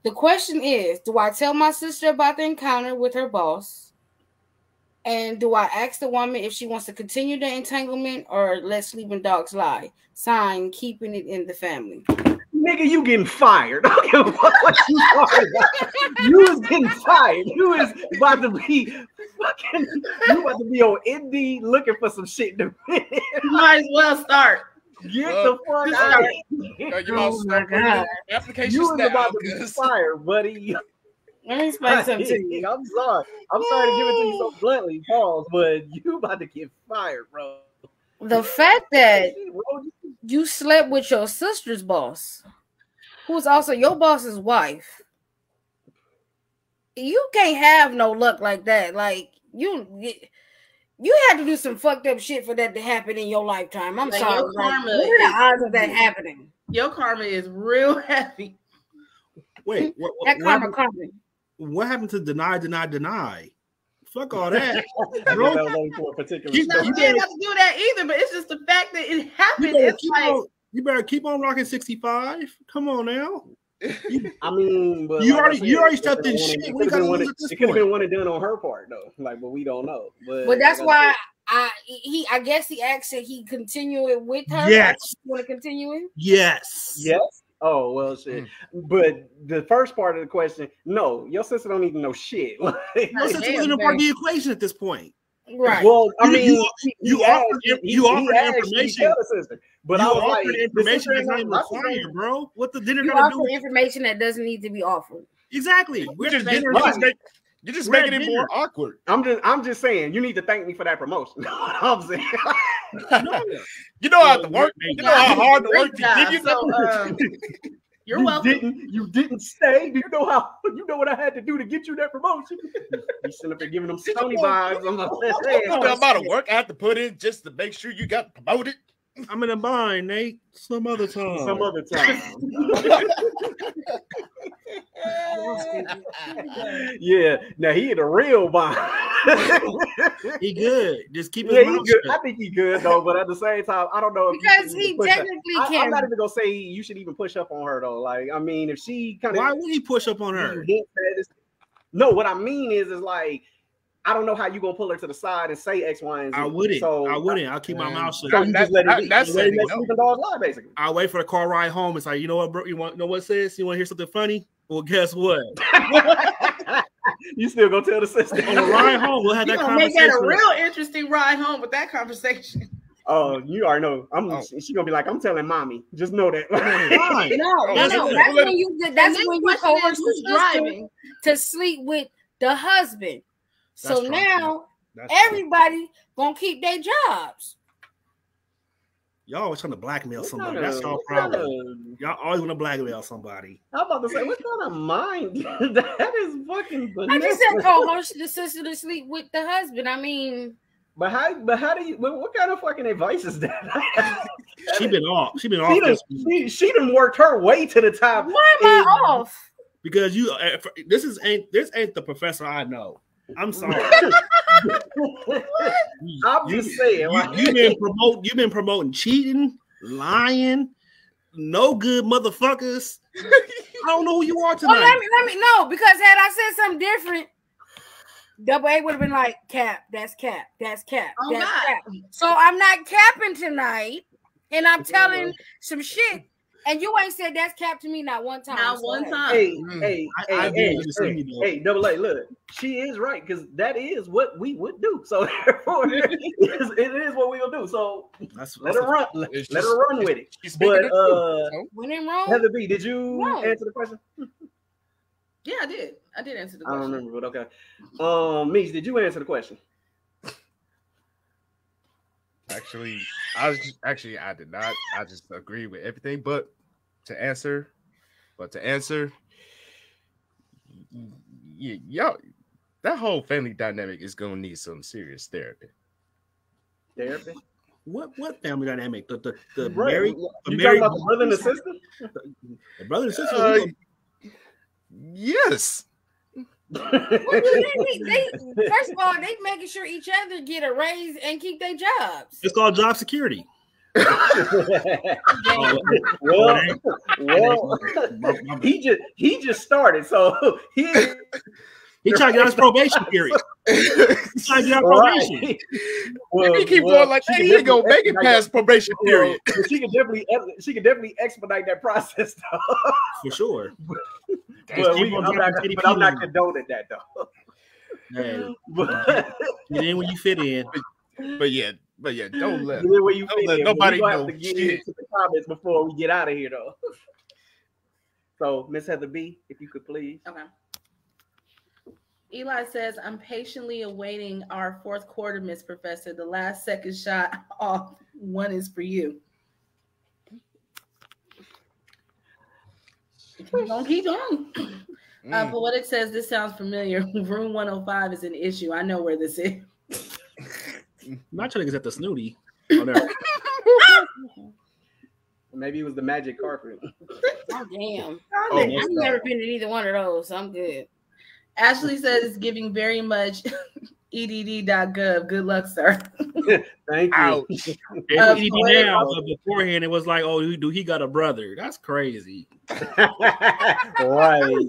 The question is, do I tell my sister about the encounter with her boss? And do I ask the woman if she wants to continue the entanglement or let sleeping dogs lie? Sign, keeping it in the family. Nigga, you getting fired. I don't give a fuck what you talking about. You was getting fired. You is about to be fucking, you about to be on Indeed looking for some shit to You might as well start. get the fuck out. Oh my God. Applications You was now, about to be fired, buddy. Let me explain something to you. I'm sorry. I'm sorry to give it to you so bluntly, pause, but you about to get fired, bro. The fact that you slept with your sister's boss, who's also your boss's wife, you can't have no luck like that. Like you had to do some fucked up shit for that to happen in your lifetime. I'm sorry. Your karma what are the odds of that happening? Your karma is real heavy. Wait, That karma. What happened to deny? Fuck all that. That was only for a particular You story. didn't have to do that either, but it's just the fact that it happened. You better keep on rocking 65. Come on now. I mean, but You like already I said, stepped in it shit. could have been one and done on her part though. Like, but we don't know. But that's why I guess he asked that he continue it with her. Yes. You want to continue it? Yes. Yes. Oh well, shit. But the first part of the question, no, your sister don't even know shit. Like, No sister wasn't a part of the equation at this point. Right. well, I mean, you offered information. Sister, but You I was offered like, information that's not even required, bro. What the dinner You gonna offer do? information that doesn't need to be offered. Exactly. We're You're dinner. just We're making at it dinner. more awkward. I'm just saying, you need to thank me for that promotion. I'm saying. You know how to work. You know how hard to work to give you So, you're welcome. You didn't stay. Do you know what I had to do to get you that promotion? You sitting up there giving them Sony vibes. I'm like, the amount of work I have to put in just to make sure you got promoted. I'm in a bind, Nate. Some other time. Some other time. Yeah. Now he in a real bind. He good. Just keep his Yeah, he mouth good. shut. I think he good though, but at the same time, I don't know if Because you should he even push up. technically I'm can. not even gonna say you should even push up on her though. Like, I mean, if she kind of Why would he push up on her? No, what I mean is like, I don't know how you gonna pull her to the side and say X, Y, and Z. I wouldn't. So I'll keep my mouth shut. So you just let it be. That's You let setting it no. sleeping dogs lie, basically. I'll wait for the car ride home. It's like, you know what, bro? You want know what sis? You want to hear something funny? Well, guess what? You still gonna tell the sister On the ride home, we'll have You're that gonna make conversation. that a real interesting ride home with that conversation. Oh, you already know. She gonna be like, I'm telling mommy. Just know that. Fine. No. That's when you coerce the driving to sleep with the husband. So That's now That's everybody gonna keep their jobs. Y'all always trying to blackmail What somebody. kind That's of- y'all what kind problem. Y'all always want to blackmail somebody. I'm about to say, what kind of mind? That is fucking I just said coerce the sister to sleep with the husband. I mean, But how do you? What kind of fucking advice is that? She been off. She She done worked her way to the top. why am I off? because you. This ain't the professor I know. I'm sorry. I'm just saying. Like, You've been promoting cheating, lying, no good motherfuckers. I don't know who you are tonight. Well, let me know, because had I said something different, Double A would have been like, cap, that's cap, that's cap, Oh, that's God. cap. So I'm not capping tonight, and I'm telling some shit And you ain't said that's cap to me not one time. Not one time. Hey, double A, look, she is right because that is what we would do. So therefore, it is what we will do. So let her run. Let her run with it. But when in Rome, Heather B, did you answer the question? Yeah, I did. I did answer the I question. don't remember, but okay. Meeks, did you answer the question? Actually, I did not. I just agree with everything, but to answer, y'all, that whole family dynamic is gonna need some serious therapy. Therapy? What family dynamic? The Right. married? You talking about the brother and the sister? The brother and sister. Yes. First of all, they making sure each other get a raise and keep their jobs. It's called job security. well, he just started, so he trying to get out his probation period. He's trying to get out probation. Right. Well, if he keep going like that, he ain't gonna make it past probation period. She can definitely expedite that process, though. For sure. I'm not condoning that, though. Hey, get in when you fit in. But yeah, don't let nobody know. To get into the comments before we get out of here, though. So, Miss Heather B, if you could please. Okay. Eli says, "I'm patiently awaiting our fourth quarter, Miss Professor. The last second shot off. One is for you." Keep on. Poetic says, "This sounds familiar. Room 105 is an issue. I know where this is." My trying to get the snooty. Oh, no. Maybe it was the magic carpet. Oh, damn. I've never been to either one of those, so I'm good. Ashley says it's giving very much edd.gov. Good luck, sir. Thank you. EDD now, but beforehand it was like, oh, do he got a brother? That's crazy. Right.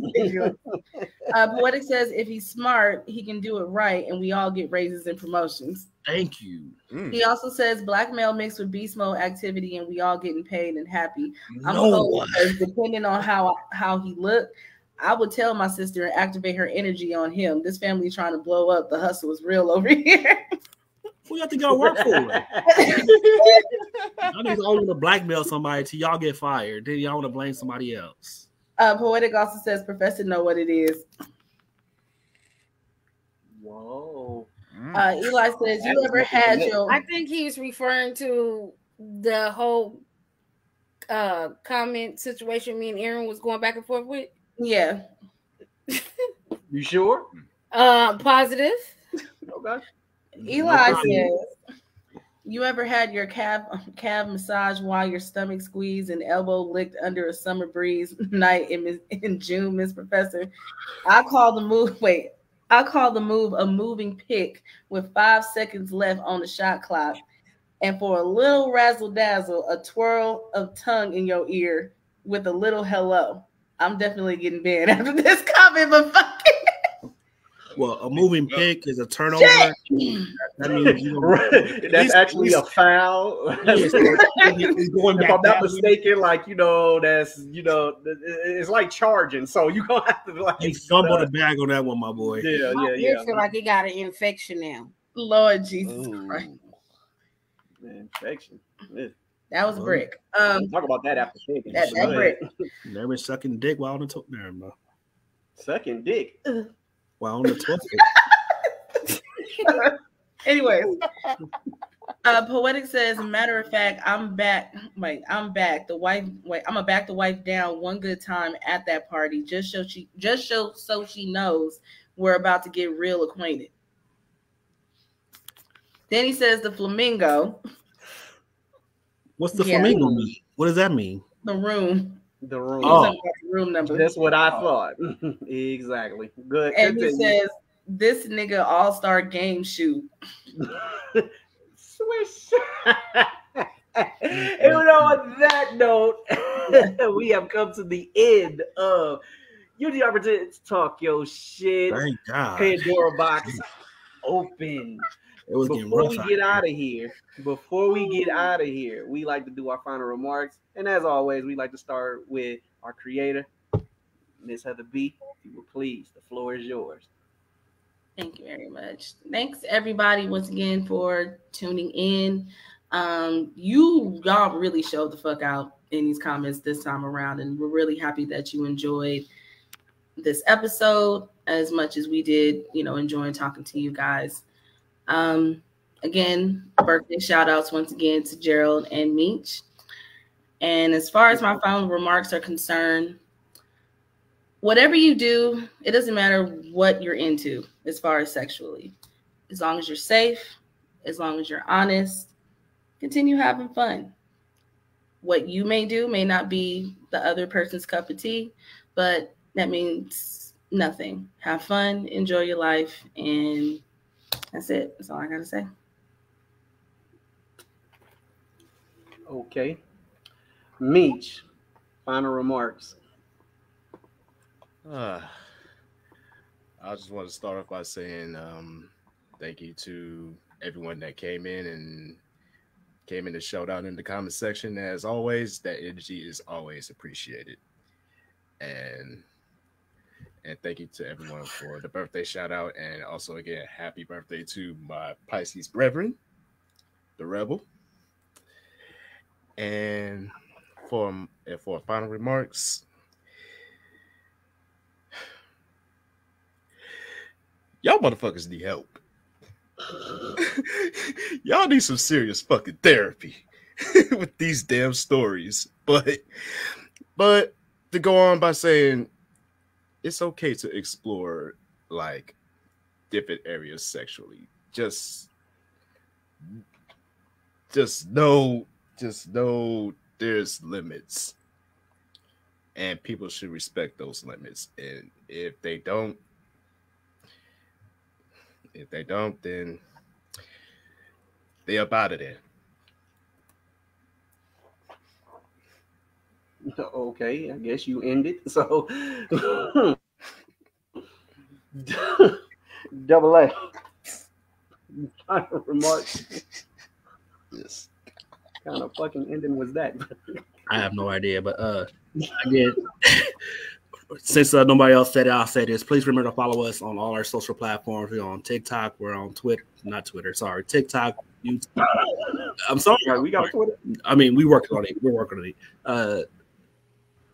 Poetic says if he's smart, he can do it right, and we all get raises and promotions. Thank you. He also says blackmail mixed with beast mode activity, and we all getting paid and happy. Depending on how he looked, I would tell my sister and activate her energy on him. This family trying to blow up. The hustle is real over here. Who you have to go work for? Y'all niggas only want to blackmail somebody till y'all get fired. Then y'all want to blame somebody else. Poetic also says Professor know what it is. Whoa. Eli says, you ever had your... I think he's referring to the whole comment situation me and Aaron was going back and forth with. Yeah. You sure? Positive. Okay. Eli says, you ever had your calf massage while your stomach squeezed and elbow licked under a summer breeze night in June, Miss Professor? I call the move a moving pick with 5 seconds left on the shot clock. And for a little razzle dazzle, a twirl of tongue in your ear with a little hello. I'm definitely getting banned after this comment, but fuck it. Well, a moving pick is a turnover. That means that's actually a foul. If I'm not mistaken, it's like charging. So you're gonna have to you stumbled the bag on that one, my boy. Yeah. I feel like he got an infection now. Lord Jesus Christ. Infection. Yeah. That was a brick. Talk about that after thinking. That brick. Never sucking dick while on the top there, man. Sucking dick. While on the toilet. Anyways, Poetic says, matter of fact, I'm back. I'm back. I'm gonna back the wife down one good time at that party, just so she knows we're about to get real acquainted. Then he says the flamingo. What's the flamingo mean? What does that mean? The room. The room. Oh. Room number. That's what I thought. Exactly. Good. And he says, this nigga all-star game shoot. Swish. And on that note, we have come to the end of the opportunity to talk your shit. Thank God. Pandora Box open. It was getting before rough we out get here. out of here, we like to do our final remarks. And as always, we like to start with our creator, Miss Heather B. If you would please, the floor is yours. Thank you very much. Thanks everybody once again for tuning in. Y'all really showed the fuck out in these comments this time around, and we're really happy that you enjoyed this episode as much as we did, enjoying talking to you guys. Again, birthday shout outs once again to Gerald and Meech. And as far as my final remarks are concerned, whatever you do, it doesn't matter what you're into as far as sexually. As long as you're safe, as long as you're honest, continue having fun. What you may do may not be the other person's cup of tea, but that means nothing. Have fun, enjoy your life, and that's it. That's all I got to say. Okay. Meech, final remarks. I just want to start off by saying thank you to everyone that came in to shout out in the comment section. As always, that energy is always appreciated. And thank you to everyone for the birthday shout out. And also, again, happy birthday to my Pisces brethren, the Rebel. And for final remarks, y'all motherfuckers need help. Y'all need some serious fucking therapy with these damn stories. But to go on by saying it's okay to explore like different areas sexually. Just know there's limits. And people should respect those limits. And if they don't, then they up out of there. Okay, I guess you ended. So, double A. Final remarks. Yes. What kind of fucking ending was that? I have no idea, but again, since nobody else said it, I'll say this. Please remember to follow us on all our social platforms. We're on TikTok. We're on TikTok, YouTube. I'm sorry. Right, we got Twitter. I mean, we're working on it.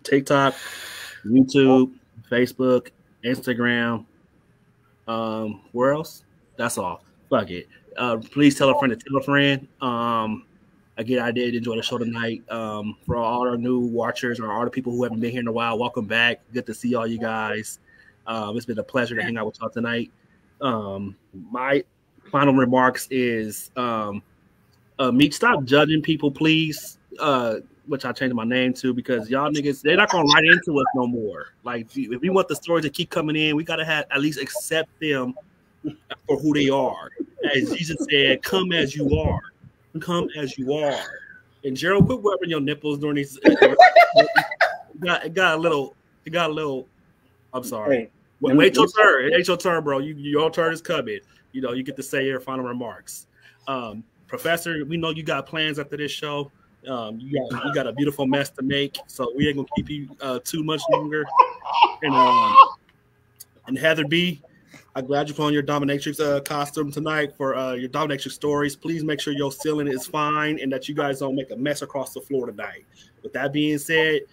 TikTok, YouTube, Facebook, Instagram. Where else? That's all. Fuck it. Please tell a friend to tell a friend. Again, I did enjoy the show tonight. For all our new watchers or all the people who haven't been here in a while, welcome back. Good to see all you guys. It's been a pleasure to hang out with y'all tonight. My final remarks is Meek, stop judging people, please. Which I changed my name to because y'all niggas, they're not gonna write into us no more. Like if we want the stories to keep coming in, we gotta have at least accept them for who they are. As Jesus said, come as you are. Come as you are. And Gerald, quit rubbing your nipples during these. It got a little. I'm sorry. Hey, wait your turn. It ain't your turn, bro. Your turn is coming. You get to say your final remarks. Professor, we know you got plans after this show. You got a beautiful mess to make, so we ain't gonna keep you too much longer. And Heather B, I'm glad you put on your dominatrix costume tonight for your dominatrix stories. Please make sure your ceiling is fine and that you guys don't make a mess across the floor tonight. With that being said,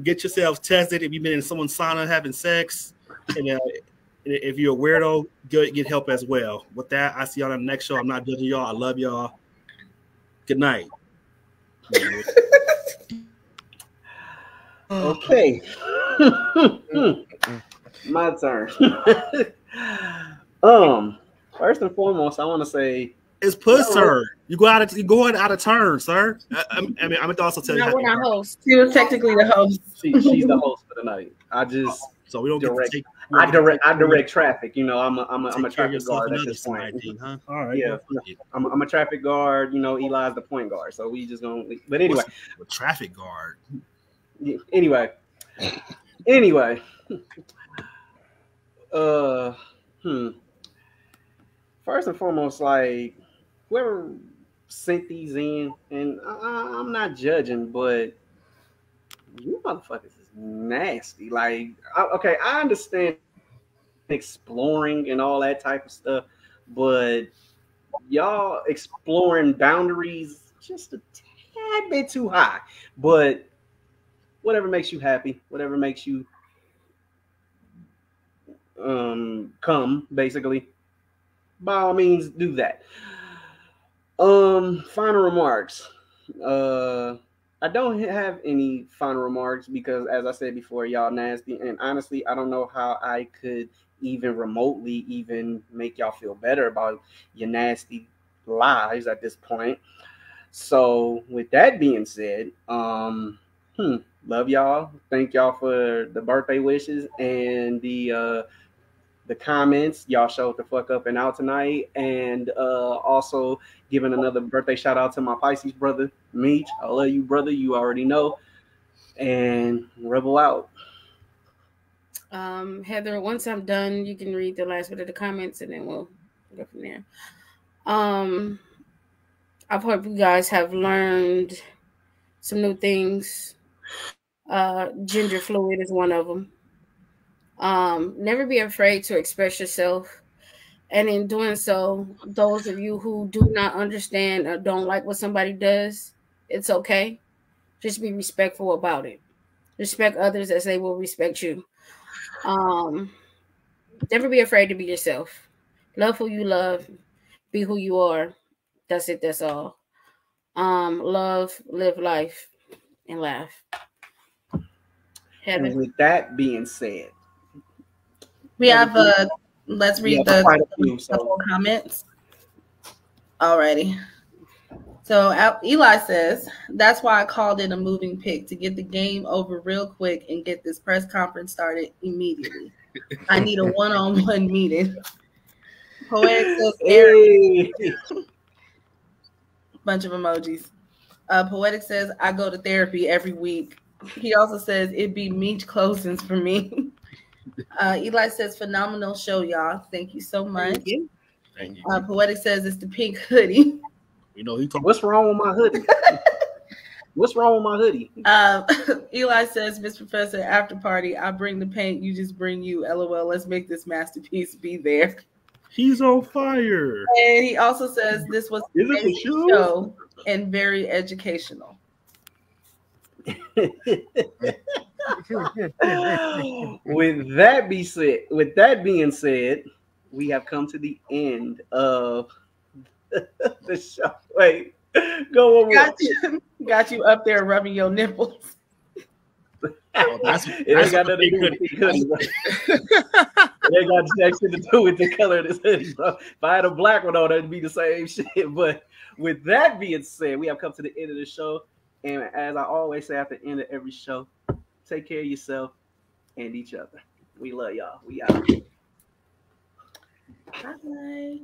get yourselves tested if you've been in someone's sauna having sex, and if you're a weirdo, get help as well. With that, I see y'all on the next show. I'm not judging y'all. I love y'all. Good night. Okay. My turn. First and foremost, I want to say it's puss, sir. You going out of turn, sir. I mean, I'm gonna also tell you. We're not host. She was technically the host. She's the host for the night. So we don't direct. get to take. I direct traffic. I'm a traffic guard at this point. Huh? All right. Yeah, I'm a traffic guard. Eli's the point guard. So we just gonna. But anyway, a traffic guard. Yeah, anyway. first and foremost, like whoever sent these in, and I'm not judging, but you motherfuckers is nasty. Like, okay, I understand exploring and all that type of stuff, but y'all exploring boundaries just a tad bit too high. But whatever makes you happy, whatever makes you come, basically, by all means, do that. Final remarks. I don't have any final remarks because, as I said before, y'all nasty, and honestly, I don't know how I could even remotely even make y'all feel better about your nasty lives at this point. So, with that being said, love y'all. Thank y'all for the birthday wishes and the comments. Y'all showed the fuck up and out tonight. And also giving another birthday shout out to my Pisces brother, Meech. I love you, brother. You already know. And Rebel out. Heather, once I'm done, you can read the last bit of the comments and then we'll go from there. I hope you guys have learned some new things. Gender fluid is one of them. Never be afraid to express yourself. And in doing so, those of you who do not understand or don't like what somebody does, it's okay. Just be respectful about it. Respect others as they will respect you. Never be afraid to be yourself. Love who you love. Be who you are. That's it. That's all. Love, live life, and laugh. And with that being said, we have let's read the couple comments. Alrighty. So Eli says, that's why I called it a moving pick, to get the game over real quick and get this press conference started immediately. I need a one-on-one meeting. Poetic says, hey. Bunch of emojis. Poetic says, I go to therapy every week. He also says, it'd be meat closings for me. Eli says, phenomenal show, y'all. Thank you so much. Thank you. Poetic says, it's the pink hoodie. You know, what's wrong with my hoodie? What's wrong with my hoodie? Eli says, Miss Professor, after party, I bring the paint, you just bring you. LOL, let's make this masterpiece be there. He's on fire. And he also says, this was a show and very educational. With that being said, we have come to the end of the show. Wait, go over. Got you up there rubbing your nipples. That's it got nothing to do with the hoodie. It got nothing to do with the color of this hoodie, bro. If I had a black one on, it'd be the same shit. But with that being said, we have come to the end of the show. And as I always say at the end of every show, take care of yourself and each other. We love y'all. We out. Bye.